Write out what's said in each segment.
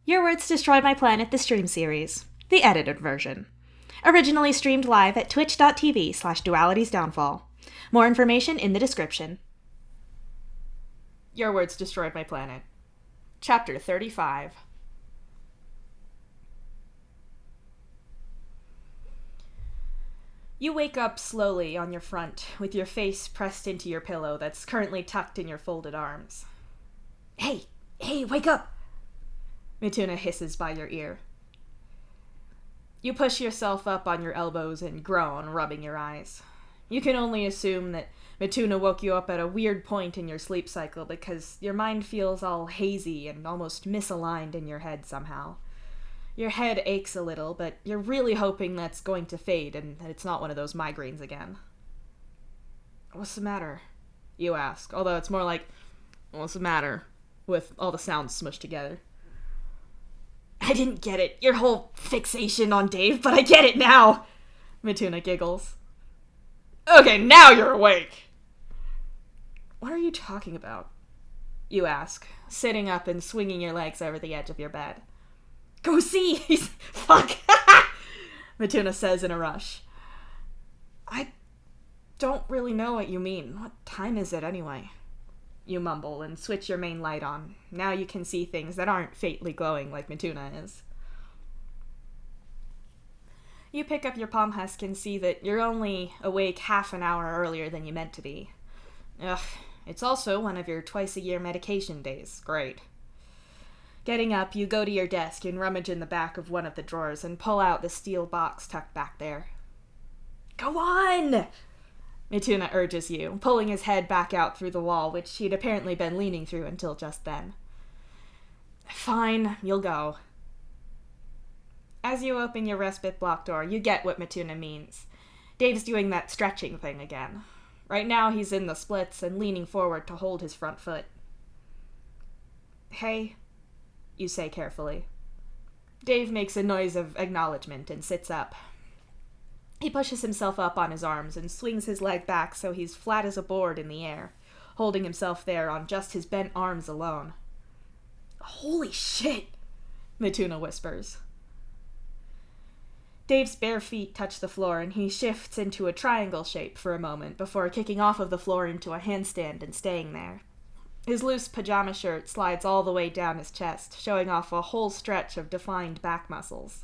Your Words Destroyed My Planet, the stream series. The edited version. Originally streamed live at twitch.tv/dualitiesdownfall. More information in the description. Your Words Destroyed My Planet. Chapter 35. You wake up slowly on your front, with your face pressed into your pillow that's currently tucked in your folded arms. Hey, wake up! Mituna hisses by your ear. You push yourself up on your elbows and groan, rubbing your eyes. You can only assume that Mituna woke you up at a weird point in your sleep cycle because your mind feels all hazy and almost misaligned in your head somehow. Your head aches a little, but you're really hoping that's going to fade and that it's not one of those migraines again. What's the matter? You ask, although it's more like, what's the matter? With all the sounds smushed together. I didn't get it, your whole fixation on Dave, but I get it now! Mituna giggles. Okay, now you're awake! What are you talking about? You ask, sitting up and swinging your legs over the edge of your bed. Go see! Fuck! Mituna says in a rush. I don't really know what you mean. What time is it anyway? You mumble and switch your main light on. Now you can see things that aren't faintly glowing like Mituna is. You pick up your palm husk and see that you're only awake half an hour earlier than you meant to be. Ugh, it's also one of your twice-a-year medication days. Great. Getting up, you go to your desk and rummage in the back of one of the drawers and pull out the steel box tucked back there. Go on! Mituna urges you, pulling his head back out through the wall, which he'd apparently been leaning through until just then. Fine, you'll go. As you open your respite block door, you get what Mituna means. Dave's doing that stretching thing again. Right now he's in the splits and leaning forward to hold his front foot. Hey, you say carefully. Dave makes a noise of acknowledgement and sits up. He pushes himself up on his arms and swings his leg back so he's flat as a board in the air, holding himself there on just his bent arms alone. Holy shit, Mituna whispers. Dave's bare feet touch the floor and he shifts into a triangle shape for a moment before kicking off of the floor into a handstand and staying there. His loose pajama shirt slides all the way down his chest, showing off a whole stretch of defined back muscles.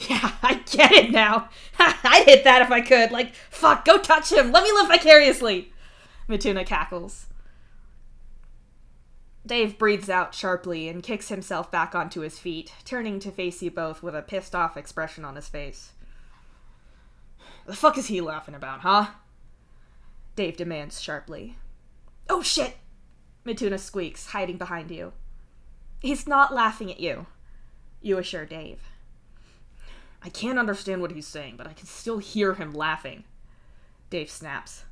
Yeah, I get it now. I'd hit that if I could. Like, fuck, go touch him. Let me live vicariously. Mituna cackles. Dave breathes out sharply and kicks himself back onto his feet, turning to face you both with a pissed-off expression on his face. The fuck is he laughing about, huh? Dave demands sharply. Oh shit! Mituna squeaks, hiding behind you. He's not laughing at you, you assure Dave. I can't understand what he's saying, but I can still hear him laughing. Dave snaps.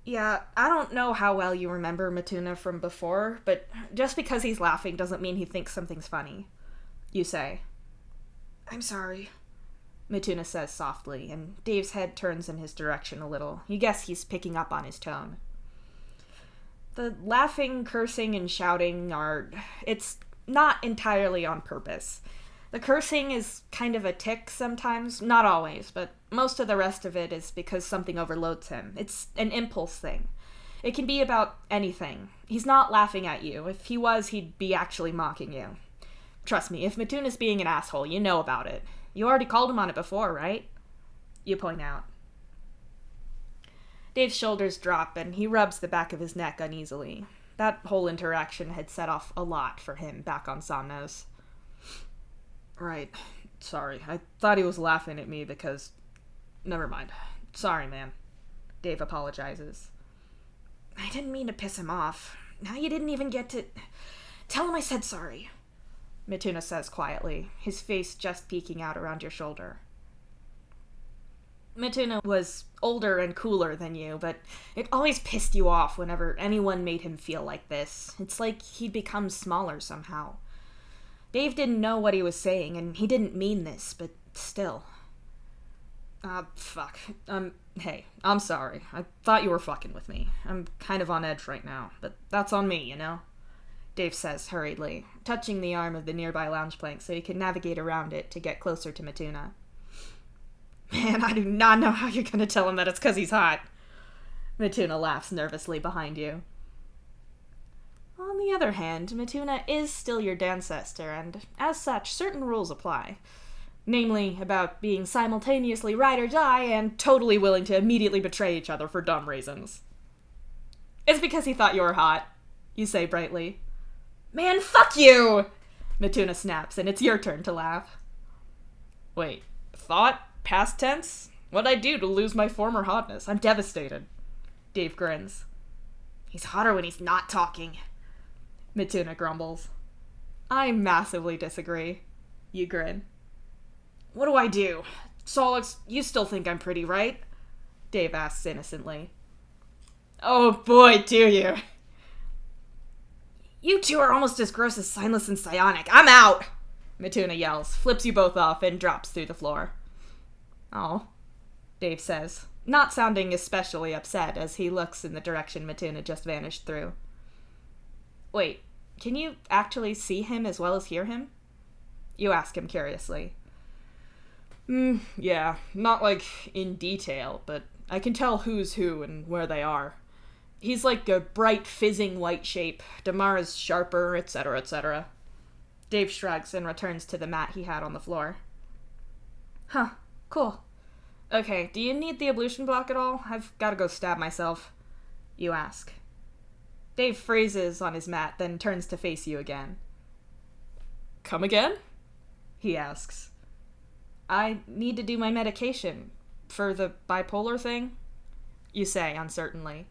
Yeah, I don't know how well you remember Mituna from before, but just because he's laughing doesn't mean he thinks something's funny. You say. I'm sorry, Mituna says softly, and Dave's head turns in his direction a little. You guess he's picking up on his tone. The laughing, cursing, and shouting it's not entirely on purpose. The cursing is kind of a tic sometimes, not always, but most of the rest of it is because something overloads him. It's an impulse thing. It can be about anything. He's not laughing at you. If he was, he'd be actually mocking you. Trust me, if Mituna's being an asshole, you know about it. You already called him on it before, right? You point out. Dave's shoulders drop and he rubs the back of his neck uneasily. That whole interaction had set off a lot for him back on Somnos. Right. Sorry. I thought he was laughing at me because... Never mind. Sorry, man. Dave apologizes. I didn't mean to piss him off. Now you didn't even get to... Tell him I said sorry, Mituna says quietly, his face just peeking out around your shoulder. Mituna was older and cooler than you, but it always pissed you off whenever anyone made him feel like this. It's like he'd become smaller somehow. Dave didn't know what he was saying, and he didn't mean this, but still. Fuck. Hey, I'm sorry. I thought you were fucking with me. I'm kind of on edge right now, but that's on me, you know? Dave says hurriedly, touching the arm of the nearby lounge plank so he can navigate around it to get closer to Matuna. Man, I do not know how you're gonna tell him that it's because he's hot. Matuna laughs nervously behind you. On the other hand, Matuna is still your ancestor, and as such, certain rules apply. Namely, about being simultaneously ride or die and totally willing to immediately betray each other for dumb reasons. It's because he thought you were hot, you say brightly. Man, fuck you! Matuna snaps, and it's your turn to laugh. Wait, thought? Past tense? What'd I do to lose my former hotness? I'm devastated. Dave grins. He's hotter when he's not talking. Matuna grumbles. I massively disagree. You grin. What do I do? Solix, you still think I'm pretty, right? Dave asks innocently. Oh boy, do you. You two are almost as gross as Signless and Psionic. I'm out! Matuna yells, flips you both off, and drops through the floor. Oh, Dave says, not sounding especially upset as he looks in the direction Matuna just vanished through. Wait, can you actually see him as well as hear him? You ask him curiously. Yeah, not like in detail, but I can tell who's who and where they are. He's like a bright, fizzing white shape. Damara's sharper, etc., etc. Dave shrugs and returns to the mat he had on the floor. Huh, cool. Okay, do you need the ablution block at all? I've gotta go stab myself. You ask. Dave freezes on his mat, then turns to face you again. Come again? He asks. I need to do my medication. For the bipolar thing? You say, uncertainly.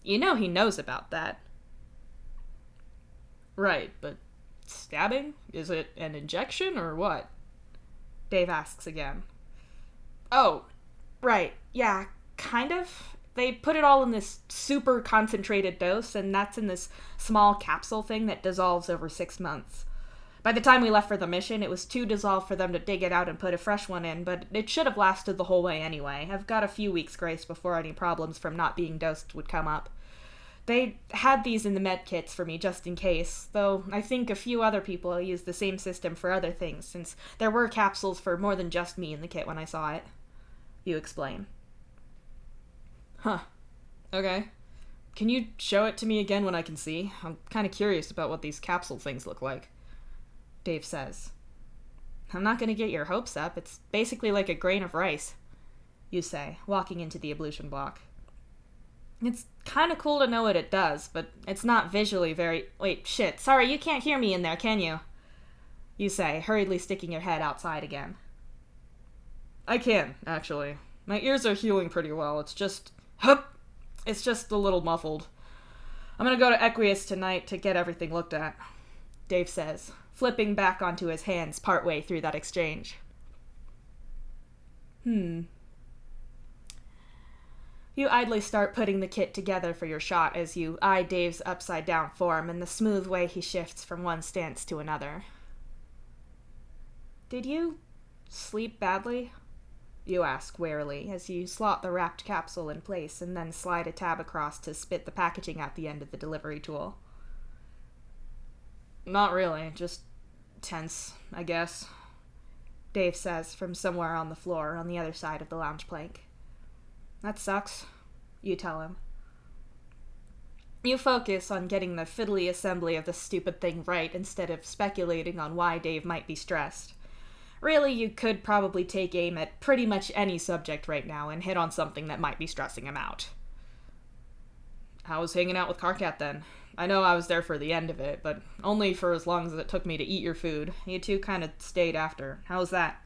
You know he knows about that. Right, but stabbing? Is it an injection or what? Dave asks again. Oh, right, yeah, kind of. They put it all in this super concentrated dose, and that's in this small capsule thing that dissolves over 6 months. By the time we left for the mission, it was too dissolved for them to dig it out and put a fresh one in, but it should have lasted the whole way anyway. I've got a few weeks' grace before any problems from not being dosed would come up. They had these in the med kits for me just in case, though I think a few other people used the same system for other things, since there were capsules for more than just me in the kit when I saw it. You explain. Huh. Okay. Can you show it to me again when I can see? I'm kind of curious about what these capsule things look like. Dave says. I'm not going to get your hopes up. It's basically like a grain of rice. You say, walking into the ablution block. It's kind of cool to know what it does, but it's not visually very... Wait, shit. Sorry, you can't hear me in there, can you? You say, hurriedly sticking your head outside again. I can, actually. My ears are healing pretty well. It's just... Hup! It's just a little muffled. I'm gonna go to Equius tonight to get everything looked at. Dave says, flipping back onto his hands partway through that exchange. You idly start putting the kit together for your shot as you eye Dave's upside-down form and the smooth way he shifts from one stance to another. Did you sleep badly? You ask warily as you slot the wrapped capsule in place and then slide a tab across to spit the packaging out the end of the delivery tool. Not really, just tense, I guess, Dave says from somewhere on the floor on the other side of the lounge plank. That sucks, you tell him. You focus on getting the fiddly assembly of the stupid thing right instead of speculating on why Dave might be stressed. Really, you could probably take aim at pretty much any subject right now and hit on something that might be stressing him out. How was hanging out with Karkat then? I know I was there for the end of it, but only for as long as it took me to eat your food. You two kind of stayed after. How was that?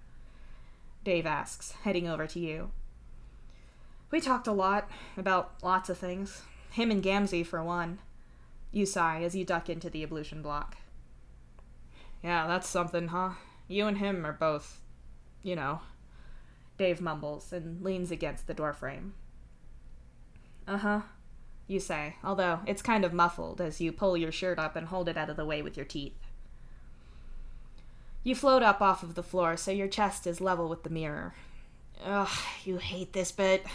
Dave asks, heading over to you. We talked a lot, about lots of things. Him and Gamzee, for one. You sigh as you duck into the ablution block. Yeah, that's something, huh? You and him are both, you know. Dave mumbles and leans against the doorframe. Uh-huh, you say, although it's kind of muffled as you pull your shirt up and hold it out of the way with your teeth. You float up off of the floor so your chest is level with the mirror. Ugh, you hate this bit.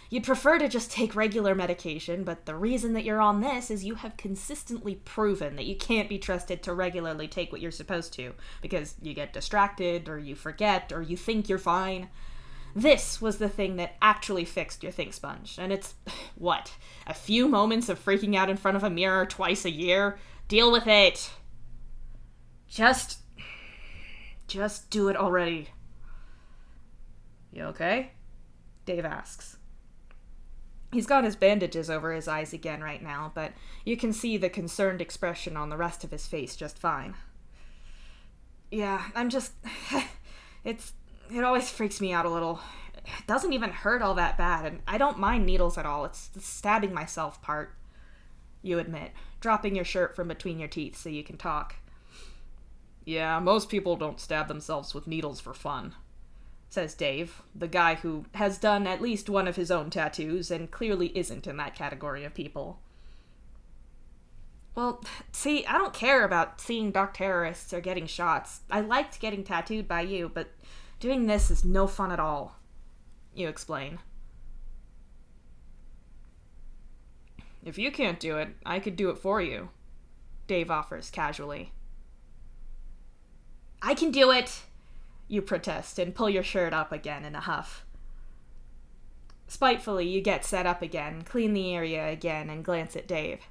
You'd prefer to just take regular medication, but the reason that you're on this is you have consistently proven that you can't be trusted to regularly take what you're supposed to, because you get distracted, or you forget, or you think you're fine. This was the thing that actually fixed your think sponge, and it's, what, a few moments of freaking out in front of a mirror twice a year? Deal with it! Just do it already. You okay? Dave asks. He's got his bandages over his eyes again right now, but you can see the concerned expression on the rest of his face just fine. Yeah, I'm just... It always freaks me out a little. It doesn't even hurt all that bad, and I don't mind needles at all. It's the stabbing myself part. You admit, dropping your shirt from between your teeth so you can talk. Yeah, most people don't stab themselves with needles for fun, says Dave, the guy who has done at least one of his own tattoos and clearly isn't in that category of people. Well, see, I don't care about seeing dark terrorists or getting shots. I liked getting tattooed by you, but doing this is no fun at all. You explain. If you can't do it, I could do it for you, Dave offers casually. I can do it! You protest and pull your shirt up again in a huff. Spitefully, you get set up again, clean the area again, and glance at Dave.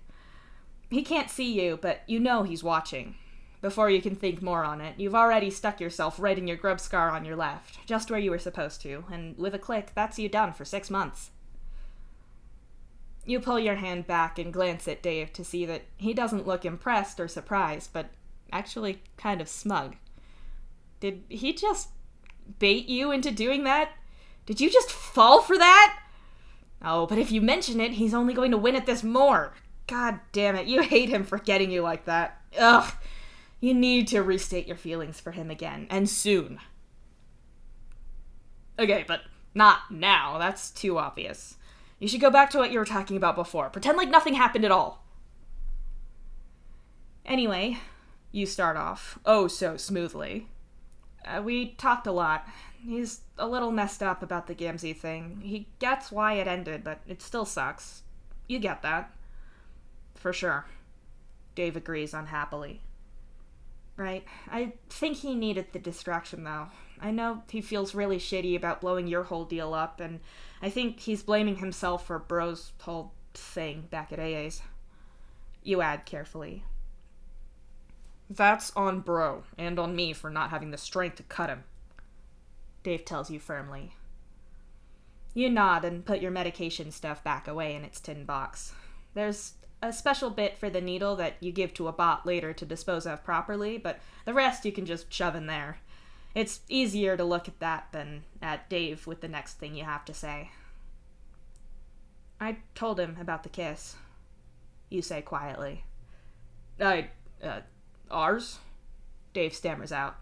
He can't see you, but you know he's watching. Before you can think more on it, you've already stuck yourself right in your grub scar on your left, just where you were supposed to, and with a click, that's you done for 6 months. You pull your hand back and glance at Dave to see that he doesn't look impressed or surprised, but actually kind of smug. Did he just bait you into doing that? Did you just fall for that? Oh, but if you mention it, he's only going to win at this more. God damn it, you hate him for getting you like that. Ugh. You need to restate your feelings for him again, and soon. Okay, but not now. That's too obvious. You should go back to what you were talking about before. Pretend like nothing happened at all. Anyway, you start off, oh so smoothly. We talked a lot. He's a little messed up about the Gamzee thing. He gets why it ended, but it still sucks. You get that. For sure. Dave agrees unhappily. Right. I think he needed the distraction, though. I know he feels really shitty about blowing your whole deal up, and I think he's blaming himself for Bro's whole thing back at AA's. You add carefully. That's on Bro, and on me for not having the strength to cut him, Dave tells you firmly. You nod and put your medication stuff back away in its tin box. There's a special bit for the needle that you give to a bot later to dispose of properly, but the rest you can just shove in there. It's easier to look at that than at Dave with the next thing you have to say. I told him about the kiss, you say quietly. Ours? Dave stammers out.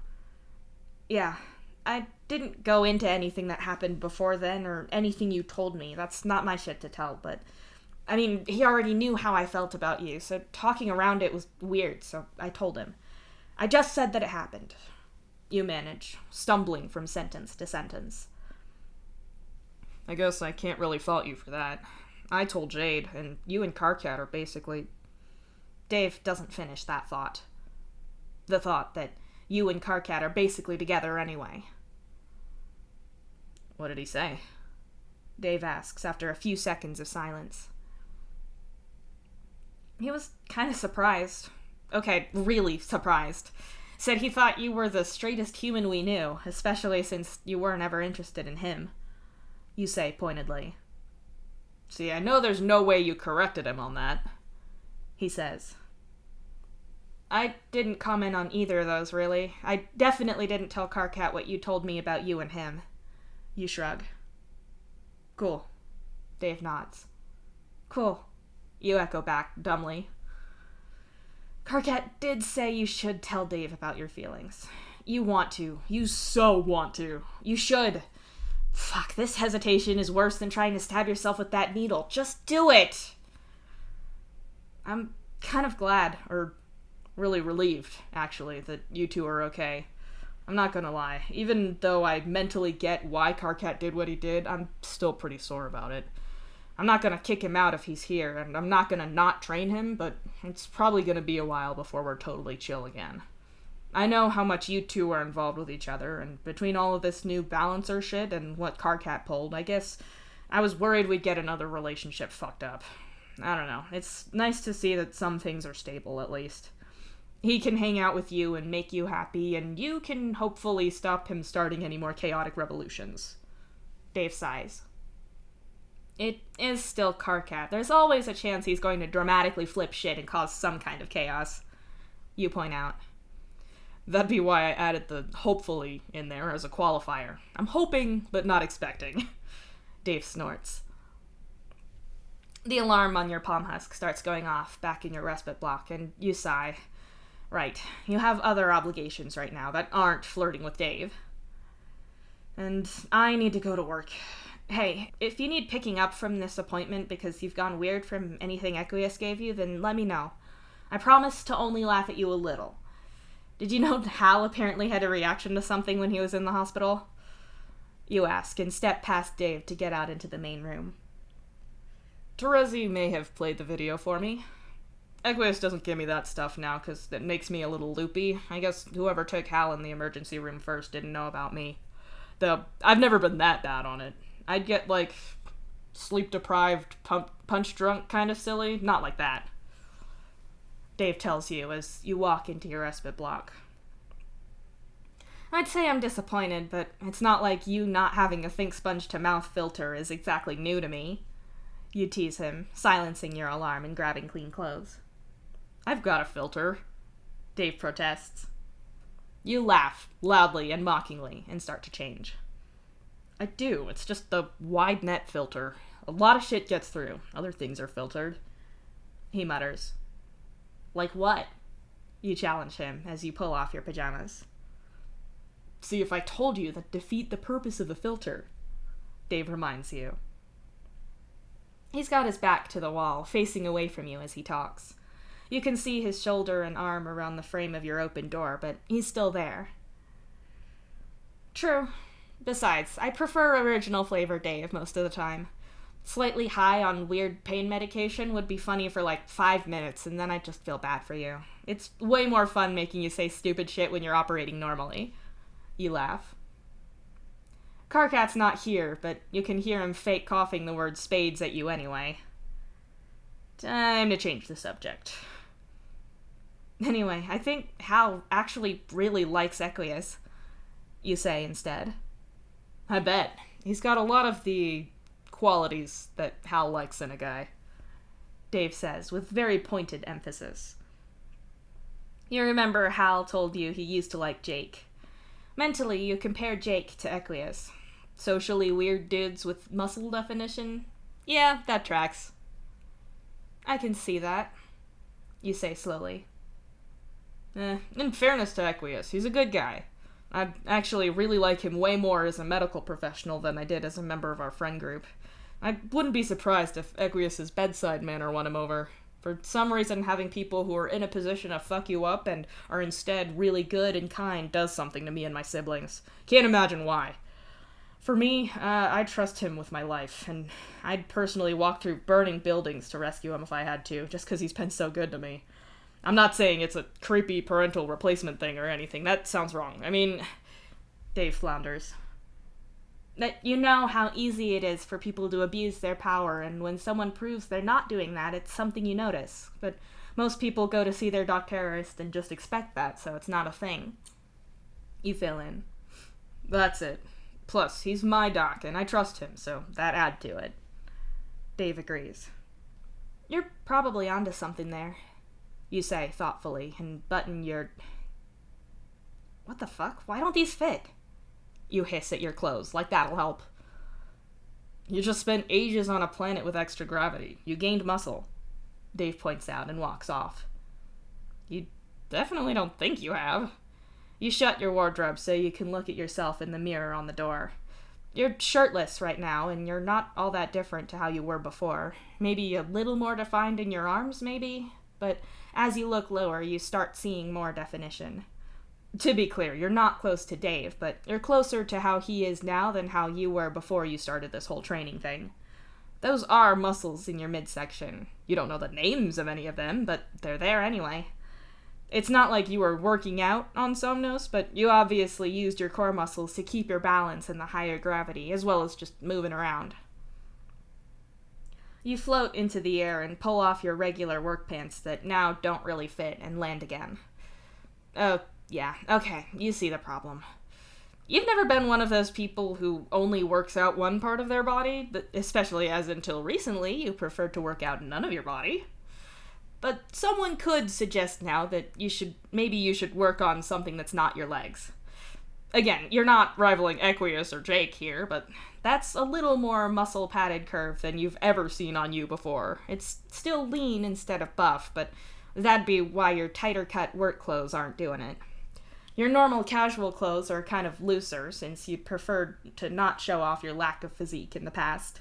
Yeah, I didn't go into anything that happened before then or anything you told me. That's not my shit to tell, but I mean, he already knew how I felt about you, so talking around it was weird, so I told him. I just said that it happened. You manage, stumbling from sentence to sentence. I guess I can't really fault you for that. I told Jade, and you and Karkat are basically... Dave doesn't finish that thought. The thought that you and Karkat are basically together anyway. What did he say? Dave asks after a few seconds of silence. He was kind of surprised. Okay, really surprised. Said he thought you were the straightest human we knew, especially since you weren't ever interested in him. You say pointedly. See, I know there's no way you corrected him on that, he says. I didn't comment on either of those, really. I definitely didn't tell Karkat what you told me about you and him. You shrug. Cool. Dave nods. Cool. You echo back, dumbly. Karkat did say you should tell Dave about your feelings. You want to. You so want to. You should. Fuck, this hesitation is worse than trying to stab yourself with that needle. Just do it! I'm kind of glad, or really relieved, actually, that you two are okay. I'm not gonna lie. Even though I mentally get why Karkat did what he did, I'm still pretty sore about it. I'm not gonna kick him out if he's here, and I'm not gonna not train him, but it's probably gonna be a while before we're totally chill again. I know how much you two are involved with each other, and between all of this new balancer shit and what Carcat pulled, I guess I was worried we'd get another relationship fucked up. I don't know. It's nice to see that some things are stable, at least. He can hang out with you and make you happy, and you can hopefully stop him starting any more chaotic revolutions. Dave sighs. It is still Carcat. There's always a chance he's going to dramatically flip shit and cause some kind of chaos. You point out. That'd be why I added the hopefully in there as a qualifier. I'm hoping, but not expecting. Dave snorts. The alarm on your palm husk starts going off back in your respite block, and you sigh. Right, you have other obligations right now that aren't flirting with Dave. And I need to go to work. Hey, if you need picking up from this appointment because you've gone weird from anything Equius gave you, then let me know. I promise to only laugh at you a little. Did you know Hal apparently had a reaction to something when he was in the hospital? You ask, and step past Dave to get out into the main room. Terezi may have played the video for me. Equius doesn't give me that stuff now because it makes me a little loopy. I guess whoever took Hal in the emergency room first didn't know about me. Though, I've never been that bad on it. I'd get, sleep-deprived, punch-drunk kind of silly. Not like that. Dave tells you as you walk into your respite block. I'd say I'm disappointed, but it's not like you not having a think sponge to mouth filter is exactly new to me. You tease him, silencing your alarm and grabbing clean clothes. I've got a filter, Dave protests. You laugh, loudly and mockingly, and start to change. I do, it's just the wide net filter. A lot of shit gets through. Other things are filtered. He mutters. Like what? You challenge him as you pull off your pajamas. See, if I told you that defeat the purpose of the filter, Dave reminds you. He's got his back to the wall, facing away from you as he talks. You can see his shoulder and arm around the frame of your open door, but he's still there. True. Besides, I prefer original flavor Dave most of the time. Slightly high on weird pain medication would be funny for 5 minutes, and then I'd just feel bad for you. It's way more fun making you say stupid shit when you're operating normally. You laugh. Carcat's not here, but you can hear him fake coughing the word spades at you anyway. Time to change the subject. Anyway, I think Hal actually really likes Equius, you say instead. I bet. He's got a lot of the qualities that Hal likes in a guy, Dave says with very pointed emphasis. You remember Hal told you he used to like Jake. Mentally, you compare Jake to Equius. Socially weird dudes with muscle definition? Yeah, that tracks. I can see that, you say slowly. In fairness to Equius, he's a good guy. I actually really like him way more as a medical professional than I did as a member of our friend group. I wouldn't be surprised if Equius's bedside manner won him over. For some reason, having people who are in a position to fuck you up and are instead really good and kind does something to me and my siblings. Can't imagine why. For me, I trust him with my life, and I'd personally walk through burning buildings to rescue him if I had to, just because he's been so good to me. I'm not saying it's a creepy parental replacement thing or anything. That sounds wrong. I mean, Dave flounders. That you know how easy it is for people to abuse their power, and when someone proves they're not doing that, it's something you notice. But most people go to see their doctorist and just expect that, so it's not a thing. You fill in. That's it. Plus, he's my doc, and I trust him, so that adds to it. Dave agrees. You're probably onto something there, you say thoughtfully, and button your... What the fuck? Why don't these fit? You hiss at your clothes, like that'll help. You just spent ages on a planet with extra gravity. You gained muscle, Dave points out and walks off. You definitely don't think you have. You shut your wardrobe so you can look at yourself in the mirror on the door. You're shirtless right now, and you're not all that different to how you were before. Maybe a little more defined in your arms, maybe? But as you look lower, you start seeing more definition. To be clear, you're not close to Dave, but you're closer to how he is now than how you were before you started this whole training thing. those are muscles in your midsection. You don't know the names of any of them, but they're there anyway. It's not like you were working out on Somnos, but you obviously used your core muscles to keep your balance in the higher gravity, as well as just moving around. You float into the air and pull off your regular work pants that now don't really fit and land again. Oh, yeah, okay, you see the problem. You've never been one of those people who only works out one part of their body, especially as until recently you preferred to work out none of your body. But someone could suggest now that you should work on something that's not your legs. Again, you're not rivaling Equius or Jake here, but that's a little more muscle-padded curve than you've ever seen on you before. It's still lean instead of buff, but that'd be why your tighter-cut work clothes aren't doing it. Your normal casual clothes are kind of looser, since you preferred to not show off your lack of physique in the past.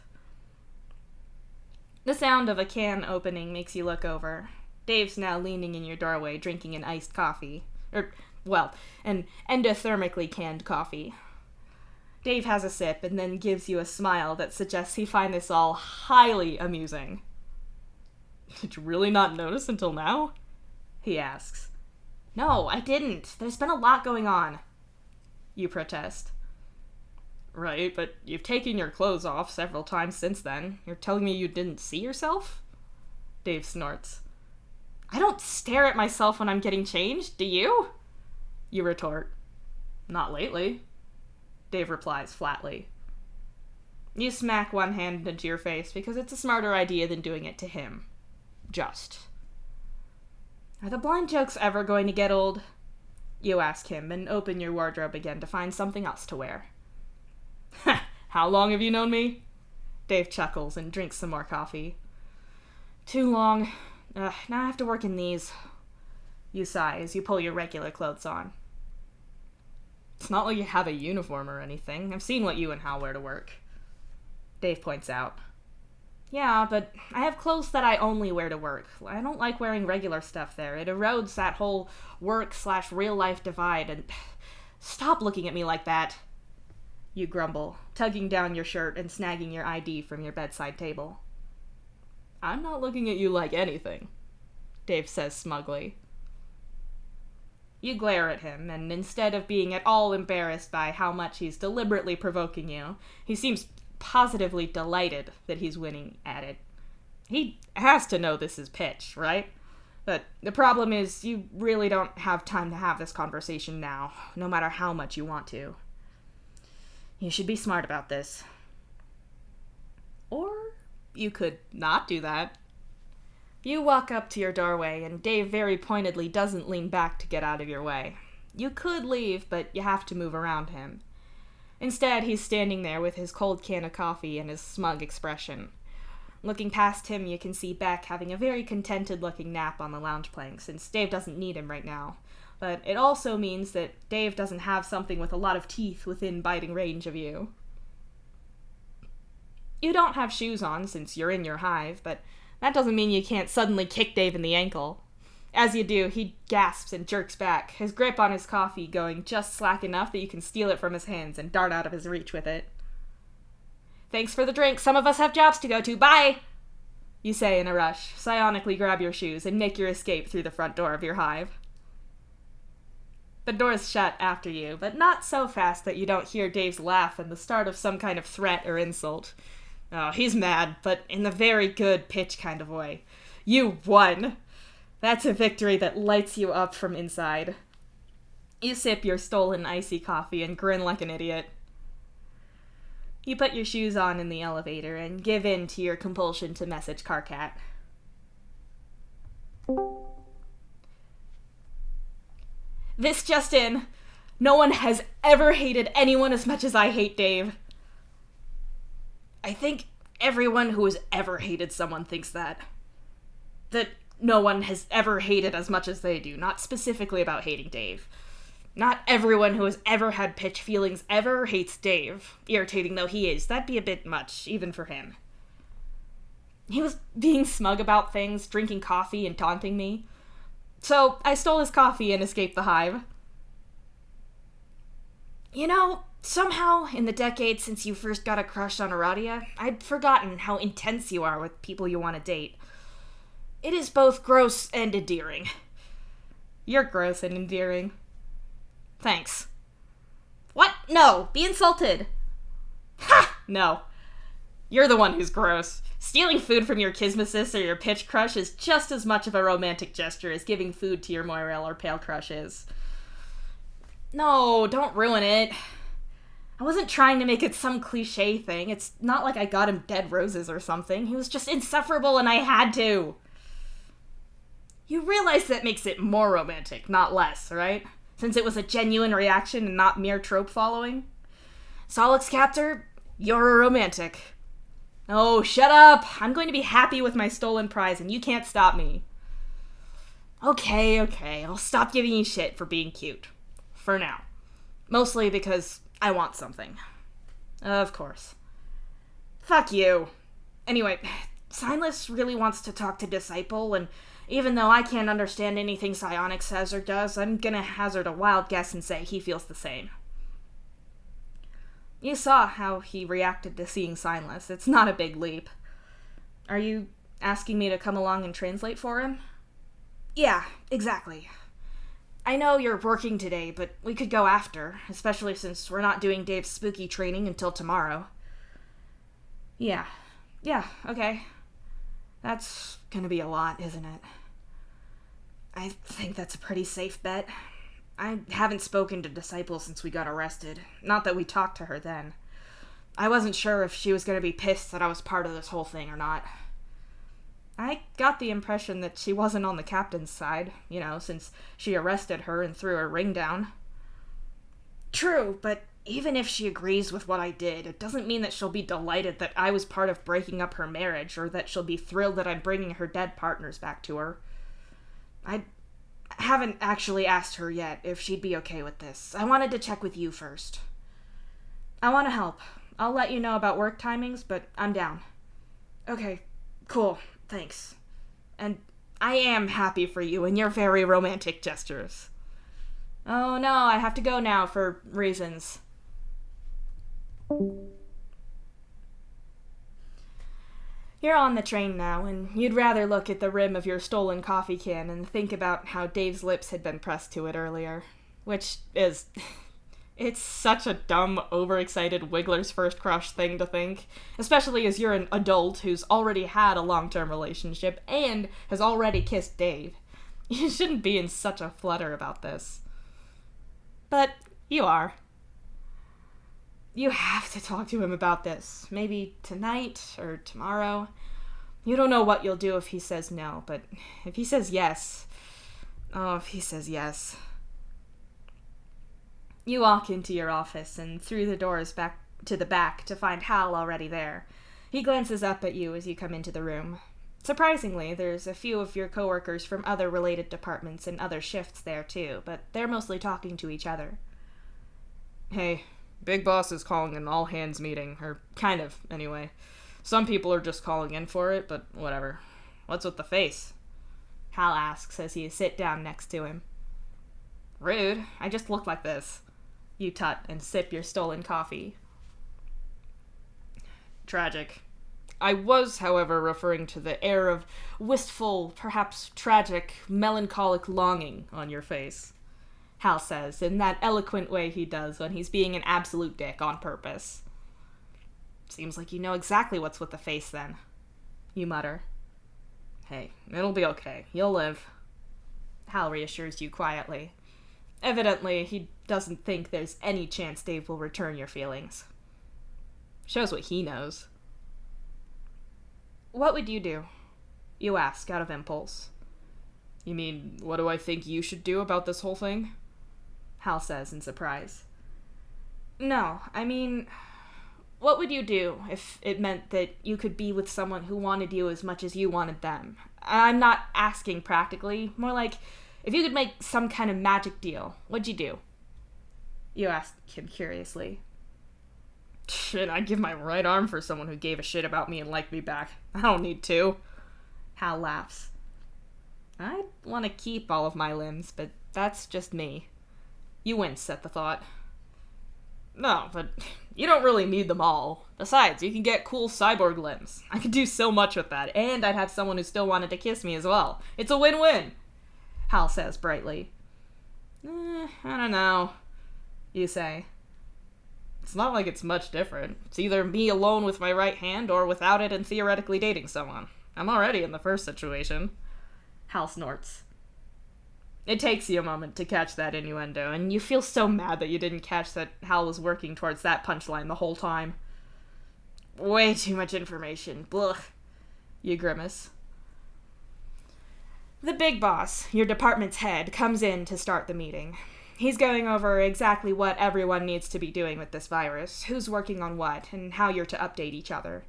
The sound of a can opening makes you look over. Dave's now leaning in your doorway, drinking an iced coffee. An endothermically canned coffee. Dave has a sip and then gives you a smile that suggests he finds this all highly amusing. Did you really not notice until now? He asks. No, I didn't. There's been a lot going on. You protest. Right, but you've taken your clothes off several times since then. You're telling me you didn't see yourself? Dave snorts. I don't stare at myself when I'm getting changed, do you? You retort. Not lately. Dave replies flatly. You smack one hand into your face because it's a smarter idea than doing it to him. Just. Are the blind jokes ever going to get old? You ask him and open your wardrobe again to find something else to wear. How long have you known me? Dave chuckles and drinks some more coffee. Too long. Now I have to work in these. You sigh as you pull your regular clothes on. It's not like you have a uniform or anything. I've seen what you and Hal wear to work. Dave points out. Yeah, but I have clothes that I only wear to work. I don't like wearing regular stuff there. It erodes that whole work/real-life divide, and stop looking at me like that. You grumble, tugging down your shirt and snagging your ID from your bedside table. I'm not looking at you like anything, Dave says smugly. You glare at him, and instead of being at all embarrassed by how much he's deliberately provoking you, he seems positively delighted that he's winning at it. He has to know this is pitch, right? But the problem is, you really don't have time to have this conversation now, no matter how much you want to. You should be smart about this. Or you could not do that. You walk up to your doorway, and Dave very pointedly doesn't lean back to get out of your way. You could leave, but you have to move around him. Instead, he's standing there with his cold can of coffee and his smug expression. Looking past him, you can see Beck having a very contented-looking nap on the lounge plank, since Dave doesn't need him right now. But it also means that Dave doesn't have something with a lot of teeth within biting range of you. You don't have shoes on since you're in your hive, but that doesn't mean you can't suddenly kick Dave in the ankle. As you do, he gasps and jerks back, his grip on his coffee going just slack enough that you can steal it from his hands and dart out of his reach with it. Thanks for the drink, some of us have jobs to go to, bye! You say in a rush, psionically grab your shoes, and make your escape through the front door of your hive. The door's shut after you, but not so fast that you don't hear Dave's laugh and the start of some kind of threat or insult. Oh, he's mad, but in the very good pitch kind of way. You won! That's a victory that lights you up from inside. You sip your stolen icy coffee and grin like an idiot. You put your shoes on in the elevator and give in to your compulsion to message Carcat. This just in. No one has ever hated anyone as much as I hate Dave. I think everyone who has ever hated someone thinks that. That no one has ever hated as much as they do, not specifically about hating Dave. Not everyone who has ever had pitch feelings ever hates Dave, irritating though he is. That'd be a bit much, even for him. He was being smug about things, drinking coffee and taunting me. So I stole his coffee and escaped the hive. You know, Somehow, in the decades since you first got a crush on Aradia, I'd forgotten how intense you are with people you want to date. It is both gross and endearing. You're gross and endearing. Thanks. What? No, be insulted. Ha! No. You're the one who's gross. Stealing food from your Kismesis or your pitch crush is just as much of a romantic gesture as giving food to your Moirel or pale crush is. No, don't ruin it. I wasn't trying to make it some cliche thing. It's not like I got him dead roses or something. He was just insufferable and I had to. You realize that makes it more romantic, not less, right? Since it was a genuine reaction and not mere trope following. Solix Captor, you're a romantic. Oh, shut up! I'm going to be happy with my stolen prize and you can't stop me. Okay, I'll stop giving you shit for being cute. For now. Mostly because I want something. Of course. Fuck you. Anyway, Signless really wants to talk to Disciple, and even though I can't understand anything Psionic says or does, I'm gonna hazard a wild guess and say he feels the same. You saw how he reacted to seeing Signless. It's not a big leap. Are you asking me to come along and translate for him? Yeah, exactly. I know you're working today, but we could go after, especially since we're not doing Dave's spooky training until tomorrow. Yeah, okay. That's gonna be a lot, isn't it? I think that's a pretty safe bet. I haven't spoken to Disciple since we got arrested. Not that we talked to her then. I wasn't sure if she was gonna be pissed that I was part of this whole thing or not. I got the impression that she wasn't on the captain's side, since she arrested her and threw her ring down. True, but even if she agrees with what I did, it doesn't mean that she'll be delighted that I was part of breaking up her marriage, or that she'll be thrilled that I'm bringing her dead partners back to her. I haven't actually asked her yet if she'd be okay with this. I wanted to check with you first. I want to help. I'll let you know about work timings, but I'm down. Okay, cool. Thanks. And I am happy for you and your very romantic gestures. Oh no, I have to go now for reasons. You're on the train now, and you'd rather look at the rim of your stolen coffee can and think about how Dave's lips had been pressed to it earlier. Which is... It's such a dumb, overexcited Wiggler's first crush thing to think, especially as you're an adult who's already had a long-term relationship and has already kissed Dave. You shouldn't be in such a flutter about this. But you are. You have to talk to him about this. Maybe tonight or tomorrow. You don't know what you'll do if he says no, but if he says yes... Oh, if he says yes... You walk into your office and through the doors back to the back to find Hal already there. He glances up at you as you come into the room. Surprisingly, there's a few of your coworkers from other related departments and other shifts there too, but they're mostly talking to each other. Hey, Big Boss is calling an all-hands meeting, or kind of, anyway. Some people are just calling in for it, but whatever. What's with the face? Hal asks as you sit down next to him. Rude, I just look like this. You tut and sip your stolen coffee. Tragic. I was, however, referring to the air of wistful, perhaps tragic, melancholic longing on your face, Hal says, in that eloquent way he does when he's being an absolute dick on purpose. Seems like you know exactly what's with the face, then. You mutter. Hey, it'll be okay. You'll live. Hal reassures you quietly. Evidently, he doesn't think there's any chance Dave will return your feelings. Shows what he knows. What would you do? You ask, out of impulse. You mean, what do I think you should do about this whole thing? Hal says in surprise. No, I mean, what would you do if it meant that you could be with someone who wanted you as much as you wanted them? I'm not asking practically, more like... If you could make some kind of magic deal, what'd you do? You asked him curiously. Shit, I'd give my right arm for someone who gave a shit about me and liked me back. I don't need to. Hal laughs. I'd want to keep all of my limbs, but that's just me. You wince at the thought. No, but you don't really need them all. Besides, you can get cool cyborg limbs. I could do so much with that, and I'd have someone who still wanted to kiss me as well. It's a win-win, Hal says brightly. I don't know, you say. It's not like it's much different. It's either me alone with my right hand or without it and theoretically dating someone. I'm already in the first situation. Hal snorts. It takes you a moment to catch that innuendo, and you feel so mad that you didn't catch that Hal was working towards that punchline the whole time. Way too much information. Blech. You grimace. The big boss, your department's head, comes in to start the meeting. He's going over exactly what everyone needs to be doing with this virus, who's working on what, and how you're to update each other.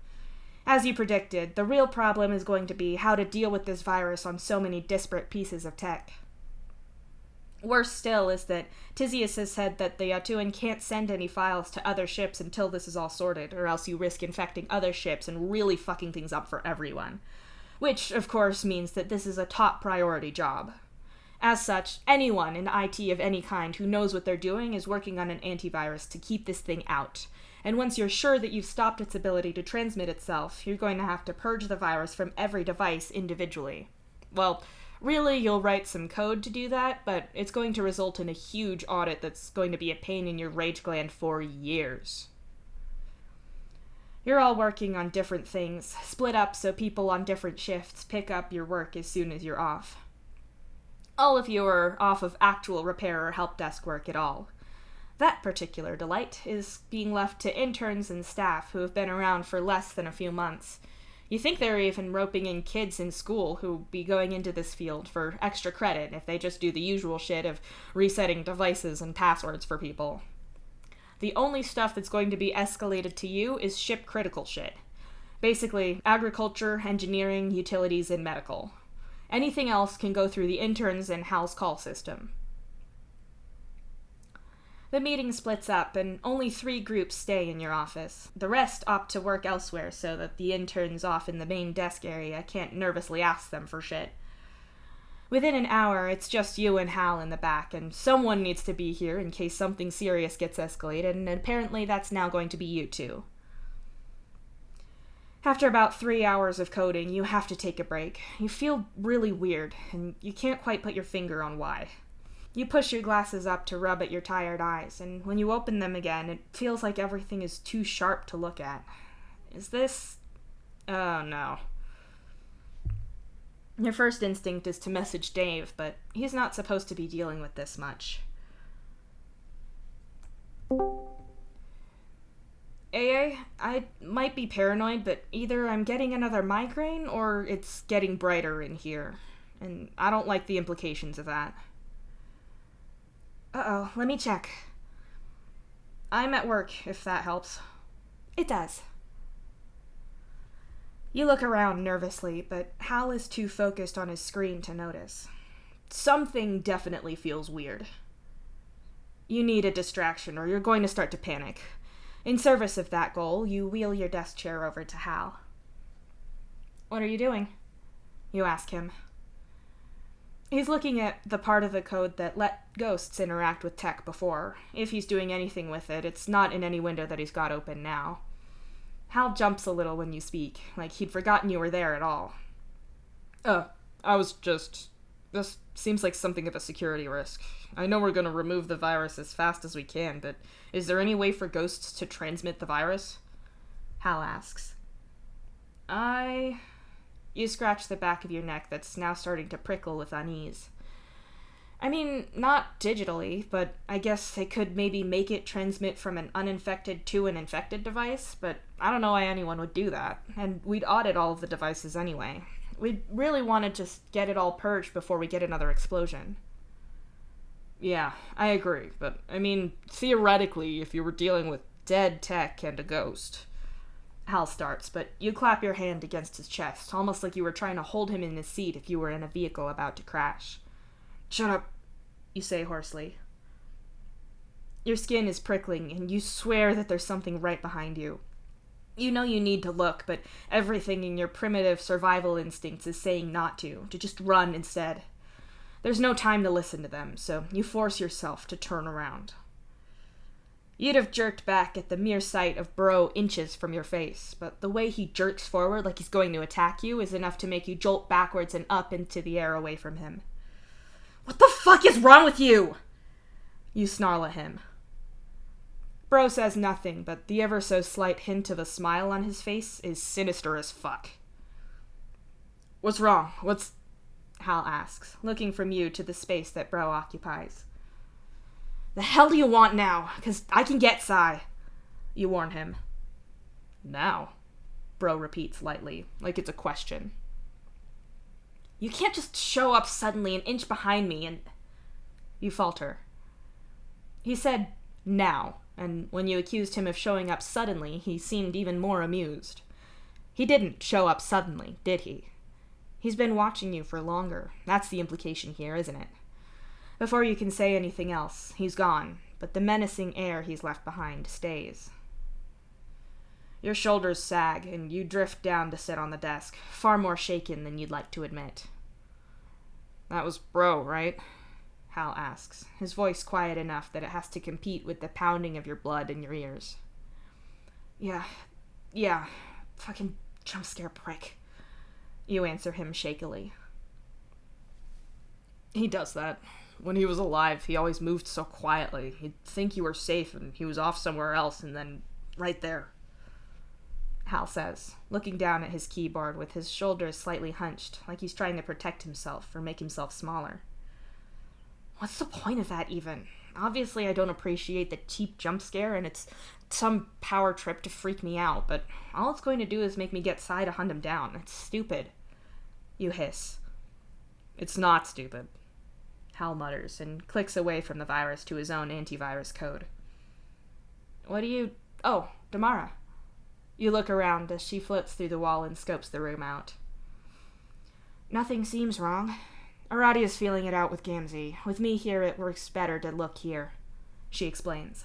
As you predicted, the real problem is going to be how to deal with this virus on so many disparate pieces of tech. Worse still is that Tizius has said that the Yatuan can't send any files to other ships until this is all sorted, or else you risk infecting other ships and really fucking things up for everyone. Which, of course, means that this is a top priority job. As such, anyone in IT of any kind who knows what they're doing is working on an antivirus to keep this thing out. And once you're sure that you've stopped its ability to transmit itself, you're going to have to purge the virus from every device individually. Well, really, you'll write some code to do that, but it's going to result in a huge audit that's going to be a pain in your rage gland for years. You're all working on different things, split up so people on different shifts pick up your work as soon as you're off. All of you are off of actual repair or help desk work at all. That particular delight is being left to interns and staff who have been around for less than a few months. You think they're even roping in kids in school who'll be going into this field for extra credit if they just do the usual shit of resetting devices and passwords for people. The only stuff that's going to be escalated to you is ship-critical shit. Basically, agriculture, engineering, utilities, and medical. Anything else can go through the interns and Hal's call system. The meeting splits up, and only 3 groups stay in your office. The rest opt to work elsewhere so that the interns off in the main desk area can't nervously ask them for shit. Within an hour, it's just you and Hal in the back, and someone needs to be here in case something serious gets escalated, and apparently that's now going to be you two. After about 3 hours of coding, you have to take a break. You feel really weird, and you can't quite put your finger on why. You push your glasses up to rub at your tired eyes, and when you open them again, it feels like everything is too sharp to look at. Is this... Oh, no. Your first instinct is to message Dave, but he's not supposed to be dealing with this much. AA, I might be paranoid, but either I'm getting another migraine or it's getting brighter in here, and I don't like the implications of that. Uh-oh, let me check. I'm at work, if that helps. It does. You look around nervously, but Hal is too focused on his screen to notice. Something definitely feels weird. You need a distraction, or you're going to start to panic. In service of that goal, you wheel your desk chair over to Hal. What are you doing? You ask him. He's looking at the part of the code that let ghosts interact with tech before. If he's doing anything with it, it's not in any window that he's got open now. Hal jumps a little when you speak, like he'd forgotten you were there at all. This seems like something of a security risk. I know we're going to remove the virus as fast as we can, but is there any way for ghosts to transmit the virus? Hal asks. You scratch the back of your neck that's now starting to prickle with unease. I mean, not digitally, but I guess they could maybe make it transmit from an uninfected to an infected device, but I don't know why anyone would do that, and we'd audit all of the devices anyway. We really want to just get it all purged before we get another explosion. Yeah, I agree, but I mean, theoretically, if you were dealing with dead tech and a ghost... Hal starts, but you clap your hand against his chest, almost like you were trying to hold him in his seat if you were in a vehicle about to crash. Shut up, you say hoarsely. Your skin is prickling, and you swear that there's something right behind you. You know you need to look, but everything in your primitive survival instincts is saying not to just run instead. There's no time to listen to them, so you force yourself to turn around. You'd have jerked back at the mere sight of Bro inches from your face, but the way he jerks forward like he's going to attack you is enough to make you jolt backwards and up into the air away from him. "What the fuck is wrong with you?" You snarl at him. Bro says nothing, but the ever so slight hint of a smile on his face is sinister as fuck. "What's wrong? Hal asks, looking from you to the space that Bro occupies. "The hell do you want now? 'Cause I can get Sai," you warn him. "Now?" Bro repeats lightly, like it's a question. "You can't just show up suddenly an inch behind me and..." You falter. He said, "now," and when you accused him of showing up suddenly, he seemed even more amused. He didn't show up suddenly, did he? He's been watching you for longer. That's the implication here, isn't it? Before you can say anything else, he's gone, but the menacing air he's left behind stays. Your shoulders sag, and you drift down to sit on the desk, far more shaken than you'd like to admit. "That was Bro, right?" Hal asks, his voice quiet enough that it has to compete with the pounding of your blood in your ears. Yeah, fucking jump scare prick," you answer him shakily. "He does that. When he was alive, he always moved so quietly. He'd think you were safe and he was off somewhere else, and then right there," Hal says, looking down at his keyboard with his shoulders slightly hunched, like he's trying to protect himself or make himself smaller. "What's the point of that, even? Obviously, I don't appreciate the cheap jump scare, and it's some power trip to freak me out, but all it's going to do is make me get Sai to hunt him down. It's stupid," you hiss. "It's not stupid," Hal mutters, and clicks away from the virus to his own antivirus code. "What do you... Oh, Damara." You look around as she floats through the wall and scopes the room out. "Nothing seems wrong. Arati is feeling it out with Gamzee. With me here, it works better to look here," she explains.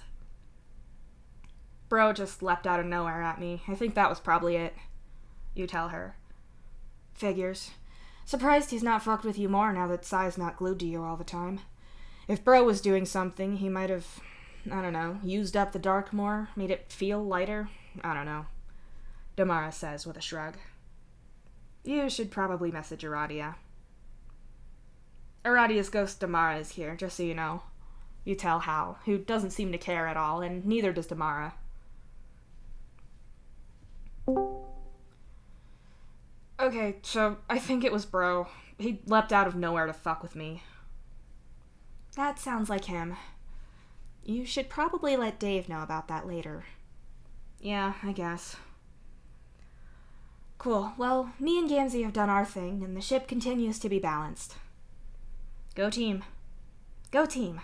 "Bro just leapt out of nowhere at me. I think that was probably it," you tell her. "Figures. Surprised he's not fucked with you more now that Sai's not glued to you all the time. If Bro was doing something, he might have, I don't know, used up the dark more, made it feel lighter. I don't know," Damara says with a shrug. "You should probably message Aradia." "Aradia's ghost Damara is here, just so you know," you tell Hal, who doesn't seem to care at all, and neither does Damara. "Okay, so I think it was Bro. He leapt out of nowhere to fuck with me." "That sounds like him. You should probably let Dave know about that later." "Yeah, I guess." "Cool. Well, me and Gamzee have done our thing, and the ship continues to be balanced." "Go team." "Go team."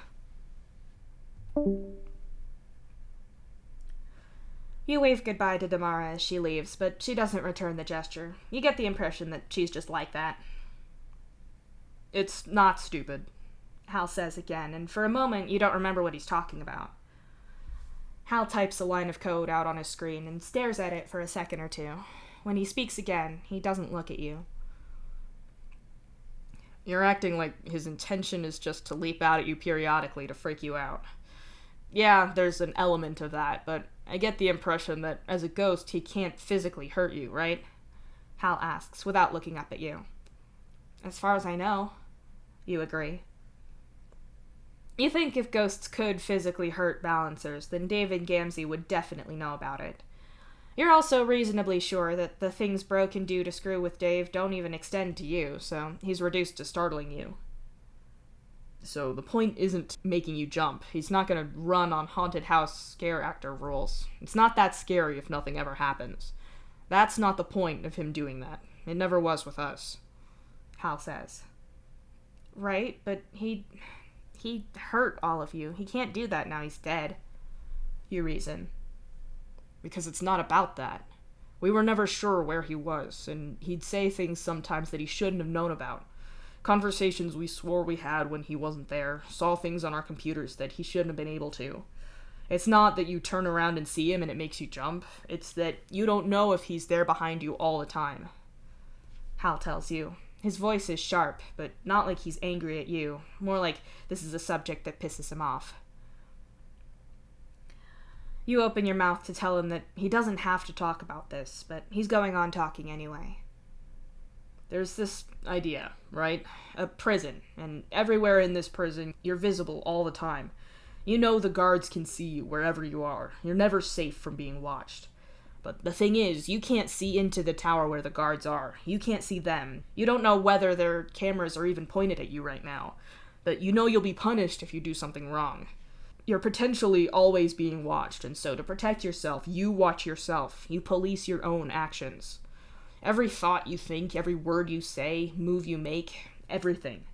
You wave goodbye to Damara as she leaves, but she doesn't return the gesture. You get the impression that she's just like that. "It's not stupid," Hal says again, and for a moment you don't remember what he's talking about. Hal types a line of code out on his screen and stares at it for a second or two. When he speaks again, he doesn't look at you. "You're acting like his intention is just to leap out at you periodically to freak you out. Yeah, there's an element of that, but I get the impression that as a ghost he can't physically hurt you, right?" Hal asks, without looking up at you. "As far as I know," you agree. You think if ghosts could physically hurt balancers, then Dave and Gamzee would definitely know about it. You're also reasonably sure that the things Bro can do to screw with Dave don't even extend to you, so he's reduced to startling you. "So the point isn't making you jump. He's not gonna run on haunted house scare actor rules. It's not that scary if nothing ever happens. That's not the point of him doing that. It never was with us," Hal says. "Right, but he hurt all of you. He can't do that now he's dead," you reason. "Because it's not about that. We were never sure where he was, and he'd say things sometimes that he shouldn't have known about. Conversations we swore we had when he wasn't there, saw things on our computers that he shouldn't have been able to. It's not that you turn around and see him and it makes you jump. It's that you don't know if he's there behind you all the time," Hal tells you. His voice is sharp, but not like he's angry at you. More like this is a subject that pisses him off. You open your mouth to tell him that he doesn't have to talk about this, but he's going on talking anyway. There's this idea, right? A prison, and everywhere in this prison, you're visible all the time. You know the guards can see you wherever you are. You're never safe from being watched. But the thing is, you can't see into the tower where the guards are. You can't see them. You don't know whether their cameras are even pointed at you right now. But you know you'll be punished if you do something wrong. You're potentially always being watched, and so to protect yourself, you watch yourself. You police your own actions. Every thought you think, every word you say, move you make, everything.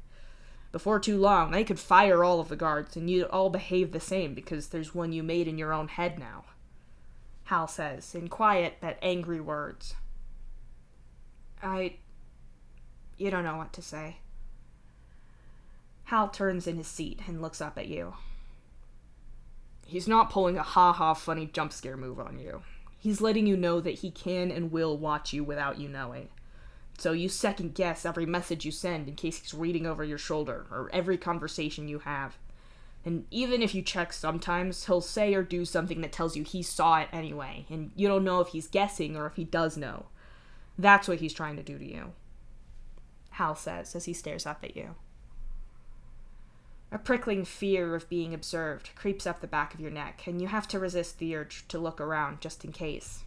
Before too long, they could fire all of the guards, and you'd all behave the same because there's one you made in your own head now. Hal says, in quiet but angry words. You don't know what to say. Hal turns in his seat and looks up at you. He's not pulling a ha-ha funny jump scare move on you. He's letting you know that he can and will watch you without you knowing. So you second guess every message you send in case he's reading over your shoulder, or every conversation you have. And even if you check sometimes, he'll say or do something that tells you he saw it anyway, and you don't know if he's guessing or if he does know. That's what he's trying to do to you. Hal says as he stares up at you. A prickling fear of being observed creeps up the back of your neck, and you have to resist the urge to look around just in case.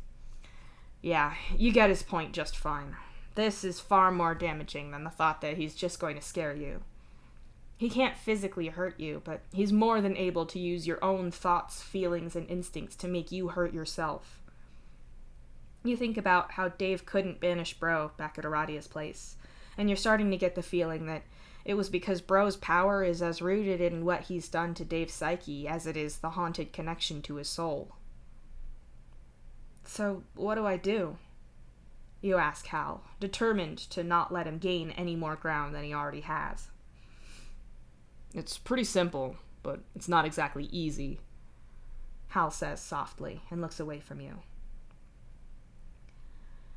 Yeah, you get his point just fine. This is far more damaging than the thought that he's just going to scare you. He can't physically hurt you, but he's more than able to use your own thoughts, feelings, and instincts to make you hurt yourself. You think about how Dave couldn't banish Bro back at Aradia's place, and you're starting to get the feeling that it was because Bro's power is as rooted in what he's done to Dave's psyche as it is the haunted connection to his soul. So, what do I do? You ask Hal, determined to not let him gain any more ground than he already has. It's pretty simple, but it's not exactly easy, Hal says softly and looks away from you.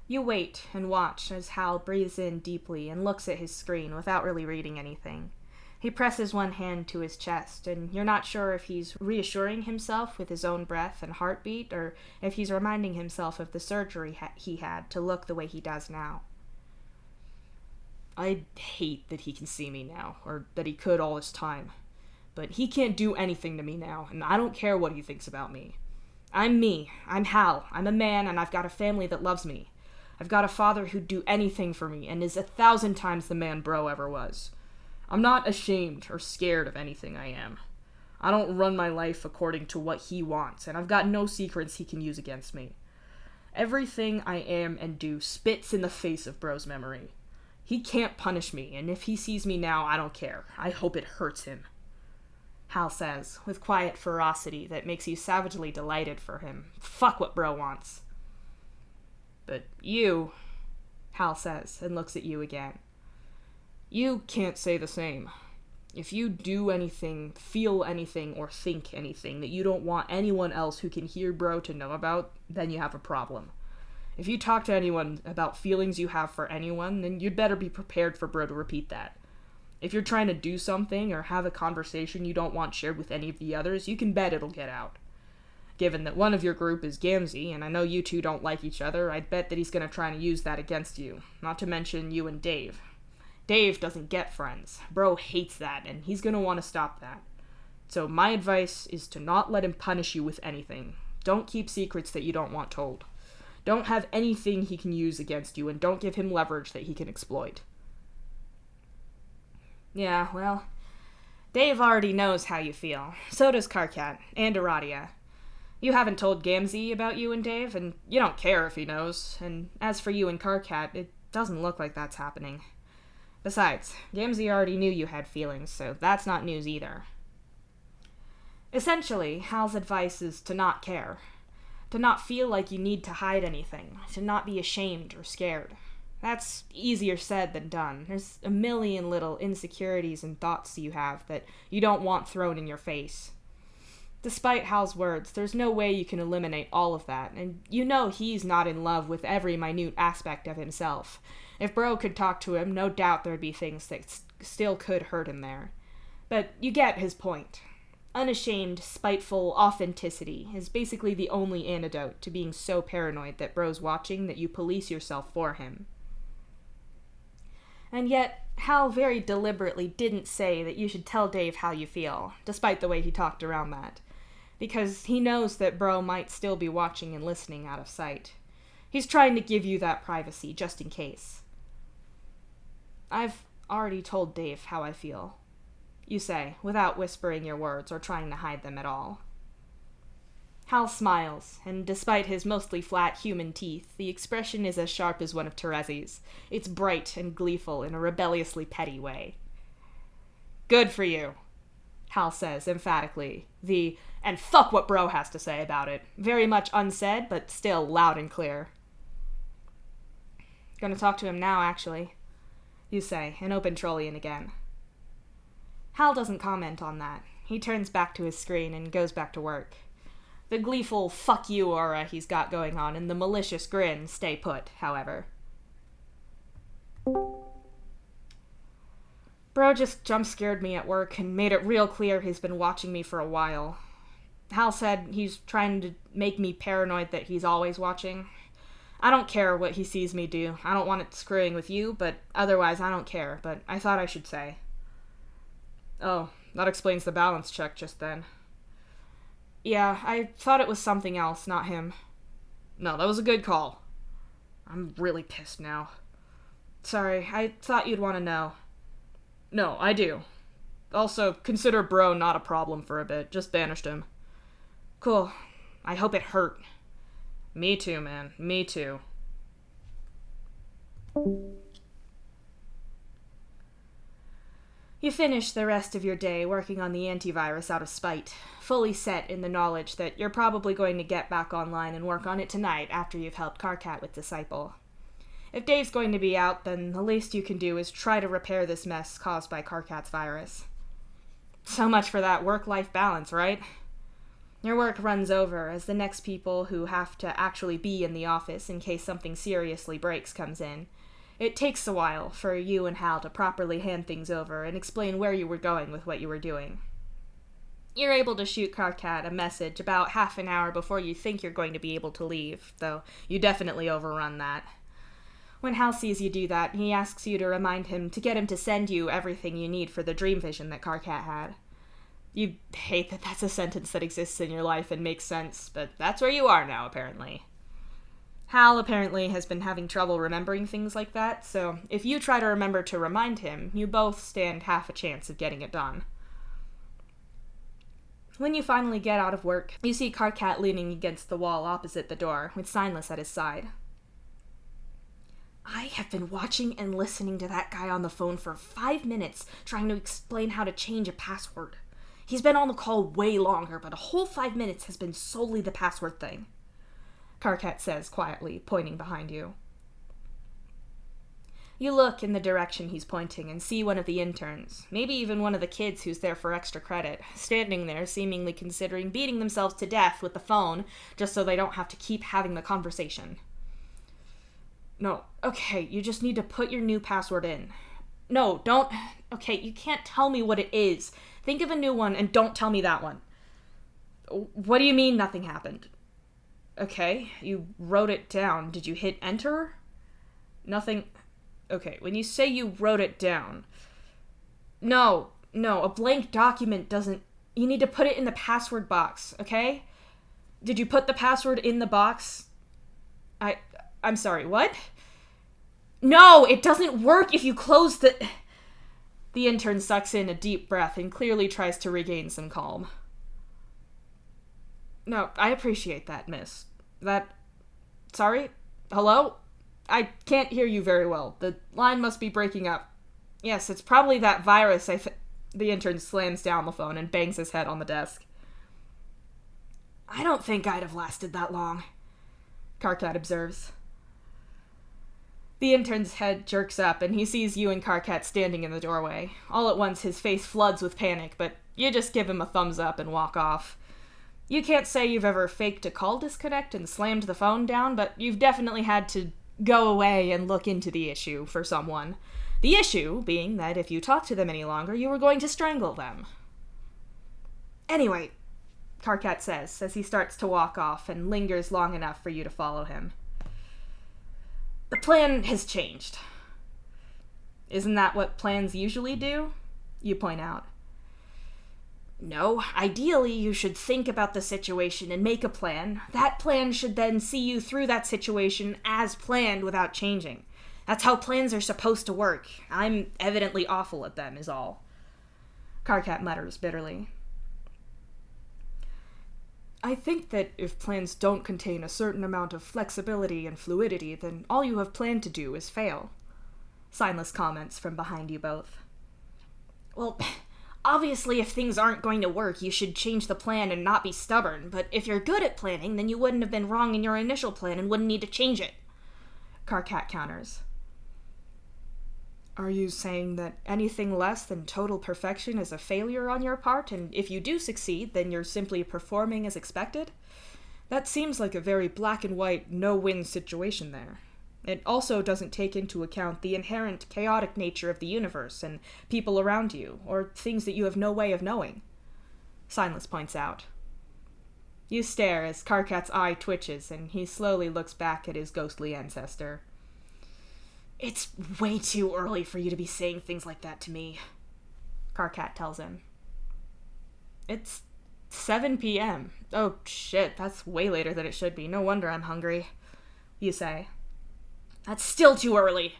You wait and watch as Hal breathes in deeply and looks at his screen without really reading anything. He presses one hand to his chest, and you're not sure if he's reassuring himself with his own breath and heartbeat, or if he's reminding himself of the surgery he had to look the way he does now. I hate that he can see me now, or that he could all this time. But he can't do anything to me now, and I don't care what he thinks about me. I'm me. I'm Hal. I'm a man, and I've got a family that loves me. I've got a father who'd do anything for me, and is 1,000 times the man Bro ever was. I'm not ashamed or scared of anything I am. I don't run my life according to what he wants, and I've got no secrets he can use against me. Everything I am and do spits in the face of Bro's memory. He can't punish me, and if he sees me now, I don't care. I hope it hurts him, Hal says, with quiet ferocity that makes you savagely delighted for him. Fuck what Bro wants. But you, Hal says, and looks at you again. You can't say the same. If you do anything, feel anything, or think anything that you don't want anyone else who can hear Bro to know about, then you have a problem. If you talk to anyone about feelings you have for anyone, then you'd better be prepared for Bro to repeat that. If you're trying to do something or have a conversation you don't want shared with any of the others, you can bet it'll get out. Given that one of your group is Gamzee, and I know you two don't like each other, I'd bet that he's going to try and use that against you. Not to mention you and Dave. Dave doesn't get friends. Bro hates that, and he's going to want to stop that. So my advice is to not let him punish you with anything. Don't keep secrets that you don't want told. Don't have anything he can use against you, and don't give him leverage that he can exploit. Yeah, well, Dave already knows how you feel. So does Karkat, and Aradia. You haven't told Gamzee about you and Dave, and you don't care if he knows. And as for you and Karkat, it doesn't look like that's happening. Besides, Gamzee already knew you had feelings, so that's not news either. Essentially, Hal's advice is to not care. To not feel like you need to hide anything. To not be ashamed or scared. That's easier said than done. There's a million little insecurities and thoughts you have that you don't want thrown in your face. Despite Hal's words, there's no way you can eliminate all of that, and you know he's not in love with every minute aspect of himself. If Bro could talk to him, no doubt there'd be things that still could hurt him there. But you get his point. unashamed, spiteful authenticity is basically the only antidote to being so paranoid that bro's watching that you police yourself for him. And yet, Hal very deliberately didn't say that you should tell Dave how you feel, despite the way he talked around that, because he knows that bro might still be watching and listening out of sight. He's trying to give you that privacy, just in case. I've already told Dave how I feel, you say, without whispering your words or trying to hide them at all. Hal smiles, and despite his mostly flat human teeth, the expression is as sharp as one of Terezi's. It's bright and gleeful in a rebelliously petty way. Good for you, Hal says emphatically, and fuck what bro has to say about it, very much unsaid, but still loud and clear. Gonna talk to him now, actually, you say, and open Trolleyan again. Hal doesn't comment on that. He turns back to his screen and goes back to work. The gleeful fuck you aura he's got going on and the malicious grin stay put, however. Bro just jump-scared me at work and made it real clear he's been watching me for a while. Hal said he's trying to make me paranoid that he's always watching. I don't care what he sees me do. I don't want it screwing with you, but otherwise I don't care, but I thought I should say. Oh, that explains the balance check just then. Yeah, I thought it was something else, not him. No, that was a good call. I'm really pissed now. Sorry, I thought you'd want to know. No, I do. Also, consider bro not a problem for a bit. Just banished him. Cool. I hope it hurt. Me too, man. Me too. You finish the rest of your day working on the antivirus out of spite, fully set in the knowledge that you're probably going to get back online and work on it tonight after you've helped Karkat with Disciple. If Dave's going to be out, then the least you can do is try to repair this mess caused by Karkat's virus. So much for that work-life balance, right? Your work runs over as the next people who have to actually be in the office in case something seriously breaks comes in. It takes a while for you and Hal to properly hand things over and explain where you were going with what you were doing. You're able to shoot Karkat a message about half an hour before you think you're going to be able to leave, though you definitely overrun that. When Hal sees you do that, he asks you to remind him to get him to send you everything you need for the dream vision that Karkat had. You hate that that's a sentence that exists in your life and makes sense, but that's where you are now, apparently. Hal apparently has been having trouble remembering things like that, so if you try to remember to remind him, you both stand half a chance of getting it done. When you finally get out of work, you see Karkat leaning against the wall opposite the door, with Signless at his side. I have been watching and listening to that guy on the phone for 5 minutes, trying to explain how to change a password. He's been on the call way longer, but a whole 5 minutes has been solely the password thing, Karkat says quietly, pointing behind you. You look in the direction he's pointing and see one of the interns, maybe even one of the kids who's there for extra credit, standing there seemingly considering beating themselves to death with the phone just so they don't have to keep having the conversation. No, okay, you just need to put your new password in. No, don't. Okay, you can't tell me what it is. Think of a new one and don't tell me that one. What do you mean nothing happened? Okay, you wrote it down. Did you hit enter? Nothing. Okay, when you say you wrote it down. No, a blank document doesn't. You need to put it in the password box, okay? Did you put the password in the box? I'm sorry, what? No, it doesn't work if you close the... The intern sucks in a deep breath and clearly tries to regain some calm. No, I appreciate that, miss. Sorry? Hello? I can't hear you very well. The line must be breaking up. Yes, it's probably that virus The intern slams down the phone and bangs his head on the desk. I don't think I'd have lasted that long, Karkat observes. The intern's head jerks up, and he sees you and Karkat standing in the doorway. All at once, his face floods with panic, but you just give him a thumbs up and walk off. You can't say you've ever faked a call disconnect and slammed the phone down, but you've definitely had to go away and look into the issue for someone. The issue being that if you talked to them any longer, you were going to strangle them. Anyway, Karkat says as he starts to walk off and lingers long enough for you to follow him. The plan has changed. Isn't that what plans usually do? You point out. No, ideally you should think about the situation and make a plan. That plan should then see you through that situation as planned without changing. That's how plans are supposed to work. I'm evidently awful at them, is all. Karkat mutters bitterly. I think that if plans don't contain a certain amount of flexibility and fluidity, then all you have planned to do is fail. Signless comments from behind you both. Well, obviously if things aren't going to work, you should change the plan and not be stubborn, but if you're good at planning, then you wouldn't have been wrong in your initial plan and wouldn't need to change it. Karkat counters. Are you saying that anything less than total perfection is a failure on your part, and if you do succeed, then you're simply performing as expected? That seems like a very black and white, no-win situation there. It also doesn't take into account the inherent chaotic nature of the universe and people around you, or things that you have no way of knowing. Signless points out. You stare as Karkat's eye twitches, and he slowly looks back at his ghostly ancestor. It's way too early for you to be saying things like that to me, Karkat tells him. It's 7 p.m. Oh, shit, that's way later than it should be. No wonder I'm hungry, you say. That's still too early,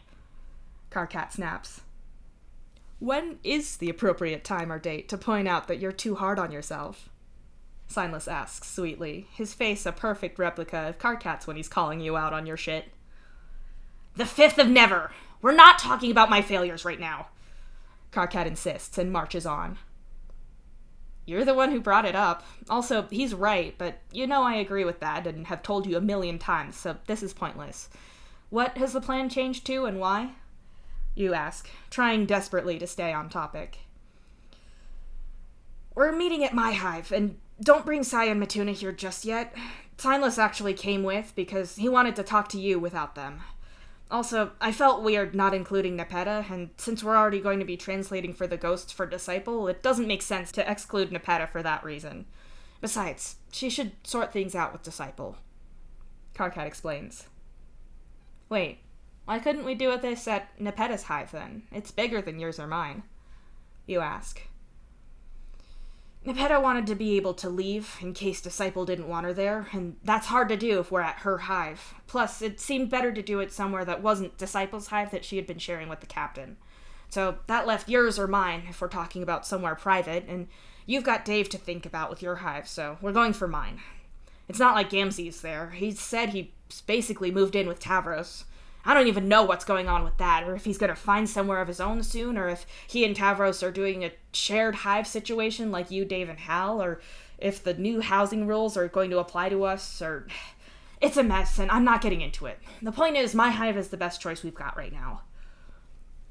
Karkat snaps. When is the appropriate time or date to point out that you're too hard on yourself? Signless asks sweetly, his face a perfect replica of Karkat's when he's calling you out on your shit. The 5th of never! We're not talking about my failures right now, Karkat insists and marches on. You're the one who brought it up. Also, he's right, but you know I agree with that and have told you 1,000,000 times, so this is pointless. What has the plan changed to and why? You ask, trying desperately to stay on topic. We're meeting at my hive, and don't bring Sai and Matuna here just yet. Signless actually came with because he wanted to talk to you without them. Also, I felt weird not including Nepeta, and since we're already going to be translating for the ghosts for Disciple, it doesn't make sense to exclude Nepeta for that reason. Besides, she should sort things out with Disciple. Karkat explains. Wait, why couldn't we do this at Nepeta's hive then? It's bigger than yours or mine. You ask. Nepeta wanted to be able to leave in case Disciple didn't want her there, and that's hard to do if we're at her hive. Plus, it seemed better to do it somewhere that wasn't Disciple's hive that she had been sharing with the captain. So that left yours or mine if we're talking about somewhere private, and you've got Dave to think about with your hive, so we're going for mine. It's not like Gamzee's there. He said he basically moved in with Tavros. I don't even know what's going on with that, or if he's going to find somewhere of his own soon, or if he and Tavros are doing a shared hive situation like you, Dave, and Hal, or if the new housing rules are going to apply to us, or... It's a mess, and I'm not getting into it. The point is, my hive is the best choice we've got right now.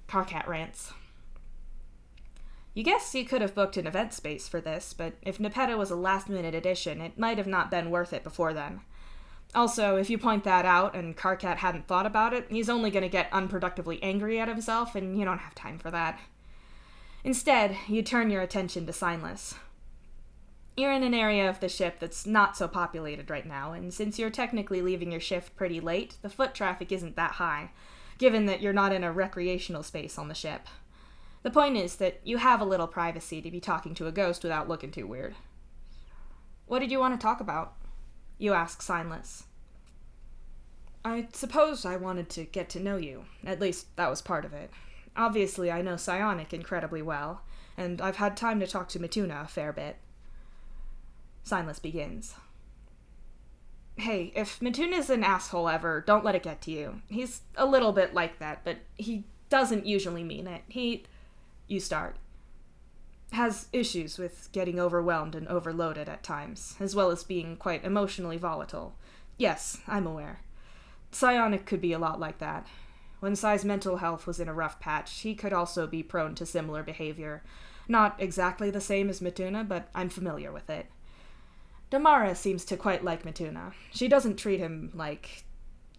Karkat rants. You guess you could have booked an event space for this, but if Nepeta was a last-minute addition, it might have not been worth it before then. Also, if you point that out and Karkat hadn't thought about it, he's only going to get unproductively angry at himself, and you don't have time for that. Instead, you turn your attention to Signless. You're in an area of the ship that's not so populated right now, and since you're technically leaving your shift pretty late, the foot traffic isn't that high, given that you're not in a recreational space on the ship. The point is that you have a little privacy to be talking to a ghost without looking too weird. What did you want to talk about? You ask Signless. I suppose I wanted to get to know you. At least, that was part of it. Obviously, I know Psionic incredibly well, and I've had time to talk to Matuna a fair bit. Signless begins. Hey, if Matuna's an asshole ever, don't let it get to you. He's a little bit like that, but he doesn't usually mean it. You start. Has issues with getting overwhelmed and overloaded at times, as well as being quite emotionally volatile. Yes, I'm aware. Psionic could be a lot like that. When Psy's mental health was in a rough patch, he could also be prone to similar behavior. Not exactly the same as Matuna, but I'm familiar with it. Damara seems to quite like Matuna. She doesn't treat him like...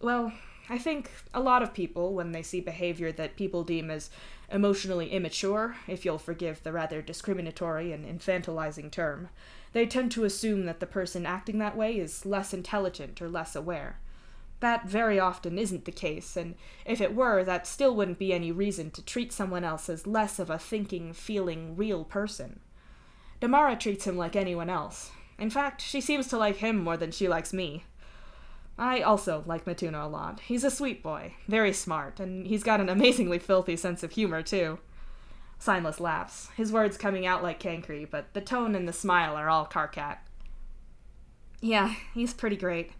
well, I think a lot of people, when they see behavior that people deem as emotionally immature, if you'll forgive the rather discriminatory and infantilizing term, they tend to assume that the person acting that way is less intelligent or less aware. That very often isn't the case, and if it were, that still wouldn't be any reason to treat someone else as less of a thinking, feeling, real person. Damara treats him like anyone else. In fact, she seems to like him more than she likes me. I also like Matuna a lot. He's a sweet boy, very smart, and he's got an amazingly filthy sense of humor, too. Signless laughs, his words coming out like Cancri, but the tone and the smile are all Karkat. Yeah, he's pretty great.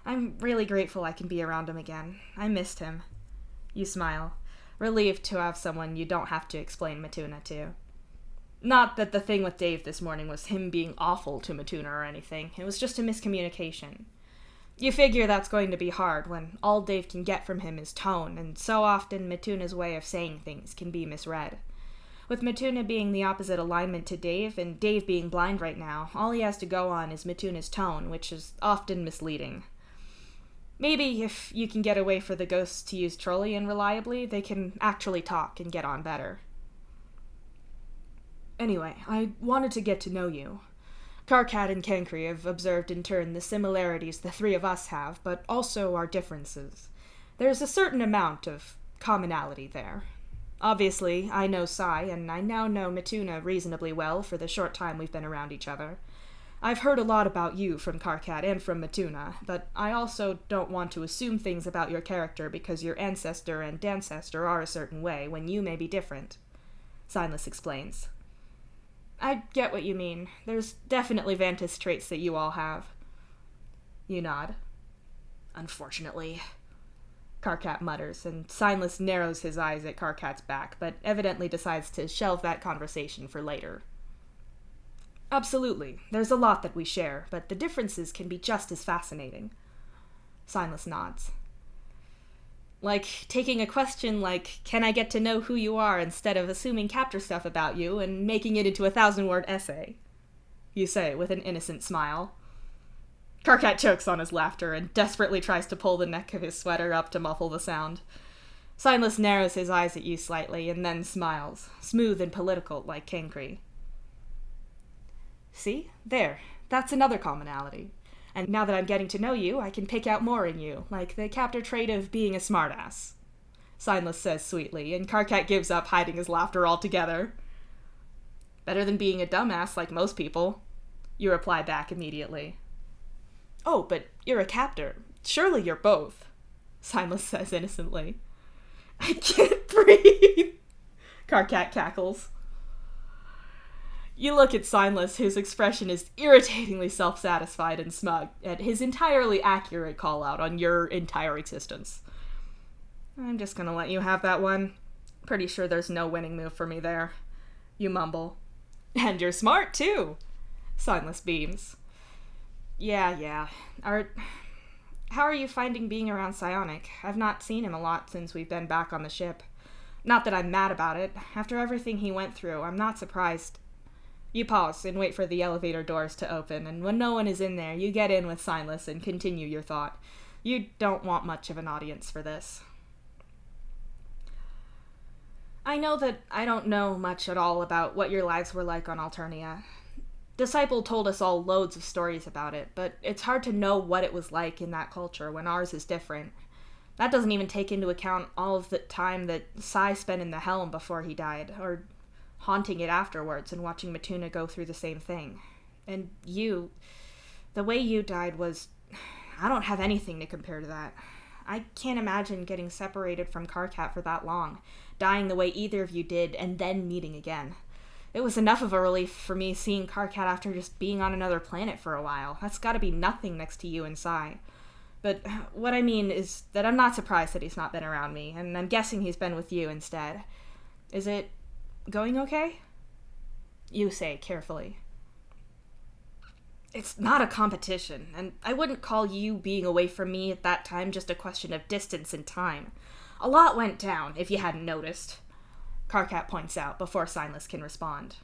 I'm really grateful I can be around him again. I missed him. You smile, relieved to have someone you don't have to explain Matuna to. Not that the thing with Dave this morning was him being awful to Matuna or anything. It was just a miscommunication. You figure that's going to be hard when all Dave can get from him is tone, and so often Matuna's way of saying things can be misread. With Matuna being the opposite alignment to Dave, and Dave being blind right now, all he has to go on is Matuna's tone, which is often misleading. Maybe if you can get a way for the ghosts to use Trollian reliably, they can actually talk and get on better. Anyway, I wanted to get to know you. Karkat and Cancri have observed in turn the similarities the three of us have, but also our differences. There's a certain amount of commonality there. Obviously, I know Sai, and I now know Matuna reasonably well for the short time we've been around each other. I've heard a lot about you from Karkat and from Matuna, but I also don't want to assume things about your character because your ancestor and dancestor are a certain way, when you may be different. Signless explains. I get what you mean. There's definitely Vantis traits that you all have. You nod. Unfortunately. Karkat mutters, and Signless narrows his eyes at Karkat's back, but evidently decides to shelve that conversation for later. Absolutely. There's a lot that we share, but the differences can be just as fascinating. Signless nods. Like taking a question like, can I get to know who you are, instead of assuming capture stuff about you and making it into a 1,000-word essay. You say with an innocent smile. Karkat chokes on his laughter and desperately tries to pull the neck of his sweater up to muffle the sound. Signless narrows his eyes at you slightly and then smiles, smooth and political like Cancri. See? There. That's another commonality. And now that I'm getting to know you, I can pick out more in you, like the captor trait of being a smartass. Signless says sweetly, and Karkat gives up hiding his laughter altogether. Better than being a dumbass like most people. You reply back immediately. Oh, but you're a captor. Surely you're both. Signless says innocently. I can't breathe. Karkat cackles. You look at Signless, whose expression is irritatingly self-satisfied and smug, at his entirely accurate call-out on your entire existence. I'm just gonna let you have that one. Pretty sure there's no winning move for me there. You mumble. And you're smart, too. Signless beams. Yeah. How are you finding being around Psionic? I've not seen him a lot since we've been back on the ship. Not that I'm mad about it. After everything he went through, I'm not surprised. You pause and wait for the elevator doors to open, and when no one is in there, you get in with Signless and continue your thought. You don't want much of an audience for this. I know that I don't know much at all about what your lives were like on Alternia. Disciple told us all loads of stories about it, but it's hard to know what it was like in that culture when ours is different. That doesn't even take into account all of the time that Sai spent in the Helm before he died, or haunting it afterwards and watching Matuna go through the same thing. And you, the way you died was, I don't have anything to compare to that. I can't imagine getting separated from Karkat for that long, dying the way either of you did, and then meeting again. It was enough of a relief for me seeing Karkat after just being on another planet for a while. That's gotta be nothing next to you and Sai. But what I mean is that I'm not surprised that he's not been around me, and I'm guessing he's been with you instead. Is it going okay? You say carefully. It's not a competition, and I wouldn't call you being away from me at that time just a question of distance and time. A lot went down, if you hadn't noticed. Karkat points out before Signless can respond.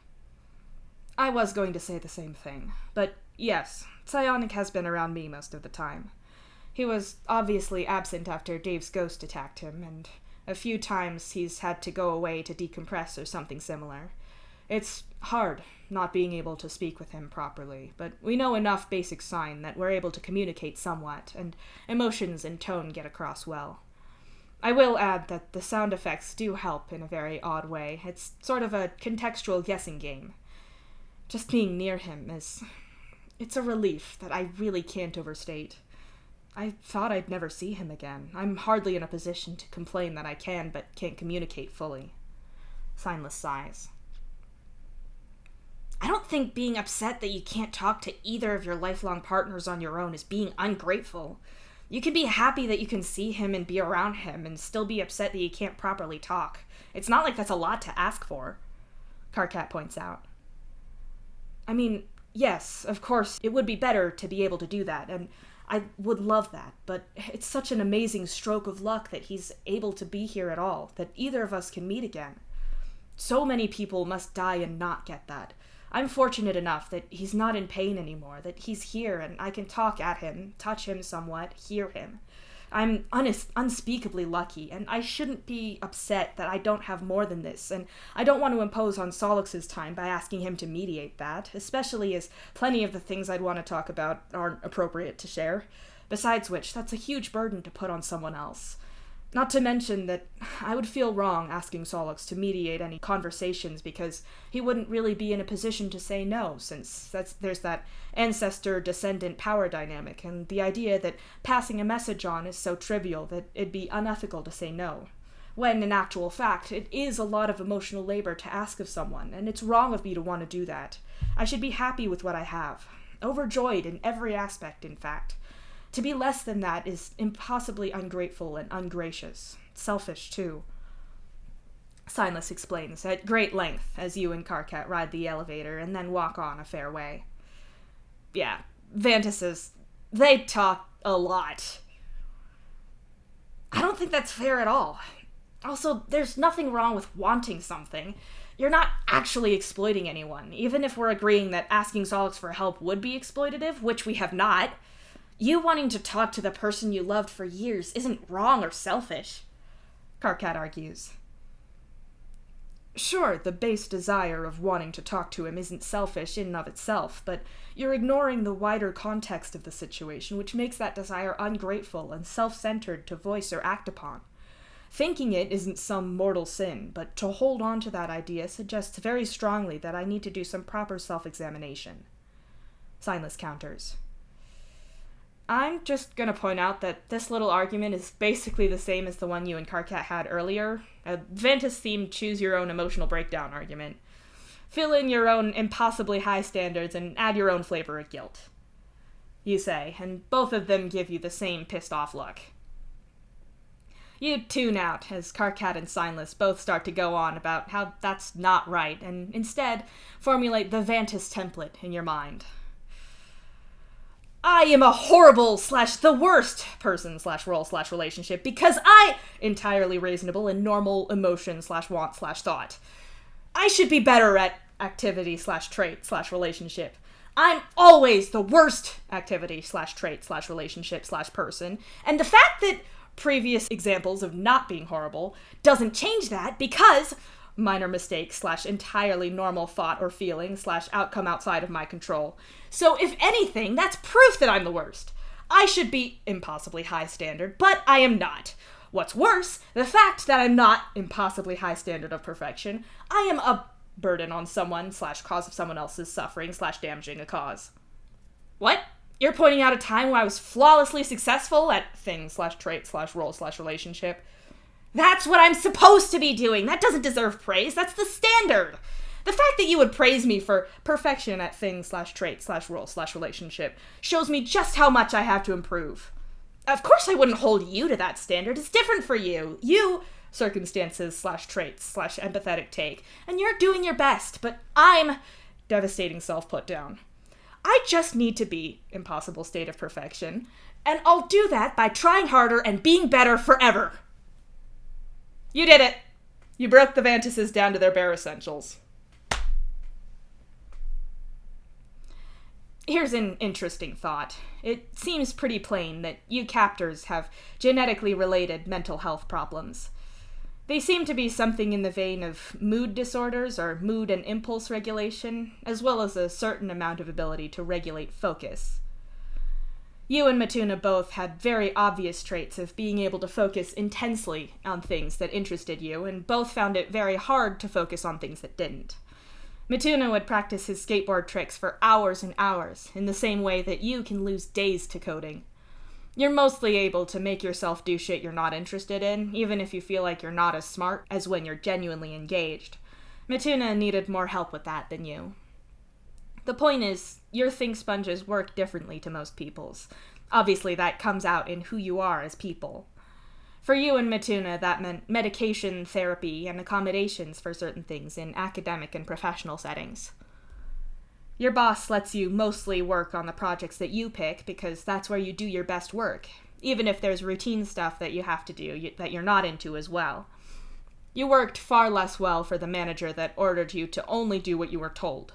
I was going to say the same thing, but yes, Psionic has been around me most of the time. He was obviously absent after Dave's ghost attacked him, and a few times he's had to go away to decompress or something similar. It's hard not being able to speak with him properly, but we know enough basic sign that we're able to communicate somewhat, and emotions and tone get across well. I will add that the sound effects do help in a very odd way. It's sort of a contextual guessing game. Just being near him it's a relief that I really can't overstate. I thought I'd never see him again. I'm hardly in a position to complain that I can, but can't communicate fully. Signless sighs. I don't think being upset that you can't talk to either of your lifelong partners on your own is being ungrateful. You can be happy that you can see him and be around him, and still be upset that you can't properly talk. It's not like that's a lot to ask for, Karkat points out. I mean, yes, of course, it would be better to be able to do that, and I would love that, but it's such an amazing stroke of luck that he's able to be here at all, that either of us can meet again. So many people must die and not get that. I'm fortunate enough that he's not in pain anymore, that he's here and I can talk at him, touch him somewhat, hear him. I'm unspeakably lucky, and I shouldn't be upset that I don't have more than this, and I don't want to impose on Solix's time by asking him to mediate that, especially as plenty of the things I'd want to talk about aren't appropriate to share. Besides which, that's a huge burden to put on someone else. Not to mention that I would feel wrong asking Solix to mediate any conversations because he wouldn't really be in a position to say no, since there's that ancestor-descendant power dynamic, and the idea that passing a message on is so trivial that it'd be unethical to say no. When, in actual fact, it is a lot of emotional labor to ask of someone, and it's wrong of me to want to do that. I should be happy with what I have. Overjoyed in every aspect, in fact. To be less than that is impossibly ungrateful and ungracious. Selfish, too. Signless explains at great length as you and Karkat ride the elevator and then walk on a fair way. Yeah, Vantises, they talk a lot. I don't think that's fair at all. Also, there's nothing wrong with wanting something. You're not actually exploiting anyone, even if we're agreeing that asking Solix for help would be exploitative, which we have not. You wanting to talk to the person you loved for years isn't wrong or selfish, Karkat argues. Sure, the base desire of wanting to talk to him isn't selfish in and of itself, but you're ignoring the wider context of the situation, which makes that desire ungrateful and self-centered to voice or act upon. Thinking it isn't some mortal sin, but to hold on to that idea suggests very strongly that I need to do some proper self-examination. Signless counters. I'm just gonna point out that this little argument is basically the same as the one you and Karkat had earlier. A Ventus-themed choose-your-own emotional breakdown argument. Fill in your own impossibly high standards and add your own flavor of guilt. You say, and both of them give you the same pissed-off look. You tune out as Karkat and Signless both start to go on about how that's not right, and instead formulate the Vantis template in your mind. I am a horrible / the worst person / role / relationship because I entirely reasonable and normal emotion / want / thought. I should be better at activity / trait / relationship. I'm always the worst activity / trait / relationship / person, and the fact that previous examples of not being horrible doesn't change that because minor mistake / entirely normal thought or feeling / outcome outside of my control. So if anything, that's proof that I'm the worst. I should be impossibly high standard, but I am not. What's worse, the fact that I'm not impossibly high standard of perfection, I am a burden on someone / cause of someone else's suffering / damaging a cause. What? You're pointing out a time where I was flawlessly successful at things / trait / role / relationship. That's what I'm supposed to be doing. That doesn't deserve praise. That's the standard. The fact that you would praise me for perfection at things / trait / role / relationship shows me just how much I have to improve. Of course I wouldn't hold you to that standard. It's different for you. You, circumstances / traits / empathetic take, and you're doing your best, but I'm devastating self-put down. I just need to be impossible state of perfection, and I'll do that by trying harder and being better forever. You did it. You broke the Vantises down to their bare essentials. Here's an interesting thought. It seems pretty plain that you captors have genetically related mental health problems. They seem to be something in the vein of mood disorders or mood and impulse regulation, as well as a certain amount of ability to regulate focus. You and Matuna both had very obvious traits of being able to focus intensely on things that interested you, and both found it very hard to focus on things that didn't. Matuna would practice his skateboard tricks for hours and hours, in the same way that you can lose days to coding. You're mostly able to make yourself do shit you're not interested in, even if you feel like you're not as smart as when you're genuinely engaged. Matuna needed more help with that than you. The point is, your think sponges work differently to most people's. Obviously, that comes out in who you are as people. For you and Matuna, that meant medication, therapy, and accommodations for certain things in academic and professional settings. Your boss lets you mostly work on the projects that you pick because that's where you do your best work, even if there's routine stuff that you have to do that you're not into as well. You worked far less well for the manager that ordered you to only do what you were told.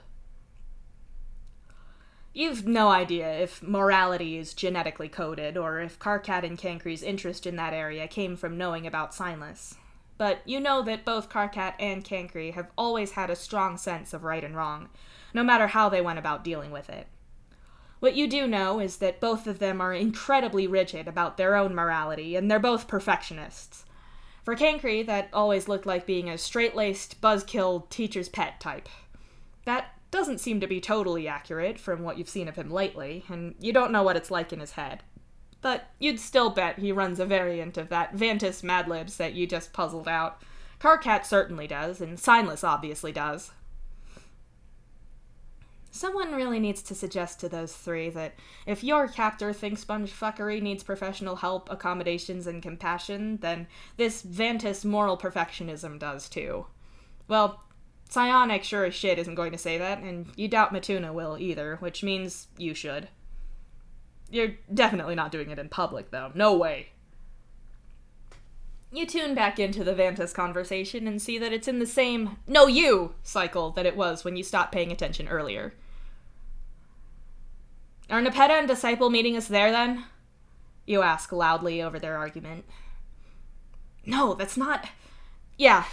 You've no idea if morality is genetically coded, or if Karkat and Cankry's interest in that area came from knowing about Signless. But you know that both Karkat and Cankry have always had a strong sense of right and wrong, no matter how they went about dealing with it. What you do know is that both of them are incredibly rigid about their own morality, and they're both perfectionists. For Cankry, that always looked like being a straight-laced, buzzkill, teacher's pet type. That doesn't seem to be totally accurate from what you've seen of him lately, and you don't know what it's like in his head. But you'd still bet he runs a variant of that Vantis Mad Libs that you just puzzled out. Karkat certainly does, and Signless obviously does. Someone really needs to suggest to those three that if your captor think sponge fuckery needs professional help, accommodations, and compassion, then this Vantis moral perfectionism does too. Well, Psionic sure as shit isn't going to say that, and you doubt Matuna will either, which means you should. You're definitely not doing it in public, though. No way. You tune back into the Vantis conversation and see that it's in the same "no you" cycle that it was when you stopped paying attention earlier. Are Nepeta and Disciple meeting us there, then? You ask loudly over their argument. No, that's not... Yeah,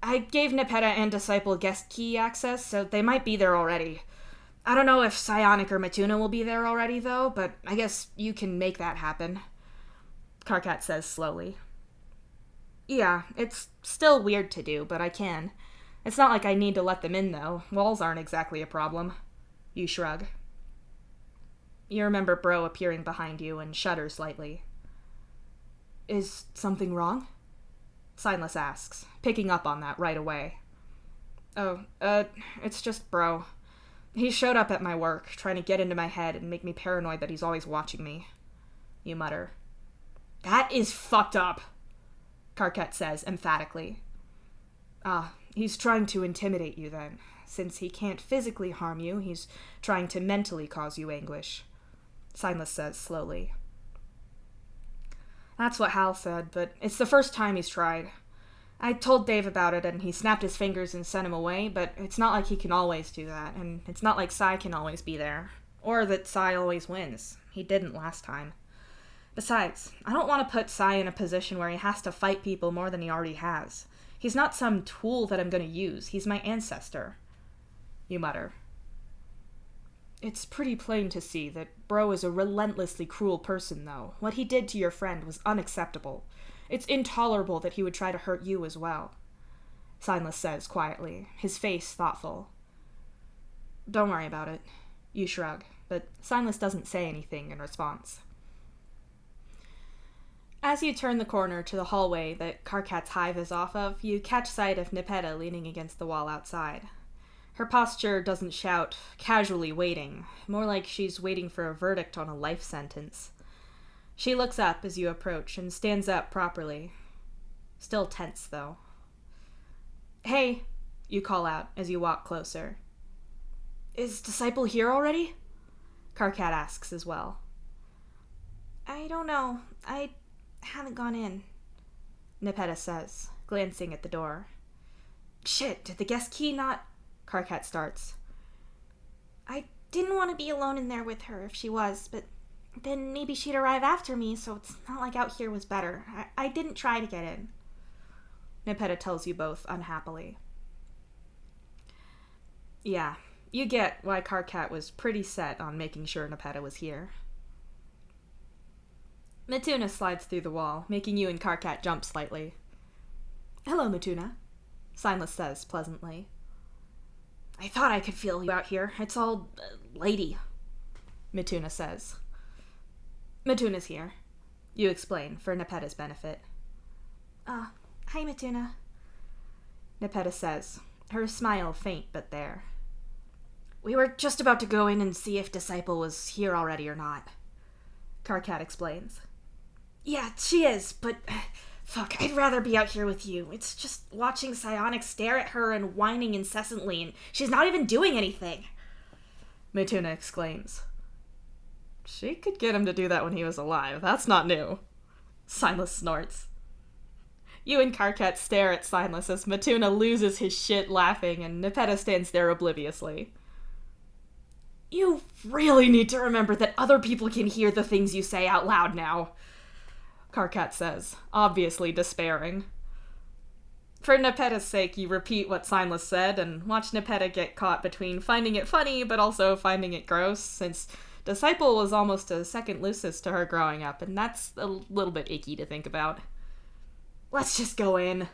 I gave Nepeta and Disciple guest key access, so they might be there already. I don't know if Psionic or Matuna will be there already, though, but I guess you can make that happen. Karkat says slowly. Yeah, it's still weird to do, but I can. It's not like I need to let them in, though. Walls aren't exactly a problem. You shrug. You remember Bro appearing behind you and shudder slightly. Is something wrong? Signless asks, picking up on that right away. Oh, it's just Bro. He showed up at my work, trying to get into my head and make me paranoid that he's always watching me. You mutter. That is fucked up, Karkat says emphatically. He's trying to intimidate you then. Since he can't physically harm you, he's trying to mentally cause you anguish. Signless says slowly. That's what Hal said, but it's the first time he's tried. I told Dave about it, and he snapped his fingers and sent him away, but it's not like he can always do that, and it's not like Sai can always be there. Or that Sai always wins. He didn't last time. Besides, I don't want to put Sai in a position where he has to fight people more than he already has. He's not some tool that I'm going to use. He's my ancestor. You mutter. It's pretty plain to see that Bro is a relentlessly cruel person, though. What he did to your friend was unacceptable. It's intolerable that he would try to hurt you as well. Signless says quietly, his face thoughtful. Don't worry about it. You shrug, but Signless doesn't say anything in response. As you turn the corner to the hallway that Karkat's hive is off of, you catch sight of Nepeta leaning against the wall outside. Her posture doesn't shout, casually waiting, more like she's waiting for a verdict on a life sentence. She looks up as you approach and stands up properly. Still tense, though. Hey, you call out as you walk closer. Is Disciple here already? Karkat asks as well. I don't know. I haven't gone in, Nepeta says, glancing at the door. Shit, did the guest key not... Karkat starts. I didn't want to be alone in there with her if she was, but then maybe she'd arrive after me, so it's not like out here was better. I didn't try to get in. Nepeta tells you both unhappily. Yeah, you get why Karkat was pretty set on making sure Nepeta was here. Mituna slides through the wall, making you and Karkat jump slightly. Hello, Mituna, Signless says pleasantly. I thought I could feel you out here. It's all lady, Mituna says. Mituna's here, you explain for Nepeta's benefit. Hi, Mituna, Nepeta says, her smile faint but there. We were just about to go in and see if Disciple was here already or not, Karkat explains. Yeah, she is, but fuck, I'd rather be out here with you. It's just watching Psionic stare at her and whining incessantly, and she's not even doing anything, Mituna exclaims. She could get him to do that when he was alive. That's not new. Signless snorts. You and Karkat stare at Signless as Mituna loses his shit laughing and Nepeta stands there obliviously. You really need to remember that other people can hear the things you say out loud now, Karkat says, obviously despairing. For Nepeta's sake, you repeat what Signless said and watch Nepeta get caught between finding it funny but also finding it gross, since Disciple was almost a second Lucis to her growing up, and that's a little bit icky to think about. Let's just go in,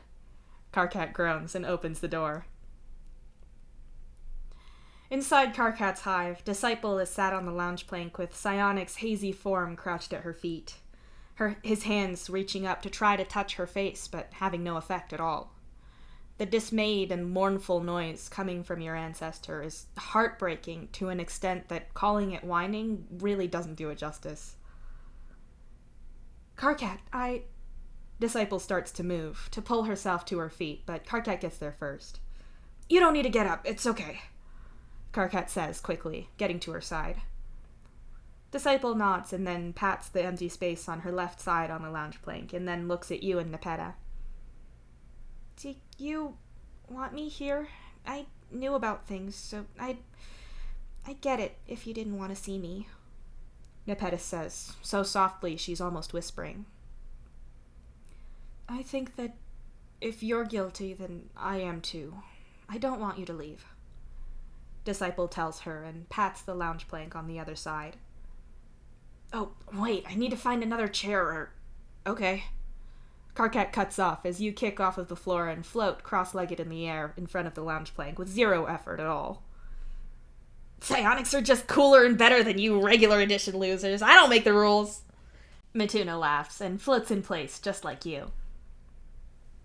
Karkat groans and opens the door. Inside Karkat's hive, Disciple is sat on the lounge plank with Psionic's hazy form crouched at her feet. His hands reaching up to try to touch her face, but having no effect at all. The dismayed and mournful noise coming from your ancestor is heartbreaking to an extent that calling it whining really doesn't do it justice. Karkat, Disciple starts to move, to pull herself to her feet, but Karkat gets there first. You don't need to get up, it's okay, Karkat says quickly, getting to her side. Disciple nods and then pats the empty space on her left side on the lounge plank, and then looks at you and Nepeta. Do you want me here? I knew about things, so I get it if you didn't want to see me, Nepeta says, so softly she's almost whispering. I think that if you're guilty, then I am too. I don't want you to leave, Disciple tells her and pats the lounge plank on the other side. Oh, wait, I need to find another chair or... Okay. Karkat cuts off as you kick off of the floor and float cross-legged in the air in front of the lounge plank with zero effort at all. Psionics are just cooler and better than you regular edition losers. I don't make the rules. Mituna laughs and floats in place just like you.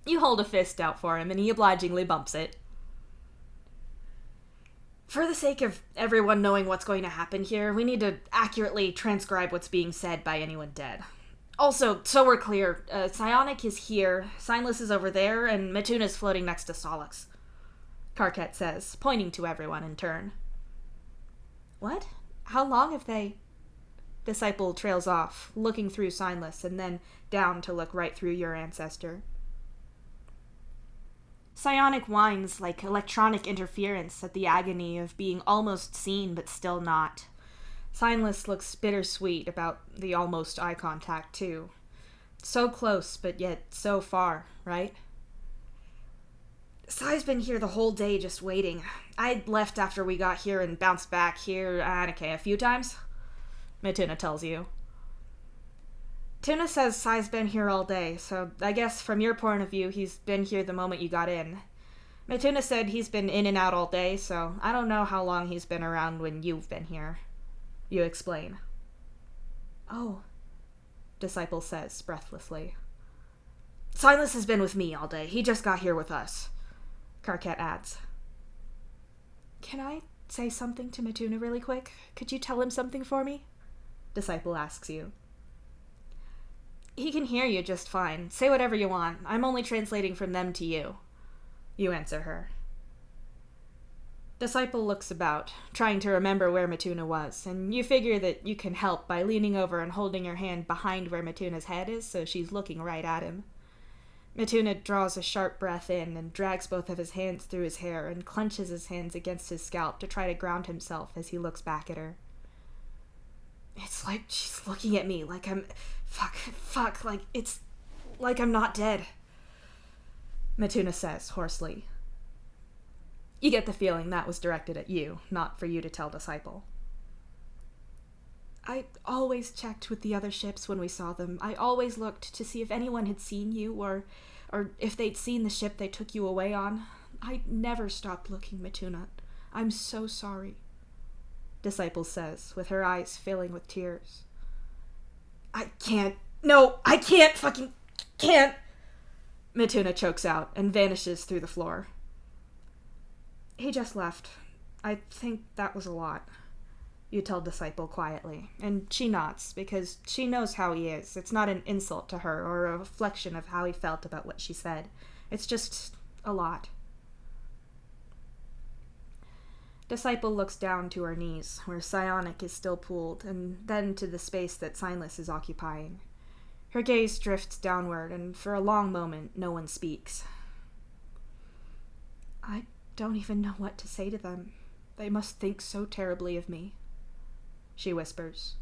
You hold a fist out for him and he obligingly bumps it. For the sake of everyone knowing what's going to happen here, we need to accurately transcribe what's being said by anyone dead. Also, so we're clear, Psionic is here, Signless is over there, and Mituna's floating next to Solix, Karkat says, pointing to everyone in turn. What? How long have they... Disciple trails off, looking through Signless and then down to look right through your ancestor. Psionic whines like electronic interference at the agony of being almost seen but still not. Signless looks bittersweet about the almost eye contact, too. So close, but yet so far, right? Psi's been here the whole day just waiting. I left after we got here and bounced back here, a few times, Mituna tells you. Tuna says Psi's been here all day, so I guess from your point of view, he's been here the moment you got in. Mituna said he's been in and out all day, so I don't know how long he's been around when you've been here. You explain. Oh, Disciple says breathlessly. Silas has been with me all day. He just got here with us, Karkat adds. Can I say something to Mituna really quick? Could you tell him something for me? Disciple asks you. He can hear you just fine. Say whatever you want. I'm only translating from them to you. You answer her. Disciple looks about, trying to remember where Mituna was, and you figure that you can help by leaning over and holding your hand behind where Mituna's head is so she's looking right at him. Mituna draws a sharp breath in and drags both of his hands through his hair and clenches his hands against his scalp to try to ground himself as he looks back at her. It's like she's looking at me like I'm... Fuck, like it's like I'm not dead, Mituna says hoarsely. You get the feeling that was directed at you, not for you to tell Disciple. I always checked with the other ships when we saw them. I always looked to see if anyone had seen you or if they'd seen the ship they took you away on. I never stopped looking, Mituna. I'm so sorry, Disciple says, with her eyes filling with tears. I can't. No, I can't fucking can't. Mituna chokes out and vanishes through the floor. He just left. I think that was a lot, you tell Disciple quietly, and she nods, because she knows how he is. It's not an insult to her or a reflection of how he felt about what she said. It's just a lot. Disciple looks down to her knees, where Psionic is still pooled, and then to the space that Signless is occupying. Her gaze drifts downward, and for a long moment, no one speaks. I don't even know what to say to them. They must think so terribly of me, she whispers.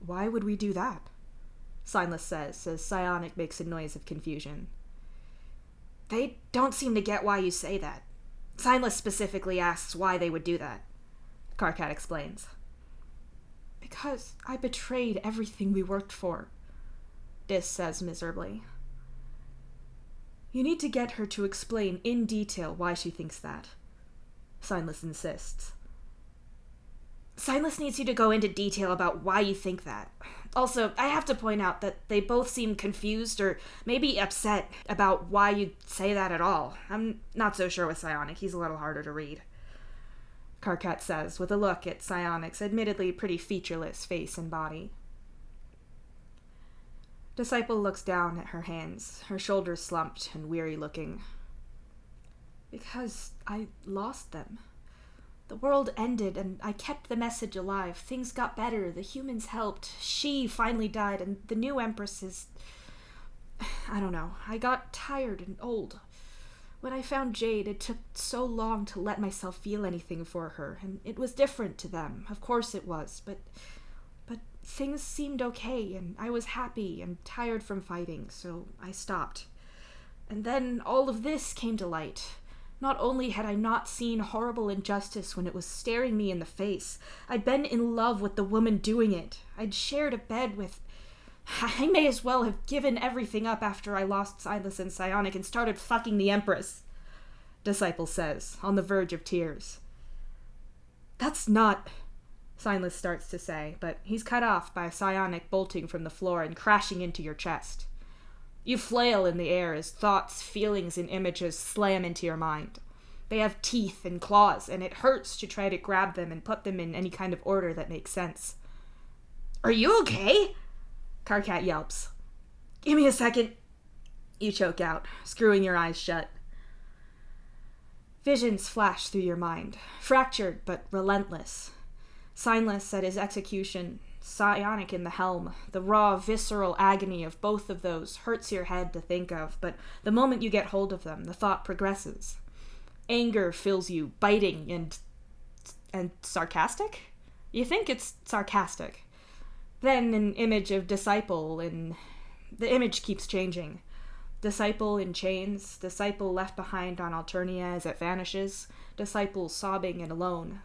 Why would we do that? Signless says, as Psionic makes a noise of confusion. They don't seem to get why you say that. Signless specifically asks why they would do that, Karkat explains. Because I betrayed everything we worked for, Dis says miserably. You need to get her to explain in detail why she thinks that, Signless insists. Signless needs you to go into detail about why you think that. Also, I have to point out that they both seem confused or maybe upset about why you'd say that at all. I'm not so sure with Psionic. He's a little harder to read, Karkat says, with a look at Psionic's admittedly pretty featureless face and body. Disciple looks down at her hands, her shoulders slumped and weary-looking. Because I lost them. The world ended, and I kept the message alive. Things got better, the humans helped, she finally died, and the new Empress is... I don't know. I got tired and old. When I found Jade, it took so long to let myself feel anything for her, and it was different to them. Of course it was, but things seemed okay, and I was happy and tired from fighting, so I stopped. And then all of this came to light. Not only had I not seen horrible injustice when it was staring me in the face, I'd been in love with the woman doing it. I'd shared a bed with... I may as well have given everything up after I lost Silas and Psionic and started fucking the Empress, Disciple says, on the verge of tears. That's not... Silas starts to say, but he's cut off by Psionic bolting from the floor and crashing into your chest. You flail in the air as thoughts, feelings, and images slam into your mind. They have teeth and claws, and it hurts to try to grab them and put them in any kind of order that makes sense. Are you okay? Karkat yelps. Give me a second. You choke out, screwing your eyes shut. Visions flash through your mind, fractured but relentless. Signless at his execution, Psionic in the helm. The raw, visceral agony of both of those hurts your head to think of, but the moment you get hold of them, the thought progresses. Anger fills you, biting and sarcastic? You think it's sarcastic. Then an image of Disciple, and the image keeps changing. Disciple in chains, Disciple left behind on Alternia as it vanishes, Disciple sobbing and alone.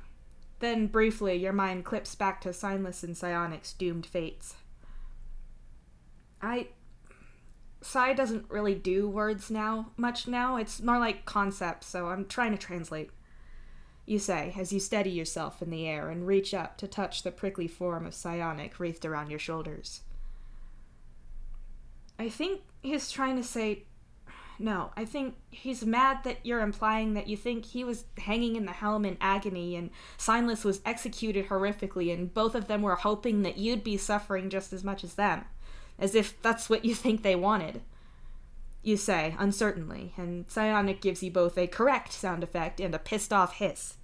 Then, briefly, your mind clips back to Signless and Psionic's doomed fates. Psi doesn't really do words much now. It's more like concepts, so I'm trying to translate. You say, as you steady yourself in the air and reach up to touch the prickly form of Psionic wreathed around your shoulders. I think he's trying to say... No, I think he's mad that you're implying that you think he was hanging in the helm in agony and Signless was executed horrifically and both of them were hoping that you'd be suffering just as much as them. As if that's what you think they wanted. You say, uncertainly, and Psionic gives you both a correct sound effect and a pissed-off hiss.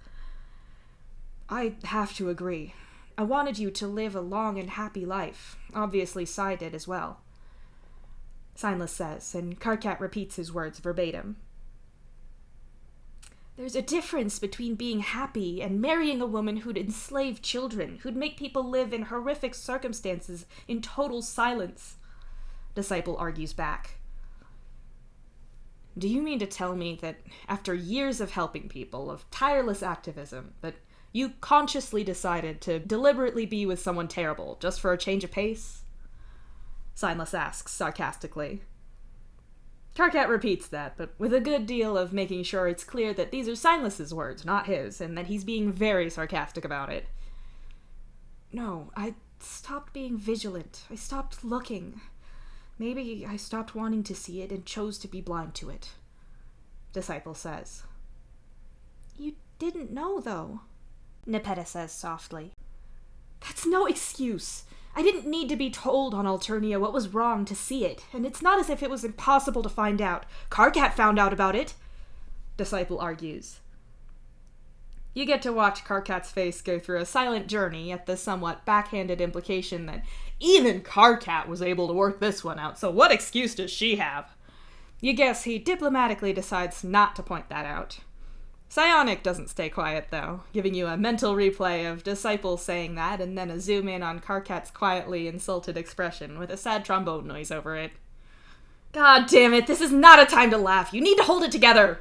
I have to agree. I wanted you to live a long and happy life. Obviously Psi did as well. Signless says, and Karkat repeats his words verbatim. There's a difference between being happy and marrying a woman who'd enslave children, who'd make people live in horrific circumstances in total silence, Disciple argues back. Do you mean to tell me that after years of helping people, of tireless activism, that you consciously decided to deliberately be with someone terrible just for a change of pace? Signless asks sarcastically. Karkat repeats that, but with a good deal of making sure it's clear that these are Signless's words, not his, and that he's being very sarcastic about it. No, I stopped being vigilant. I stopped looking. Maybe I stopped wanting to see it and chose to be blind to it, Disciple says. You didn't know, though, Nepeta says softly. That's no excuse. I didn't need to be told on Alternia what was wrong to see it, and it's not as if it was impossible to find out. Karkat found out about it, Disciple argues. You get to watch Karkat's face go through a silent journey at the somewhat backhanded implication that even Karkat was able to work this one out, so what excuse does she have? You guess he diplomatically decides not to point that out. Psionic doesn't stay quiet, though, giving you a mental replay of Disciple saying that, and then a zoom in on Karkat's quietly insulted expression with a sad trombone noise over it. God damn it, this is not a time to laugh. You need to hold it together.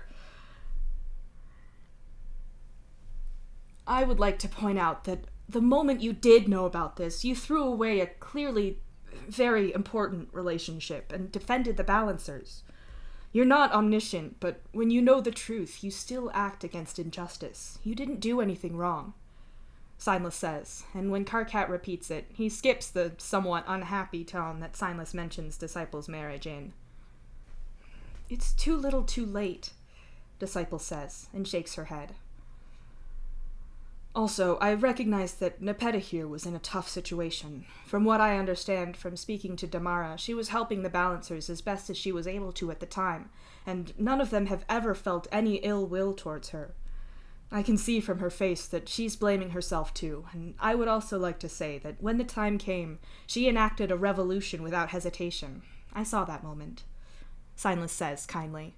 I would like to point out that the moment you did know about this, you threw away a clearly very important relationship and defended the Balancers. You're not omniscient, but when you know the truth, you still act against injustice. You didn't do anything wrong, Signless says, and when Karkat repeats it, he skips the somewhat unhappy tone that Signless mentions Disciple's marriage in. It's too little too late, Disciple says, and shakes her head. Also, I recognize that Nepeta here was in a tough situation. From what I understand from speaking to Damara, she was helping the Balancers as best as she was able to at the time, and none of them have ever felt any ill will towards her. I can see from her face that she's blaming herself too, and I would also like to say that when the time came, she enacted a revolution without hesitation. I saw that moment, Signless says kindly.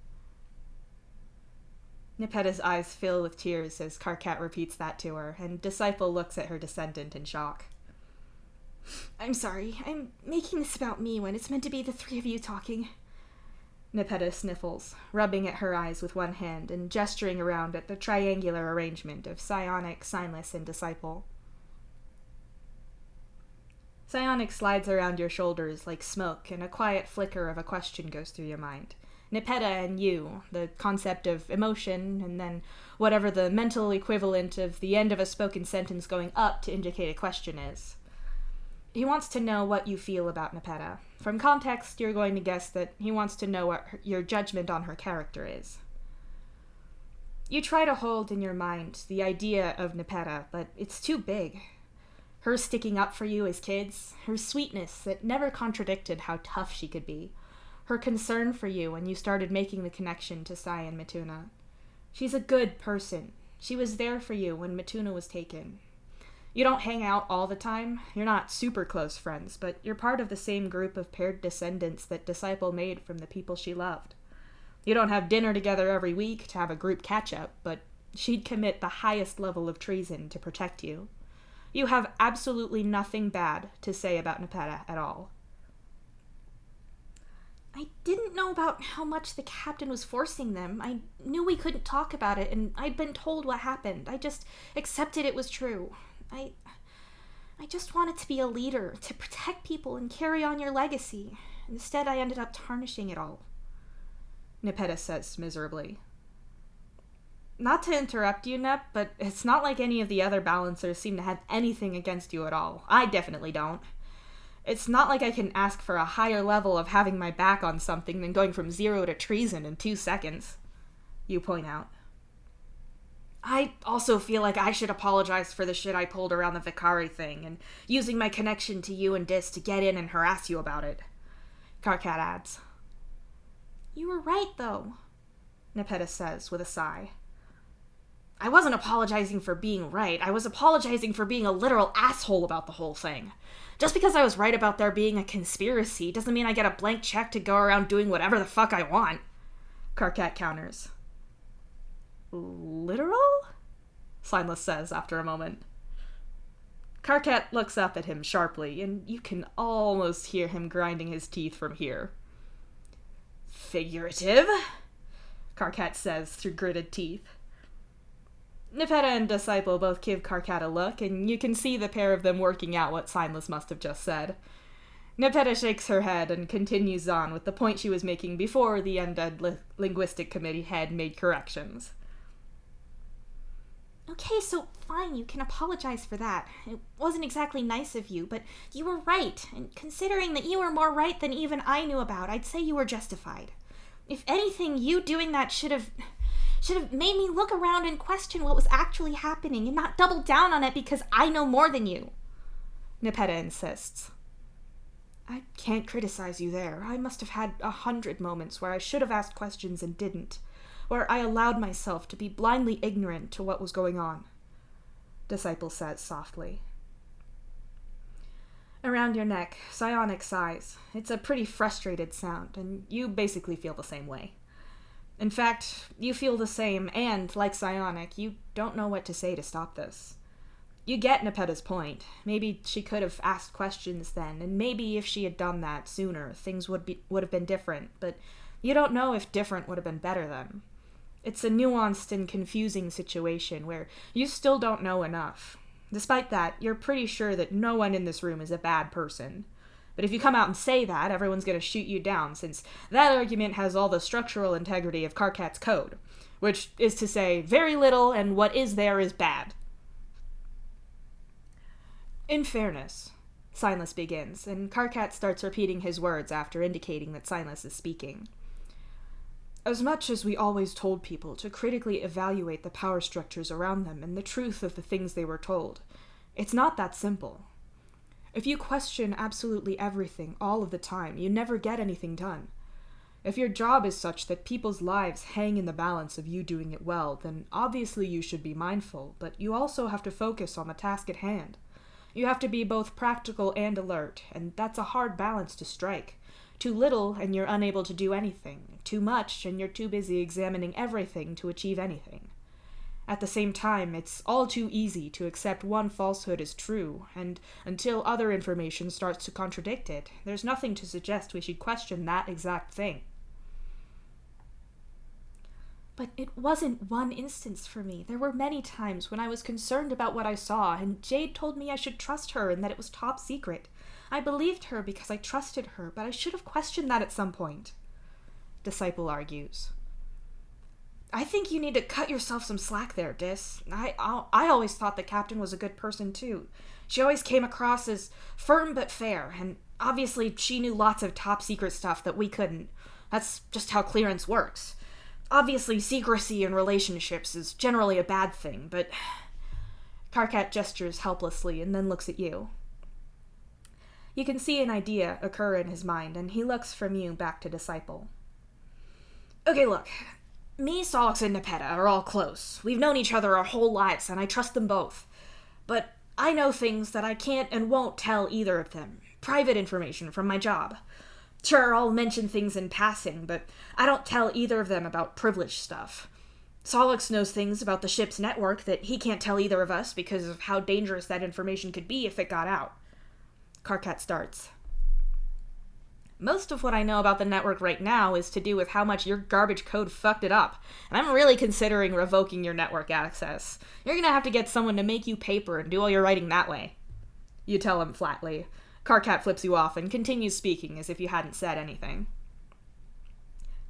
Nepeta's eyes fill with tears as Karkat repeats that to her, and Disciple looks at her descendant in shock. I'm sorry, I'm making this about me when it's meant to be the three of you talking. Nepeta sniffles, rubbing at her eyes with one hand and gesturing around at the triangular arrangement of Psionic, Signless, and Disciple. Psionic slides around your shoulders like smoke, and a quiet flicker of a question goes through your mind. Nepeta and you, the concept of emotion, and then whatever the mental equivalent of the end of a spoken sentence going up to indicate a question is. He wants to know what you feel about Nepeta. From context, you're going to guess that he wants to know what your judgment on her character is. You try to hold in your mind the idea of Nepeta, but it's too big. Her sticking up for you as kids, her sweetness that never contradicted how tough she could be, her concern for you when you started making the connection to Sai and Mituna. She's a good person. She was there for you when Mituna was taken. You don't hang out all the time. You're not super close friends, but you're part of the same group of paired descendants that Disciple made from the people she loved. You don't have dinner together every week to have a group catch-up, but she'd commit the highest level of treason to protect you. You have absolutely nothing bad to say about Nepeta at all. I didn't know about how much the captain was forcing them. I knew we couldn't talk about it, and I'd been told what happened. I just accepted it was true. I just wanted to be a leader, to protect people and carry on your legacy. Instead, I ended up tarnishing it all, Nepeta says miserably. Not to interrupt you, Nep, but it's not like any of the other Balancers seem to have anything against you at all. I definitely don't. It's not like I can ask for a higher level of having my back on something than going from 0 to treason in 2 seconds, you point out. I also feel like I should apologize for the shit I pulled around the Vicari thing and using my connection to you and Dis to get in and harass you about it, Karkat adds. You were right, though, Nepeta says with a sigh. I wasn't apologizing for being right. I was apologizing for being a literal asshole about the whole thing. Just because I was right about there being a conspiracy doesn't mean I get a blank check to go around doing whatever the fuck I want. Karkat counters. Literal? Signless says after a moment. Karkat looks up at him sharply, and you can almost hear him grinding his teeth from here. Figurative, Karkat says through gritted teeth. Nepeta and Disciple both give Karkat a look, and you can see the pair of them working out what Signless must have just said. Nepeta shakes her head and continues on with the point she was making before the Undead Linguistic Committee head made corrections. Okay, so fine, you can apologize for that. It wasn't exactly nice of you, but you were right, and considering that you were more right than even I knew about, I'd say you were justified. If anything, you doing that should have made me look around and question what was actually happening and not double down on it because I know more than you. Nepeta insists. I can't criticize you there. I must have had 100 moments where I should have asked questions and didn't, where I allowed myself to be blindly ignorant to what was going on, Disciple says softly. Around your neck, Psionic sighs. It's a pretty frustrated sound, and you basically feel the same way. In fact, you feel the same, and, like Psionic, you don't know what to say to stop this. You get Nepeta's point. Maybe she could have asked questions then, and maybe if she had done that sooner, things would have been different, but you don't know if different would have been better then. It's a nuanced and confusing situation where you still don't know enough. Despite that, you're pretty sure that no one in this room is a bad person. But if you come out and say that, everyone's going to shoot you down, since that argument has all the structural integrity of Karkat's code, which is to say, very little, and what is there is bad. In fairness, Signless begins, and Karkat starts repeating his words after indicating that Signless is speaking. As much as we always told people to critically evaluate the power structures around them and the truth of the things they were told, it's not that simple. If you question absolutely everything all of the time, you never get anything done. If your job is such that people's lives hang in the balance of you doing it well, then obviously you should be mindful, but you also have to focus on the task at hand. You have to be both practical and alert, and that's a hard balance to strike. Too little, and you're unable to do anything. Too much, and you're too busy examining everything to achieve anything. At the same time, it's all too easy to accept one falsehood as true, and until other information starts to contradict it, there's nothing to suggest we should question that exact thing. But it wasn't one instance for me. There were many times when I was concerned about what I saw, and Jade told me I should trust her and that it was top secret. I believed her because I trusted her, but I should have questioned that at some point, Disciple argues. I think you need to cut yourself some slack there, Dis. I always thought the captain was a good person, too. She always came across as firm but fair, and obviously she knew lots of top-secret stuff that we couldn't. That's just how clearance works. Obviously, secrecy in relationships is generally a bad thing, but... Karkat gestures helplessly and then looks at you. You can see an idea occur in his mind, and he looks from you back to Disciple. Okay, look. Me, Solix, and Nepeta are all close. We've known each other our whole lives, and I trust them both. But I know things that I can't and won't tell either of them. Private information from my job. Sure, I'll mention things in passing, but I don't tell either of them about privileged stuff. Solix knows things about the ship's network that he can't tell either of us because of how dangerous that information could be if it got out. Karkat starts. Most of what I know about the network right now is to do with how much your garbage code fucked it up, and I'm really considering revoking your network access. You're gonna have to get someone to make you paper and do all your writing that way. You tell him flatly. Karkat flips you off and continues speaking as if you hadn't said anything.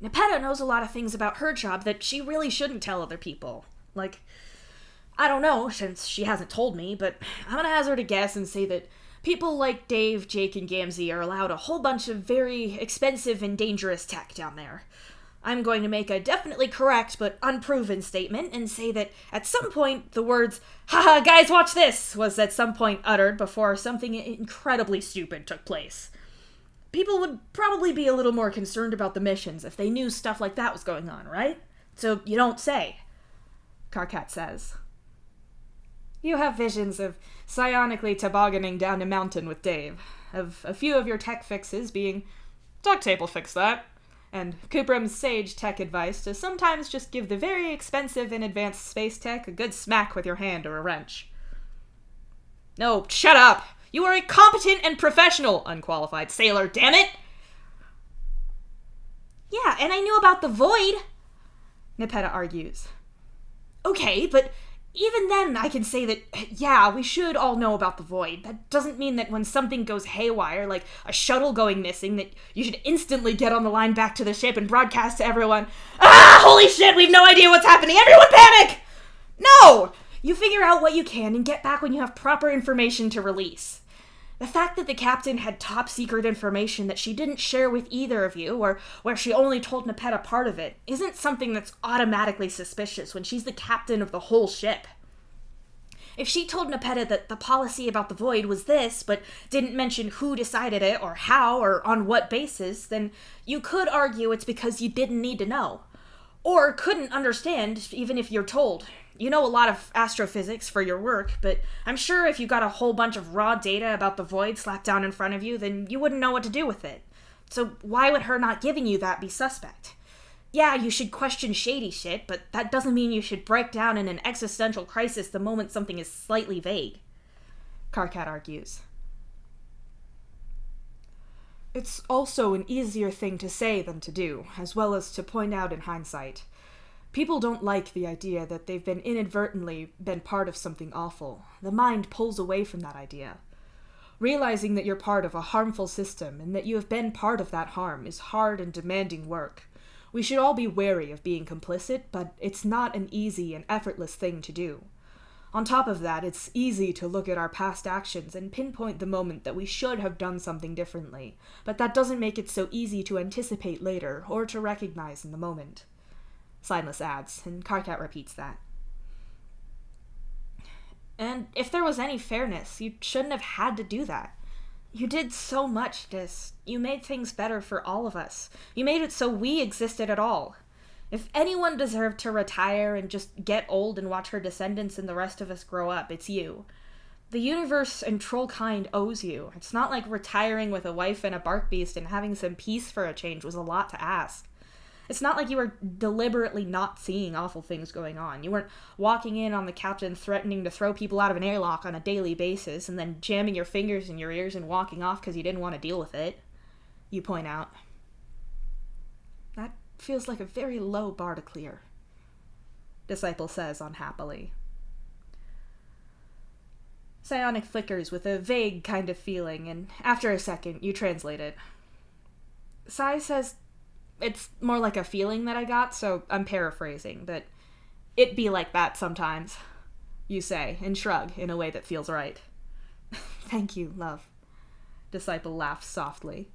Nepeta knows a lot of things about her job that she really shouldn't tell other people. Like, I don't know, since she hasn't told me, but I'm gonna hazard a guess and say that people like Dave, Jake, and Gamzee are allowed a whole bunch of very expensive and dangerous tech down there. I'm going to make a definitely correct but unproven statement and say that at some point the words, "Haha, guys, watch this," was at some point uttered before something incredibly stupid took place. People would probably be a little more concerned about the missions if they knew stuff like that was going on, right? So you don't say. Karkat says. You have visions of psionically tobogganing down a mountain with Dave, of a few of your tech fixes being, duct tape will fix that, and Kupram's sage tech advice to sometimes just give the very expensive and advanced space tech a good smack with your hand or a wrench. No, shut up! You are a competent and professional, unqualified sailor, damn it! Yeah, and I knew about the void, Nepeta argues. Okay, but even then I can say that, yeah, we should all know about the void. That doesn't mean that when something goes haywire, like a shuttle going missing, that you should instantly get on the line back to the ship and broadcast to everyone, holy shit, we've no idea what's happening, everyone panic! No! You figure out what you can and get back when you have proper information to release. The fact that the captain had top secret information that she didn't share with either of you, or where she only told Nepeta part of it, isn't something that's automatically suspicious when she's the captain of the whole ship. If she told Nepeta that the policy about the void was this, but didn't mention who decided it, or how, or on what basis, then you could argue it's because you didn't need to know. Or couldn't understand, even if you're told. You know a lot of astrophysics for your work, but I'm sure if you got a whole bunch of raw data about the void slapped down in front of you, then you wouldn't know what to do with it. So why would her not giving you that be suspect? Yeah, you should question shady shit, but that doesn't mean you should break down in an existential crisis the moment something is slightly vague. Karkat argues. It's also an easier thing to say than to do, as well as to point out in hindsight. People don't like the idea that they've inadvertently been part of something awful. The mind pulls away from that idea. Realizing that you're part of a harmful system and that you have been part of that harm is hard and demanding work. We should all be wary of being complicit, but it's not an easy and effortless thing to do. On top of that, it's easy to look at our past actions and pinpoint the moment that we should have done something differently, but that doesn't make it so easy to anticipate later or to recognize in the moment. Signless adds, and Karkat repeats that. And if there was any fairness, you shouldn't have had to do that. You did so much, Dis. You made things better for all of us. You made it so we existed at all. If anyone deserved to retire and just get old and watch her descendants and the rest of us grow up, it's you. The universe and Trollkind owes you. It's not like retiring with a wife and a bark beast and having some peace for a change was a lot to ask. It's not like you were deliberately not seeing awful things going on. You weren't walking in on the captain threatening to throw people out of an airlock on a daily basis and then jamming your fingers in your ears and walking off because you didn't want to deal with it. You point out. That feels like a very low bar to clear, Disciple says unhappily. Psionic flickers with a vague kind of feeling, and after a second, you translate it. Sai says, it's more like a feeling that I got, so I'm paraphrasing, but it be like that sometimes, you say, and shrug in a way that feels right. Thank you, love. Disciple laughs softly.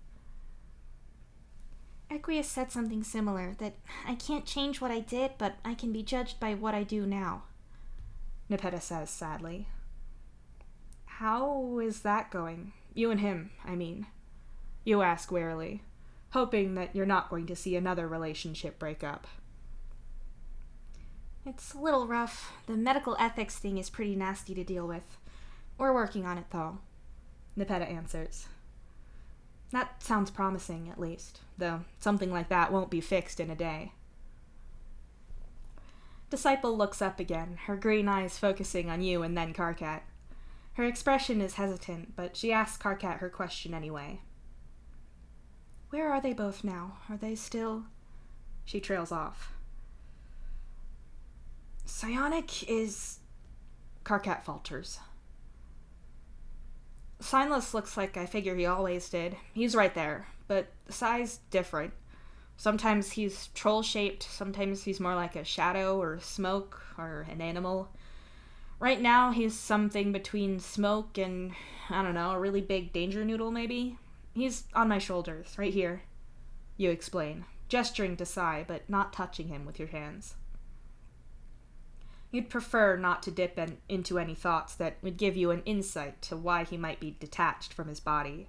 Equius said something similar, that I can't change what I did, but I can be judged by what I do now. Nepeta says sadly. How is that going? You and him, I mean. You ask warily, hoping that you're not going to see another relationship break up. It's a little rough. The medical ethics thing is pretty nasty to deal with. We're working on it, though, Nepeta answers. That sounds promising, at least, though something like that won't be fixed in a day. Disciple looks up again, her green eyes focusing on you and then Karkat. Her expression is hesitant, but she asks Karkat her question anyway. Where are they both now? Are they still... She trails off. Psionic is... Karkat falters. Signless looks like I figure he always did. He's right there, but Psi's different. Sometimes he's troll-shaped, sometimes he's more like a shadow or smoke or an animal. Right now he's something between smoke and, I don't know, a really big danger noodle maybe? He's on my shoulders, right here. You explain, gesturing to Psi, but not touching him with your hands. You'd prefer not to dip into any thoughts that would give you an insight to why he might be detached from his body.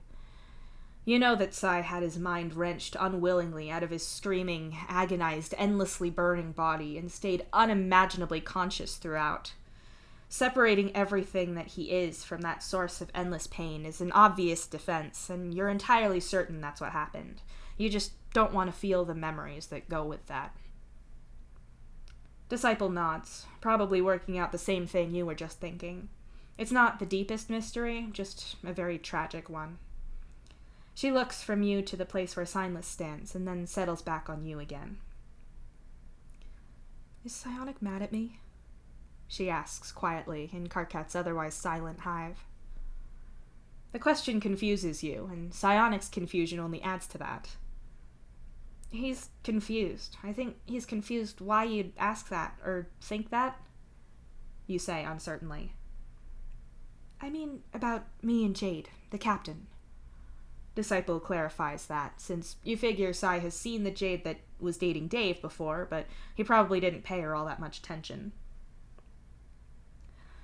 You know that Sai had his mind wrenched unwillingly out of his screaming, agonized, endlessly burning body and stayed unimaginably conscious throughout. Separating everything that he is from that source of endless pain is an obvious defense, and you're entirely certain that's what happened. You just don't want to feel the memories that go with that. Disciple nods, probably working out the same thing you were just thinking. It's not the deepest mystery, just a very tragic one. She looks from you to the place where Signless stands, and then settles back on you again. Is Psionic mad at me? She asks quietly in Karkat's otherwise silent hive. The question confuses you, and Psionic's confusion only adds to that. He's confused. I think he's confused why you'd ask that, or think that, you say uncertainly. I mean, about me and Jade, the captain. Disciple clarifies that, since you figure Sai has seen the Jade that was dating Dave before, but he probably didn't pay her all that much attention.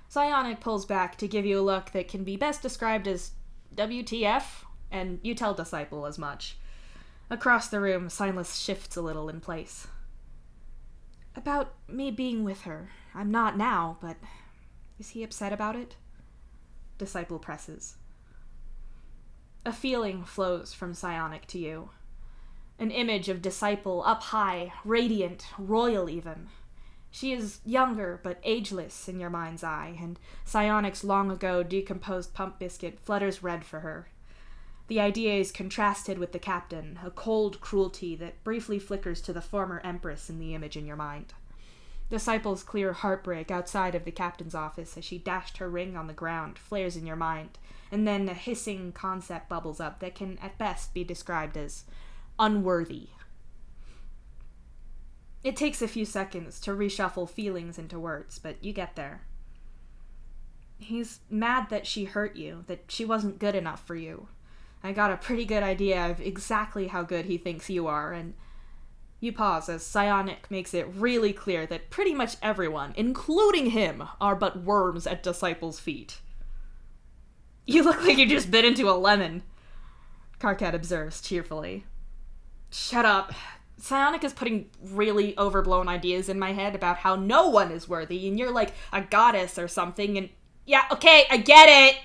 Psionic pulls back to give you a look that can be best described as WTF, and you tell Disciple as much. Across the room, Signless shifts a little in place. About me being with her. I'm not now, but is he upset about it? Disciple presses. A feeling flows from Psionic to you. An image of Disciple up high, radiant, royal even. She is younger but ageless in your mind's eye, and Psionic's long ago decomposed pump biscuit flutters red for her. The idea is contrasted with the captain, a cold cruelty that briefly flickers to the former empress in the image in your mind. Disciple's clear heartbreak outside of the captain's office as she dashed her ring on the ground flares in your mind, and then a hissing concept bubbles up that can at best be described as unworthy. It takes a few seconds to reshuffle feelings into words, but you get there. He's mad that she hurt you, that she wasn't good enough for you. I got a pretty good idea of exactly how good he thinks you are, and you pause as Psionic makes it really clear that pretty much everyone, including him, are but worms at Disciple's feet. You look like you just bit into a lemon, Karkat observes cheerfully. Shut up. Psionic is putting really overblown ideas in my head about how no one is worthy, and you're like a goddess or something, and yeah, okay, I get it!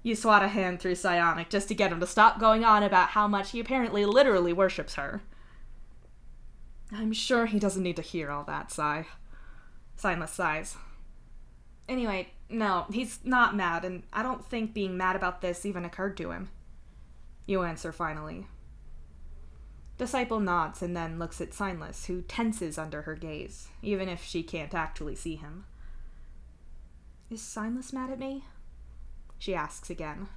You swat a hand through Psionic just to get him to stop going on about how much he apparently literally worships her. I'm sure he doesn't need to hear all that, Psi. Signless sighs. Anyway, no, he's not mad, and I don't think being mad about this even occurred to him. You answer finally. Disciple nods and then looks at Signless, who tenses under her gaze, even if she can't actually see him. Is Signless mad at me? She asks again.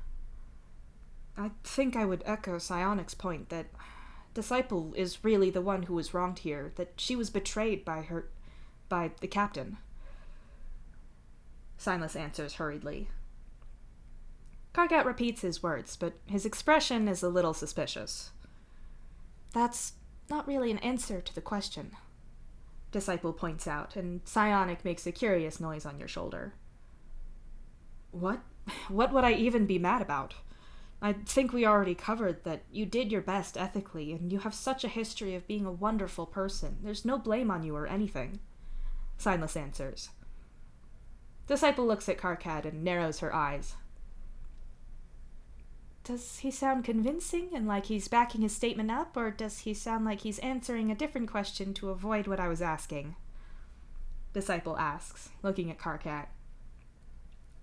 I think I would echo Psionic's point that Disciple is really the one who was wronged here, that she was betrayed by the captain. Signless answers hurriedly. Karkat repeats his words, but his expression is a little suspicious. That's not really an answer to the question, Disciple points out, and Psionic makes a curious noise on your shoulder. What? What would I even be mad about? I think we already covered that you did your best ethically, and you have such a history of being a wonderful person. There's no blame on you or anything, Signless answers. Disciple looks at Karkat and narrows her eyes. Does he sound convincing and like he's backing his statement up, or does he sound like he's answering a different question to avoid what I was asking? Disciple asks, looking at Karkat.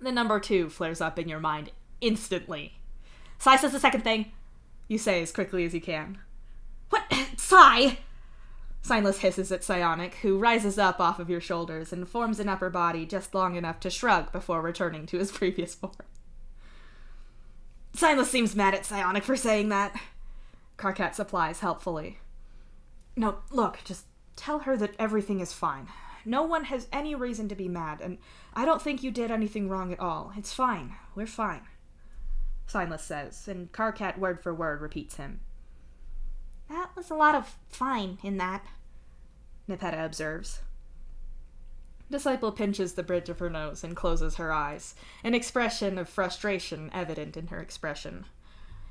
The number 2 flares up in your mind instantly. Sai says the second thing, you say as quickly as you can. What? Sai! Signless hisses at Psionic, who rises up off of your shoulders and forms an upper body just long enough to shrug before returning to his previous form. Signless seems mad at Psionic for saying that, Karkat supplies helpfully. No, look, just tell her that everything is fine. No one has any reason to be mad, and I don't think you did anything wrong at all. It's fine. We're fine, Signless says, and Karkat word for word repeats him. That was a lot of fine in that, Nepeta observes. Disciple pinches the bridge of her nose and closes her eyes, an expression of frustration evident in her expression.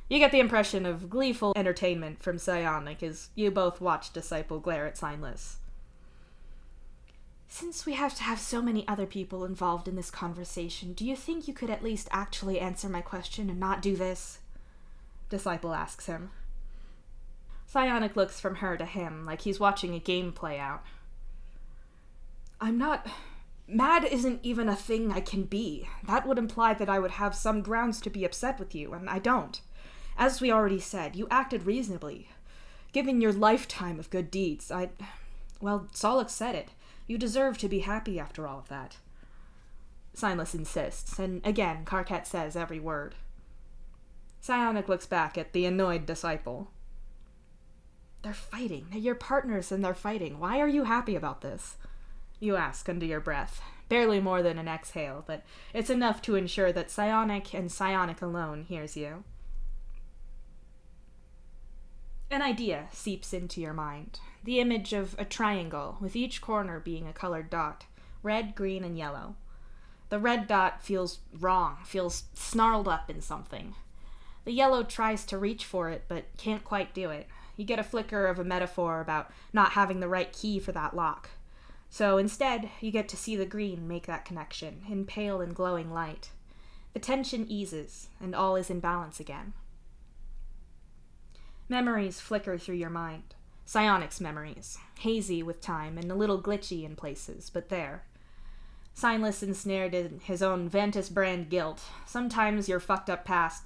You get the impression of gleeful entertainment from Psionic as you both watch Disciple glare at Signless. Since we have to have so many other people involved in this conversation, do you think you could at least actually answer my question and not do this? Disciple asks him. Psionic looks from her to him like he's watching a game play out. I'm not... Mad isn't even a thing I can be. That would imply that I would have some grounds to be upset with you, and I don't. As we already said, you acted reasonably. Given your lifetime of good deeds, Well, Solix said it. You deserve to be happy after all of that. Signless insists, and again, Karkat says every word. Psionic looks back at the annoyed Disciple. They're fighting. They're your partners and they're fighting. Why are you happy about this? You ask under your breath. Barely more than an exhale, but it's enough to ensure that Psionic and Psionic alone hears you. An idea seeps into your mind. The image of a triangle, with each corner being a colored dot. Red, green, and yellow. The red dot feels wrong, feels snarled up in something. The yellow tries to reach for it, but can't quite do it. You get a flicker of a metaphor about not having the right key for that lock. So instead, you get to see the green make that connection, in pale and glowing light. The tension eases, and all is in balance again. Memories flicker through your mind. Psionic's memories, hazy with time and a little glitchy in places, but there. Signless ensnared in his own Ventus brand guilt. Sometimes your fucked up past,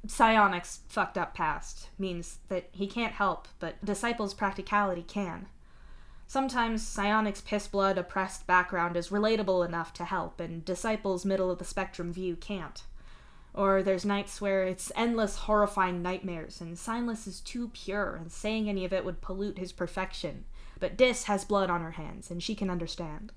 Psionic's fucked up past, means that he can't help, but Disciple's practicality can. Sometimes Psionic's piss-blood oppressed background is relatable enough to help, and Disciple's middle-of-the-spectrum view can't. Or there's nights where it's endless, horrifying nightmares, and Signless is too pure, and saying any of it would pollute his perfection. But Dis has blood on her hands, and she can understand.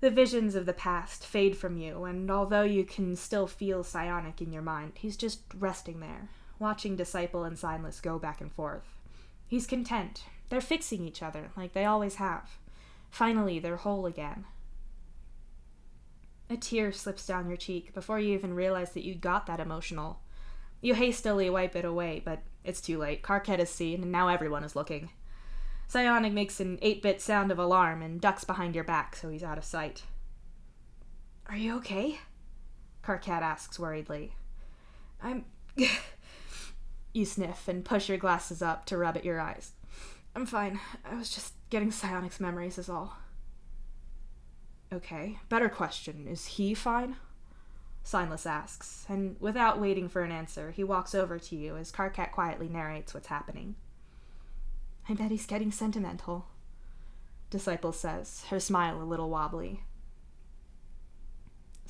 The visions of the past fade from you, and although you can still feel Psionic in your mind, he's just resting there, watching Disciple and Signless go back and forth. He's content. They're fixing each other, like they always have. Finally, they're whole again. A tear slips down your cheek before you even realize that you got that emotional. You hastily wipe it away, but it's too late. Karkat has seen, and now everyone is looking. Psionic makes an 8-bit sound of alarm and ducks behind your back so he's out of sight. Are you okay? Karkat asks worriedly. You sniff and push your glasses up to rub at your eyes. I'm fine. I was just getting Psionic's memories is all. Okay, better question. Is he fine? Signless asks, and without waiting for an answer, he walks over to you as Karkat quietly narrates what's happening. I bet he's getting sentimental, Disciple says, her smile a little wobbly.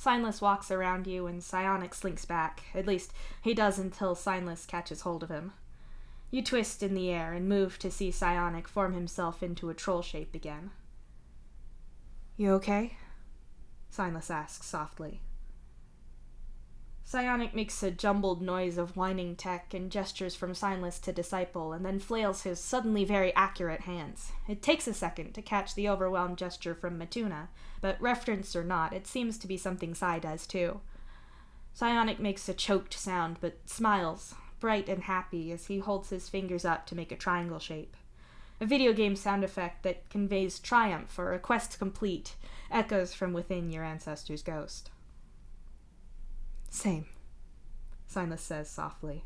Signless walks around you and Psionic slinks back. At least, he does until Signless catches hold of him. You twist in the air and move to see Psionic form himself into a troll shape again. You okay? Signless asks softly. Psionic makes a jumbled noise of whining tech and gestures from Signless to Disciple and then flails his suddenly very accurate hands. It takes a second to catch the overwhelmed gesture from Matuna, but referenced or not, it seems to be something Psi does too. Psionic makes a choked sound but smiles, bright and happy, as he holds his fingers up to make a triangle shape. A video game sound effect that conveys triumph or a quest complete echoes from within your ancestor's ghost. Same, Signless says softly.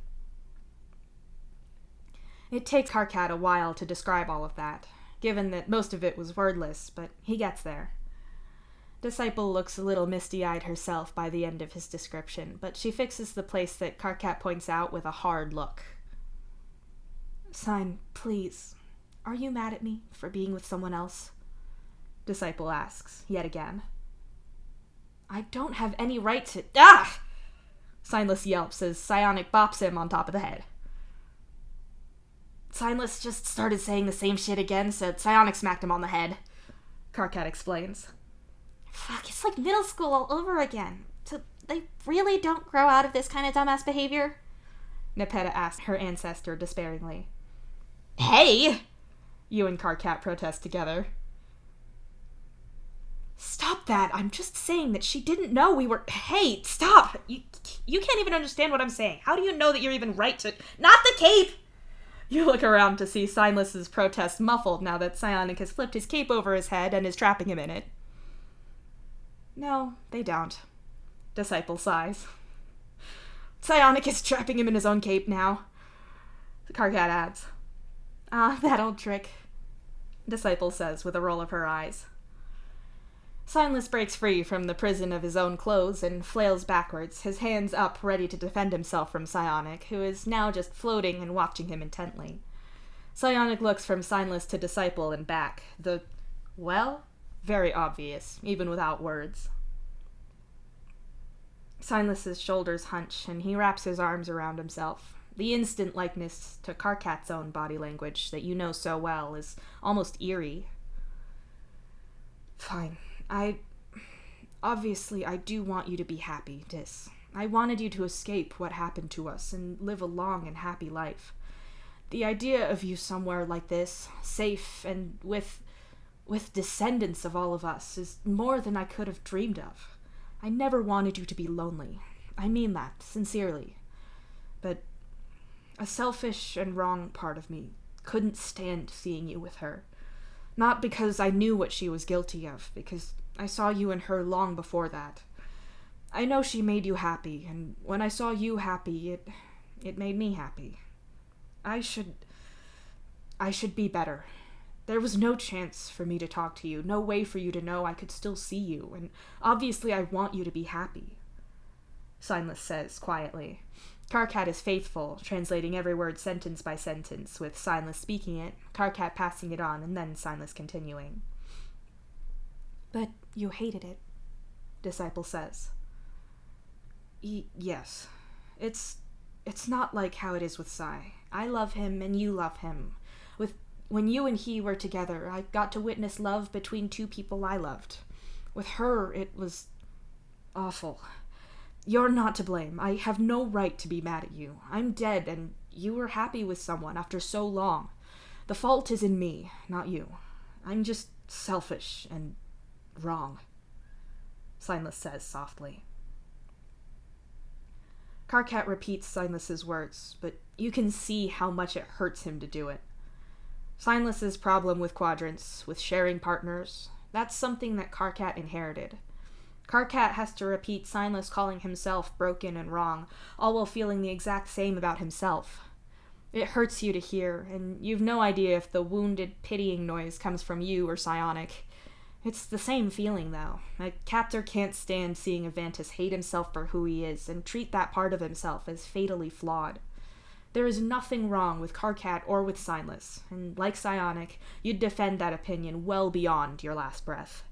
It takes Karkat a while to describe all of that, given that most of it was wordless, but he gets there. Disciple looks a little misty-eyed herself by the end of his description, but she fixes the place that Karkat points out with a hard look. Sign, please. Are you mad at me for being with someone else? Disciple asks, yet again. I don't have any right to... Ah! Signless yelps as Psionic bops him on top of the head. Signless just started saying the same shit again, so Psionic smacked him on the head. Karkat explains. Fuck, it's like middle school all over again. So they really don't grow out of this kind of dumbass behavior? Nepeta asks her ancestor despairingly. Hey! You and Karkat protest together. Stop that. I'm just saying that she didn't know we were... Hey, stop! You can't even understand what I'm saying. How do you know that you're even right to... Not the cape! You look around to see Signless's protest muffled now that Psionic has flipped his cape over his head and is trapping him in it. No, they don't. Disciple sighs. Psionic is trapping him in his own cape now. Karkat adds. Ah, that old trick. Disciple says with a roll of her eyes. Signless breaks free from the prison of his own clothes and flails backwards, his hands up ready to defend himself from Psionic, who is now just floating and watching him intently. Psionic looks from Signless to Disciple and back. Very obvious, even without words. Signless's shoulders hunch, and he wraps his arms around himself. The instant likeness to Karkat's own body language that you know so well is almost eerie. Fine. Obviously, I do want you to be happy, Dis. I wanted you to escape what happened to us and live a long and happy life. The idea of you somewhere like this, safe and with descendants of all of us, is more than I could have dreamed of. I never wanted you to be lonely. I mean that, sincerely. But a selfish and wrong part of me couldn't stand seeing you with her. Not because I knew what she was guilty of, because I saw you and her long before that. I know she made you happy, and when I saw you happy, it made me happy. I should be better. There was no chance for me to talk to you, no way for you to know I could still see you, and obviously I want you to be happy. Signless says quietly. Karkat is faithful, translating every word sentence by sentence, with Signless speaking it, Karkat passing it on, and then Signless continuing. But you hated it, Disciple says. Yes. It's not like how it is with Sai. I love him, and you love him. When you and he were together, I got to witness love between two people I loved. With her, it was awful. You're not to blame. I have no right to be mad at you. I'm dead, and you were happy with someone after so long. The fault is in me, not you. I'm just selfish and wrong, Signless says softly. Karkat repeats Signless's words, but you can see how much it hurts him to do it. Signless's problem with quadrants, with sharing partners, that's something that Karkat inherited. Karkat has to repeat Signless calling himself broken and wrong, all while feeling the exact same about himself. It hurts you to hear, and you've no idea if the wounded, pitying noise comes from you or Psionic. It's the same feeling, though. A captor can't stand seeing Avantis hate himself for who he is and treat that part of himself as fatally flawed. There is nothing wrong with Karkat or with Signless, and like Psionic, you'd defend that opinion well beyond your last breath.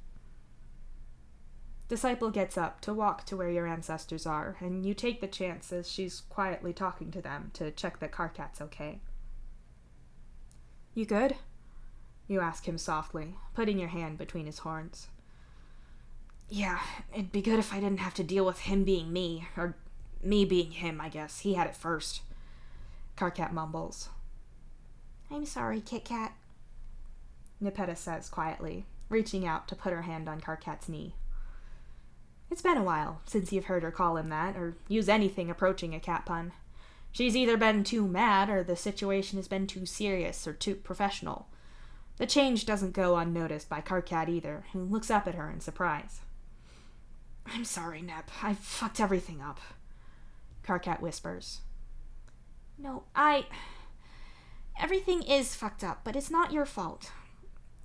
Disciple gets up to walk to where your ancestors are, and you take the chance as she's quietly talking to them to check that Karkat's okay. You good? You ask him softly, putting your hand between his horns. Yeah, it'd be good if I didn't have to deal with him being me, or me being him, I guess. He had it first. Karkat mumbles. I'm sorry, Kit Kat, Nepeta says quietly, reaching out to put her hand on Karkat's knee. It's been a while since you've heard her call him that, or use anything approaching a cat pun. She's either been too mad, or the situation has been too serious or too professional. The change doesn't go unnoticed by Karkat either, who looks up at her in surprise. I'm sorry, Nep. I fucked everything up, Karkat whispers. No, everything is fucked up, but it's not your fault.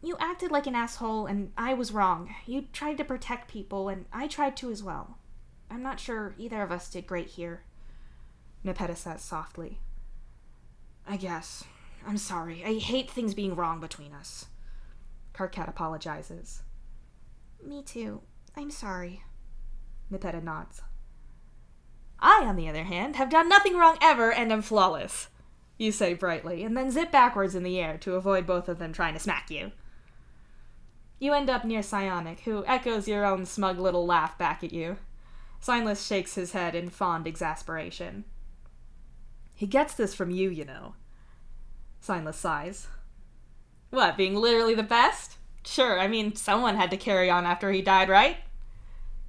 You acted like an asshole, and I was wrong. You tried to protect people, and I tried to as well. I'm not sure either of us did great here, Nepeta says softly. I guess. I'm sorry. I hate things being wrong between us. Karkat apologizes. Me too. I'm sorry. Nepeta nods. I, on the other hand, have done nothing wrong ever and am flawless, you say brightly, and then zip backwards in the air to avoid both of them trying to smack you. You end up near Psionic, who echoes your own smug little laugh back at you. Signless shakes his head in fond exasperation. He gets this from you know. Signless sighs. What, being literally the best? Sure, I mean, someone had to carry on after he died, right?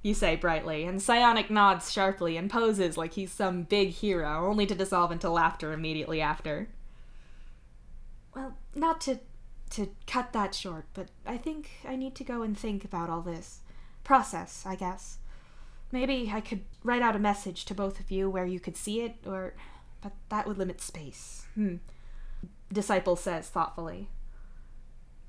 You say brightly, and Psionic nods sharply and poses like he's some big hero, only to dissolve into laughter immediately after. Well, not to cut that short, but I think I need to go and think about all this. Process, I guess. Maybe I could write out a message to both of you where you could see it, but that would limit space. Disciple says thoughtfully.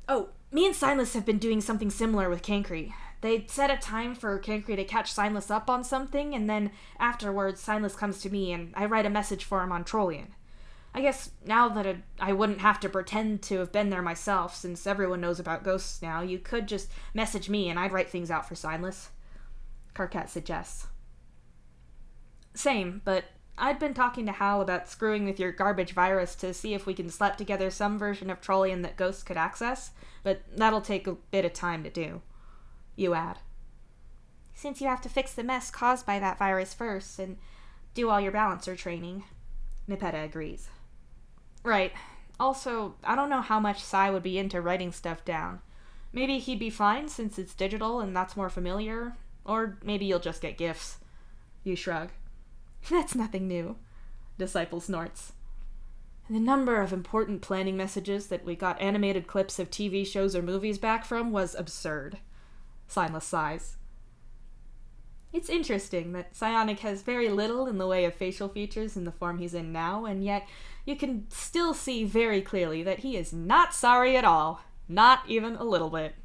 Oh, me and Silas have been doing something similar with Cancri. They set a time for Cancri to catch Silas up on something, and then afterwards Silas comes to me and I write a message for him on Trollian. I guess now that I wouldn't have to pretend to have been there myself, since everyone knows about ghosts now, you could just message me and I'd write things out for Silas. Karkat suggests. Same, but I'd been talking to Hal about screwing with your garbage virus to see if we can slap together some version of Trollian that ghosts could access, but that'll take a bit of time to do. You add. Since you have to fix the mess caused by that virus first and do all your balancer training. Nepeta agrees. Right. Also, I don't know how much Sai would be into writing stuff down. Maybe he'd be fine since it's digital and that's more familiar, or maybe you'll just get GIFs. You shrug. That's nothing new. Disciple snorts. The number of important planning messages that we got animated clips of TV shows or movies back from was absurd. Silas sighs. It's interesting that Psionic has very little in the way of facial features in the form he's in now, and yet you can still see very clearly that he is not sorry at all. Not even a little bit.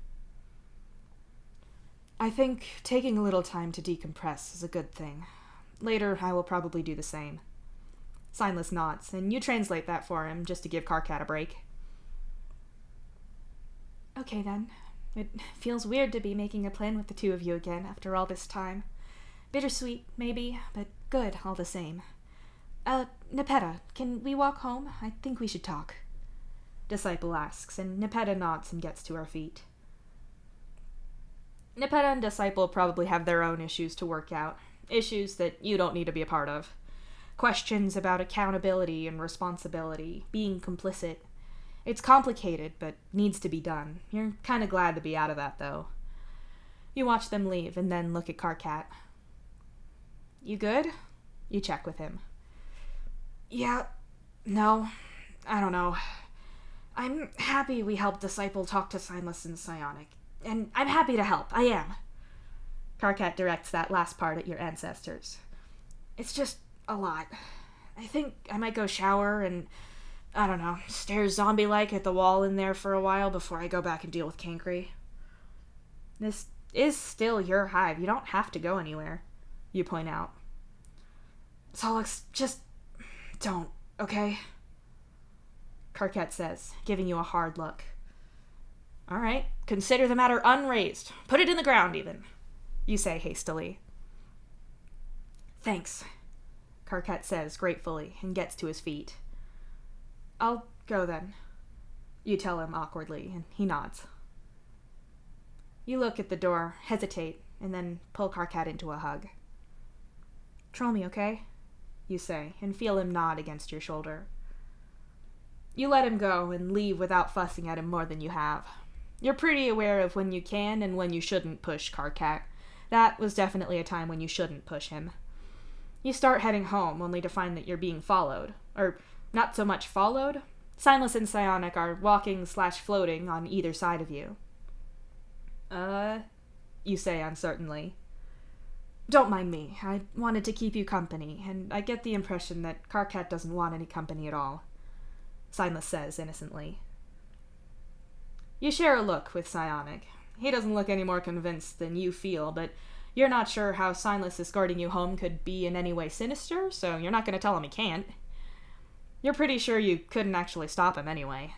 I think taking a little time to decompress is a good thing. Later, I will probably do the same. Silas nods, and you translate that for him just to give Karkat a break. Okay then. It feels weird to be making a plan with the two of you again after all this time. Bittersweet, maybe, but good all the same. Nepeta, can we walk home? I think we should talk. Disciple asks, and Nepeta nods and gets to her feet. Nepeta and Disciple probably have their own issues to work out. Issues that you don't need to be a part of. Questions about accountability and responsibility, being complicit. It's complicated, but needs to be done. You're kind of glad to be out of that, though. You watch them leave and then look at Karkat. You good? You check with him. Yeah. No. I don't know. I'm happy we helped Disciple talk to Silas and Psionic. And I'm happy to help. I am. Karkat directs that last part at your ancestors. It's just a lot. I think I might go shower and, I don't know, stare zombie-like at the wall in there for a while before I go back and deal with Cancri. This is still your hive. You don't have to go anywhere. You point out. Solix, just don't, okay? Karkat says, giving you a hard look. All right, consider the matter unraised. Put it in the ground, even. You say hastily. Thanks, Karkat says gratefully and gets to his feet. I'll go then. You tell him awkwardly, and he nods. You look at the door, hesitate, and then pull Karkat into a hug. Troll me, okay? You say, and feel him nod against your shoulder. You let him go and leave without fussing at him more than you have. You're pretty aware of when you can and when you shouldn't push Karkat. That was definitely a time when you shouldn't push him. You start heading home, only to find that you're being followed. Or, not so much followed. Silas and Psionic are walking/floating on either side of you. You say uncertainly. Don't mind me. I wanted to keep you company, and I get the impression that Karkat doesn't want any company at all. Silas says innocently. You share a look with Psionic. He doesn't look any more convinced than you feel, but you're not sure how Silas escorting you home could be in any way sinister, so you're not going to tell him he can't. You're pretty sure you couldn't actually stop him anyway.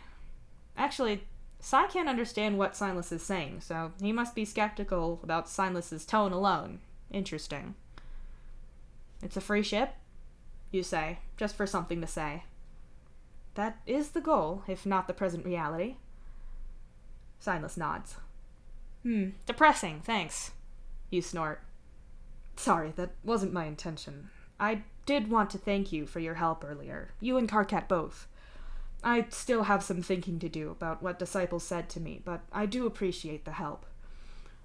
Actually, Psi can't understand what Silas is saying, so he must be skeptical about Silas's tone alone. Interesting. It's a free ship, you say, just for something to say. That is the goal, if not the present reality. Silas nods. Depressing, thanks. You snort. Sorry, that wasn't my intention. I did want to thank you for your help earlier. You and Karkat both. I still have some thinking to do about what Disciple said to me, but I do appreciate the help.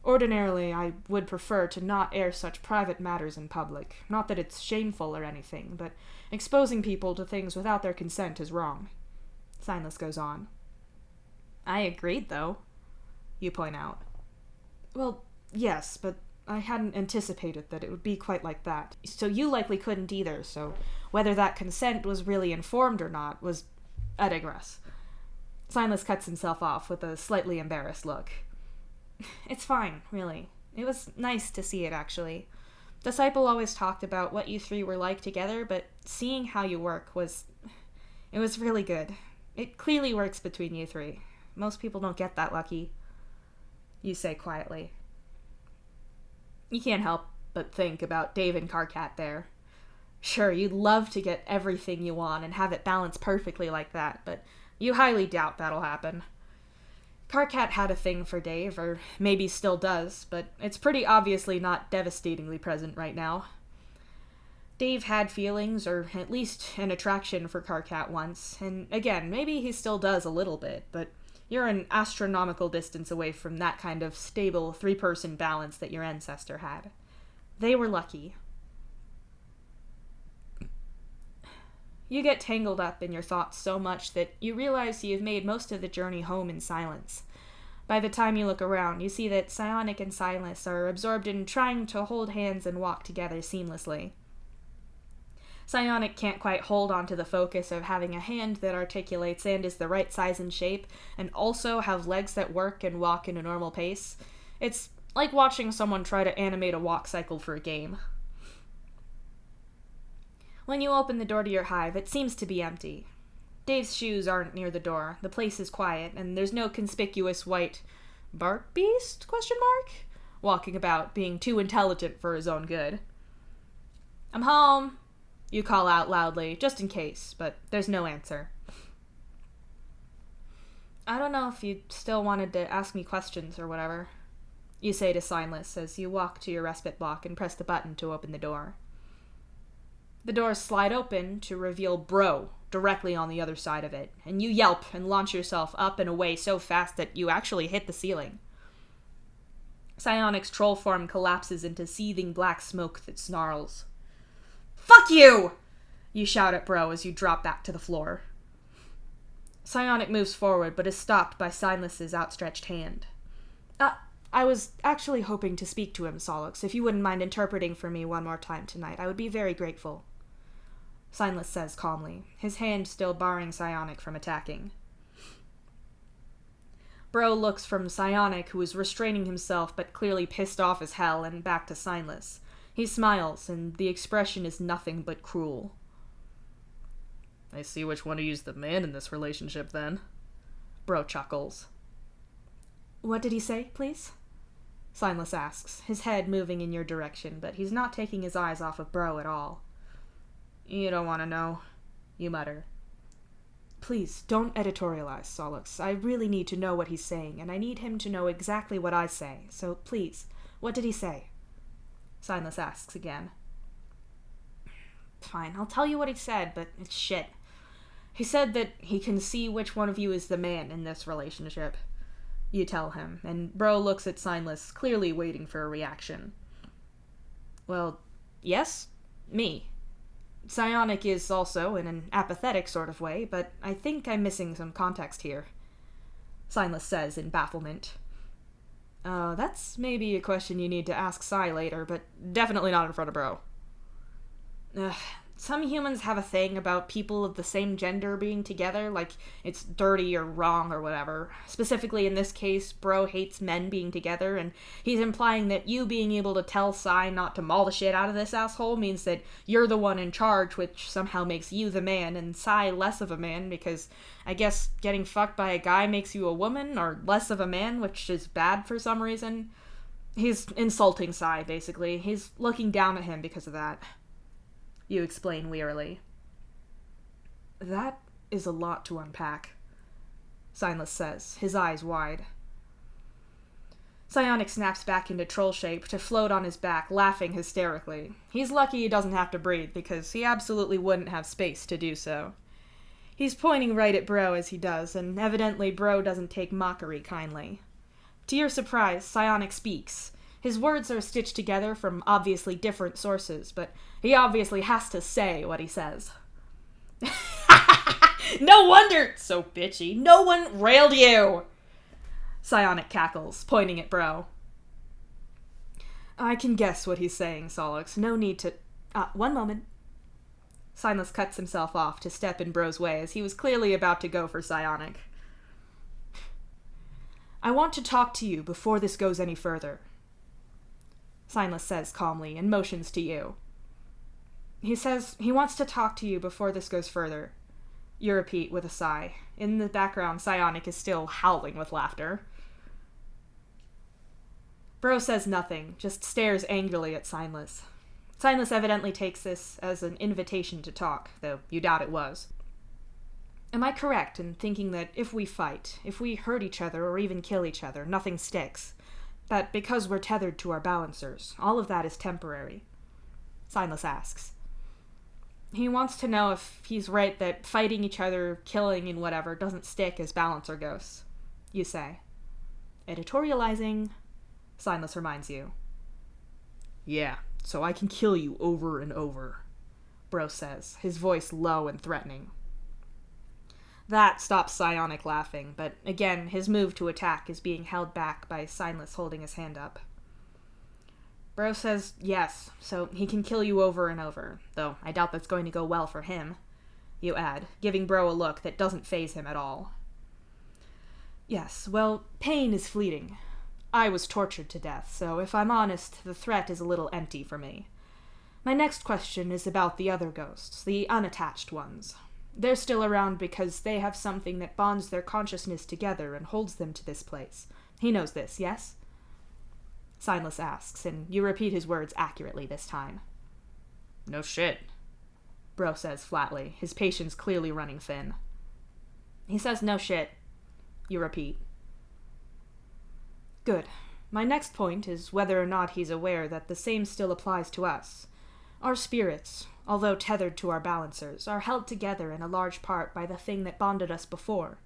Ordinarily, I would prefer to not air such private matters in public. Not that it's shameful or anything, but exposing people to things without their consent is wrong. Silas goes on. I agreed, though, you point out. Well, yes, but I hadn't anticipated that it would be quite like that. So you likely couldn't either, so whether that consent was really informed or not was... I digress. Silas cuts himself off with a slightly embarrassed look. It's fine, really. It was nice to see it, actually. Disciple always talked about what you three were like together, but seeing how you work was... It was really good. It clearly works between you three. Most people don't get that lucky. You say quietly. You can't help but think about Dave and Karkat there. Sure, you'd love to get everything you want and have it balanced perfectly like that, but you highly doubt that'll happen. Karkat had a thing for Dave, or maybe still does, but it's pretty obviously not devastatingly present right now. Dave had feelings, or at least an attraction for Karkat once, and again, maybe he still does a little bit, but you're an astronomical distance away from that kind of stable three-person balance that your ancestor had. They were lucky. You get tangled up in your thoughts so much that you realize you've made most of the journey home in silence. By the time you look around, you see that Psionic and Silas are absorbed in trying to hold hands and walk together seamlessly. Psionic can't quite hold onto the focus of having a hand that articulates and is the right size and shape, and also have legs that work and walk in a normal pace. It's like watching someone try to animate a walk cycle for a game. When you open the door to your hive, it seems to be empty. Dave's shoes aren't near the door, the place is quiet, and there's no conspicuous white bark beast, ? Walking about, being too intelligent for his own good. I'm home, you call out loudly, just in case, but there's no answer. I don't know if you still wanted to ask me questions or whatever, you say to Silas as you walk to your respite block and press the button to open the door. The doors slide open to reveal Bro directly on the other side of it, and you yelp and launch yourself up and away so fast that you actually hit the ceiling. Psionic's troll form collapses into seething black smoke that snarls. Fuck you! You shout at Bro as you drop back to the floor. Psionic moves forward, but is stopped by Silas's outstretched hand. I was actually hoping to speak to him, Solix. If you wouldn't mind interpreting for me one more time tonight, I would be very grateful. Silas says calmly, his hand still barring Psionic from attacking. Bro looks from Psionic, who is restraining himself but clearly pissed off as hell, and back to Silas. He smiles, and the expression is nothing but cruel. I see which one of you's the man in this relationship, then. Bro chuckles. What did he say, please? Silas asks, his head moving in your direction, but he's not taking his eyes off of Bro at all. You don't want to know, you mutter. Please, don't editorialize, Solix. I really need to know what he's saying, and I need him to know exactly what I say. So, please, what did he say? Silas asks again. Fine, I'll tell you what he said, but it's shit. He said that he can see which one of you is the man in this relationship. You tell him, and Bro looks at Silas, clearly waiting for a reaction. Well, yes, me. Psionic is also in an apathetic sort of way, but I think I'm missing some context here. Silas says in bafflement. That's maybe a question you need to ask Psi later, but definitely not in front of Bro. Some humans have a thing about people of the same gender being together, like it's dirty or wrong or whatever. Specifically in this case, Bro hates men being together, and he's implying that you being able to tell Psy not to maul the shit out of this asshole means that you're the one in charge, which somehow makes you the man, and Psy less of a man, because I guess getting fucked by a guy makes you a woman, or less of a man, which is bad for some reason. He's insulting Psy, basically. He's looking down at him because of that. You explain wearily. That is a lot to unpack, Silas says, his eyes wide. Psionic snaps back into troll shape to float on his back, laughing hysterically. He's lucky he doesn't have to breathe, because he absolutely wouldn't have space to do so. He's pointing right at Bro as he does, and evidently Bro doesn't take mockery kindly. To your surprise, Psionic speaks. His words are stitched together from obviously different sources, but he obviously has to say what he says. No wonder! So bitchy. No one railed you! Psionic cackles, pointing at Bro. I can guess what he's saying, Solix. No need to... one moment. Silas cuts himself off to step in Bro's way as he was clearly about to go for Psionic. I want to talk to you before this goes any further. Silas says calmly and motions to you. He says he wants to talk to you before this goes further. You repeat with a sigh. In the background, Psionic is still howling with laughter. Bro says nothing, just stares angrily at Silas. Silas evidently takes this as an invitation to talk, though you doubt it was. Am I correct in thinking that if we fight, if we hurt each other or even kill each other, nothing sticks? That because we're tethered to our balancers, all of that is temporary? Silas asks. He wants to know if he's right that fighting each other, killing and whatever doesn't stick as balancer ghosts. You say. Editorializing, Silas reminds you. Yeah, so I can kill you over and over, Bro says, his voice low and threatening. That stops Psionic laughing, but again, his move to attack is being held back by Silas holding his hand up. Bro says yes, so he can kill you over and over, though I doubt that's going to go well for him, you add, giving Bro a look that doesn't faze him at all. Yes, well, pain is fleeting. I was tortured to death, so if I'm honest, the threat is a little empty for me. My next question is about the other ghosts, the unattached ones. They're still around because they have something that bonds their consciousness together and holds them to this place. He knows this, yes? Silas asks, and you repeat his words accurately this time. No shit, Bro says flatly, his patience clearly running thin. He says no shit. You repeat. Good. My next point is whether or not he's aware that the same still applies to us. Our spirits, although tethered to our balancers, are held together in a large part by the thing that bonded us before.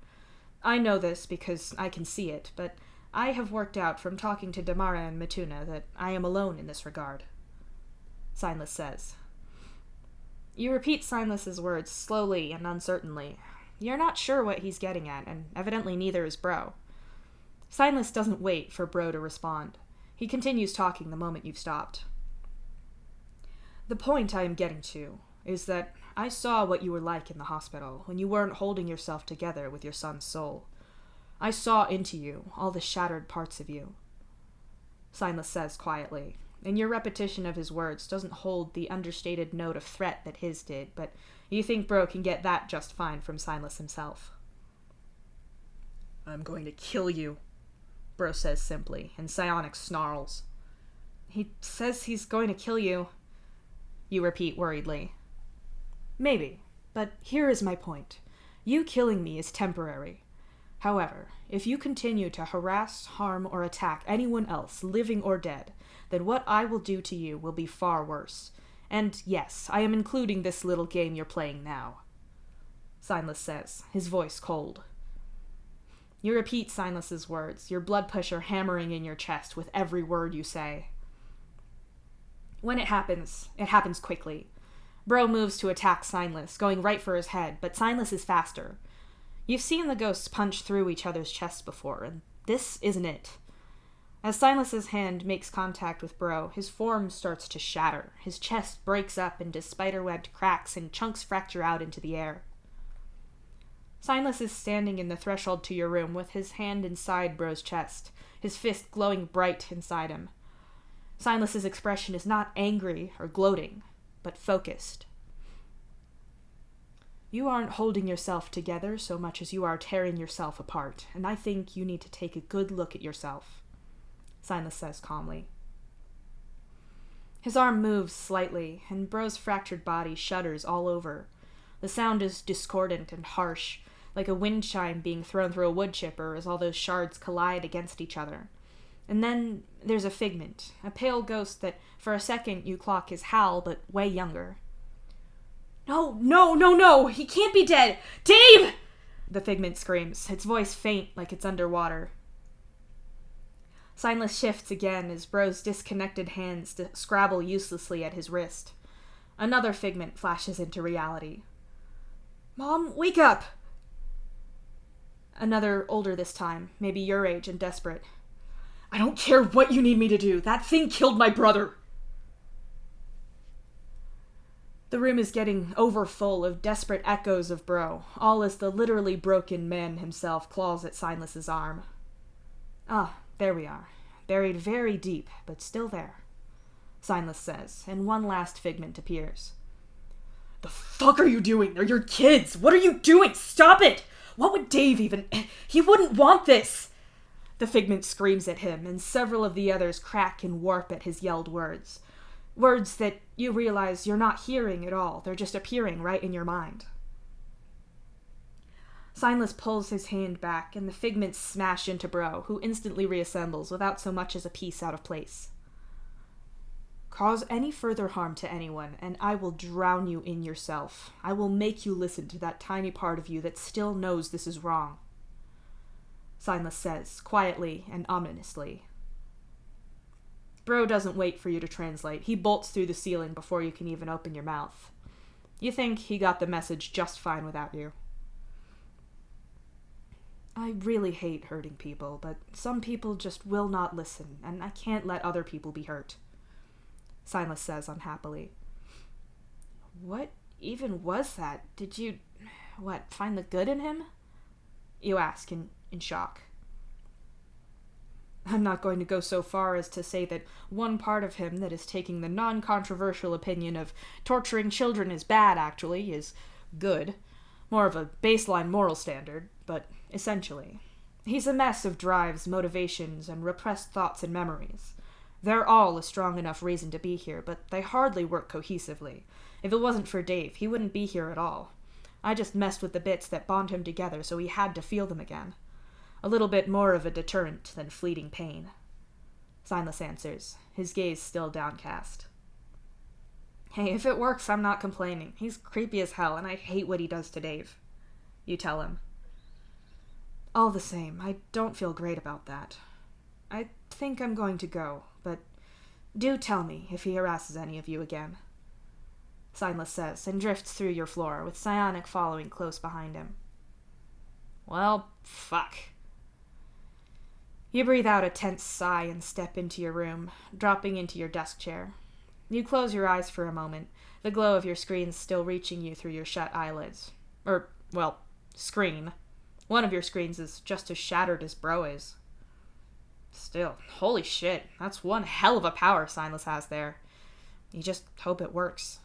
I know this because I can see it, but I have worked out from talking to Damara and Mituna that I am alone in this regard. Silas says. You repeat Silas's words slowly and uncertainly. You're not sure what he's getting at, and evidently neither is Bro. Silas doesn't wait for Bro to respond. He continues talking the moment you've stopped. The point I am getting to is that I saw what you were like in the hospital when you weren't holding yourself together with your son's soul. I saw into you, all the shattered parts of you. Silas says quietly, and your repetition of his words doesn't hold the understated note of threat that his did, but you think Bro can get that just fine from Silas himself. I'm going to kill you, Bro says simply, and Psionic snarls. He says he's going to kill you, you repeat worriedly. Maybe, but here is my point. You killing me is temporary. However, if you continue to harass, harm, or attack anyone else, living or dead, then what I will do to you will be far worse. And yes, I am including this little game you're playing now. Silas says, his voice cold. You repeat Silas's words, your blood pressure hammering in your chest with every word you say. When it happens quickly. Bro moves to attack Silas, going right for his head, but Silas is faster. You've seen the ghosts punch through each other's chests before, and this isn't it. As Silas's hand makes contact with Bro, his form starts to shatter. His chest breaks up into spiderwebbed cracks and chunks fracture out into the air. Silas is standing in the threshold to your room with his hand inside Bro's chest, his fist glowing bright inside him. Silas's expression is not angry or gloating, but focused. You aren't holding yourself together so much as you are tearing yourself apart, and I think you need to take a good look at yourself, Silas says calmly. His arm moves slightly, and Bro's fractured body shudders all over. The sound is discordant and harsh, like a wind chime being thrown through a wood chipper as all those shards collide against each other. And then there's a figment, a pale ghost that for a second you clock is Hal, but way younger. No, he can't be dead! Dave! The figment screams, its voice faint like it's underwater. Signless shifts again as Bro's disconnected hands scrabble uselessly at his wrist. Another figment flashes into reality. Mom, wake up! Another older this time, maybe your age and desperate. I don't care what you need me to do. That thing killed my brother. The room is getting overfull of desperate echoes of Bro, all as the literally broken man himself claws at Signless's arm. Ah, there we are. Buried very deep, but still there. Signless says, and one last figment appears. The fuck are you doing? They're your kids! What are you doing? Stop it! What would Dave even... He wouldn't want this! The figment screams at him, and several of the others crack and warp at his yelled words. Words that you realize you're not hearing at all. They're just appearing right in your mind. Signless pulls his hand back, and the figments smash into Bro, who instantly reassembles without so much as a piece out of place. Cause any further harm to anyone, and I will drown you in yourself. I will make you listen to that tiny part of you that still knows this is wrong. Signless says, quietly and ominously. Bro doesn't wait for you to translate. He bolts through the ceiling before you can even open your mouth. You think he got the message just fine without you. I really hate hurting people, but some people just will not listen, and I can't let other people be hurt. Signless says unhappily. What even was that? Did you, find the good in him? You ask in shock. I'm not going to go so far as to say that one part of him that is taking the non-controversial opinion of torturing children is bad, actually, is good. More of a baseline moral standard, but essentially. He's a mess of drives, motivations, and repressed thoughts and memories. They're all a strong enough reason to be here, but they hardly work cohesively. If it wasn't for Dave, he wouldn't be here at all. I just messed with the bits that bond him together, so he had to feel them again. A little bit more of a deterrent than fleeting pain. Signless answers, his gaze still downcast. Hey, if it works, I'm not complaining. He's creepy as hell, and I hate what he does to Dave. You tell him. All the same, I don't feel great about that. I think I'm going to go, but do tell me if he harasses any of you again. Signless says, and drifts through your floor, with Psionic following close behind him. Well, fuck. You breathe out a tense sigh and step into your room, dropping into your desk chair. You close your eyes for a moment, the glow of your screen still reaching you through your shut eyelids. Screen. One of your screens is just as shattered as Bro is. Still, holy shit, that's one hell of a power Signless has there. You just hope it works.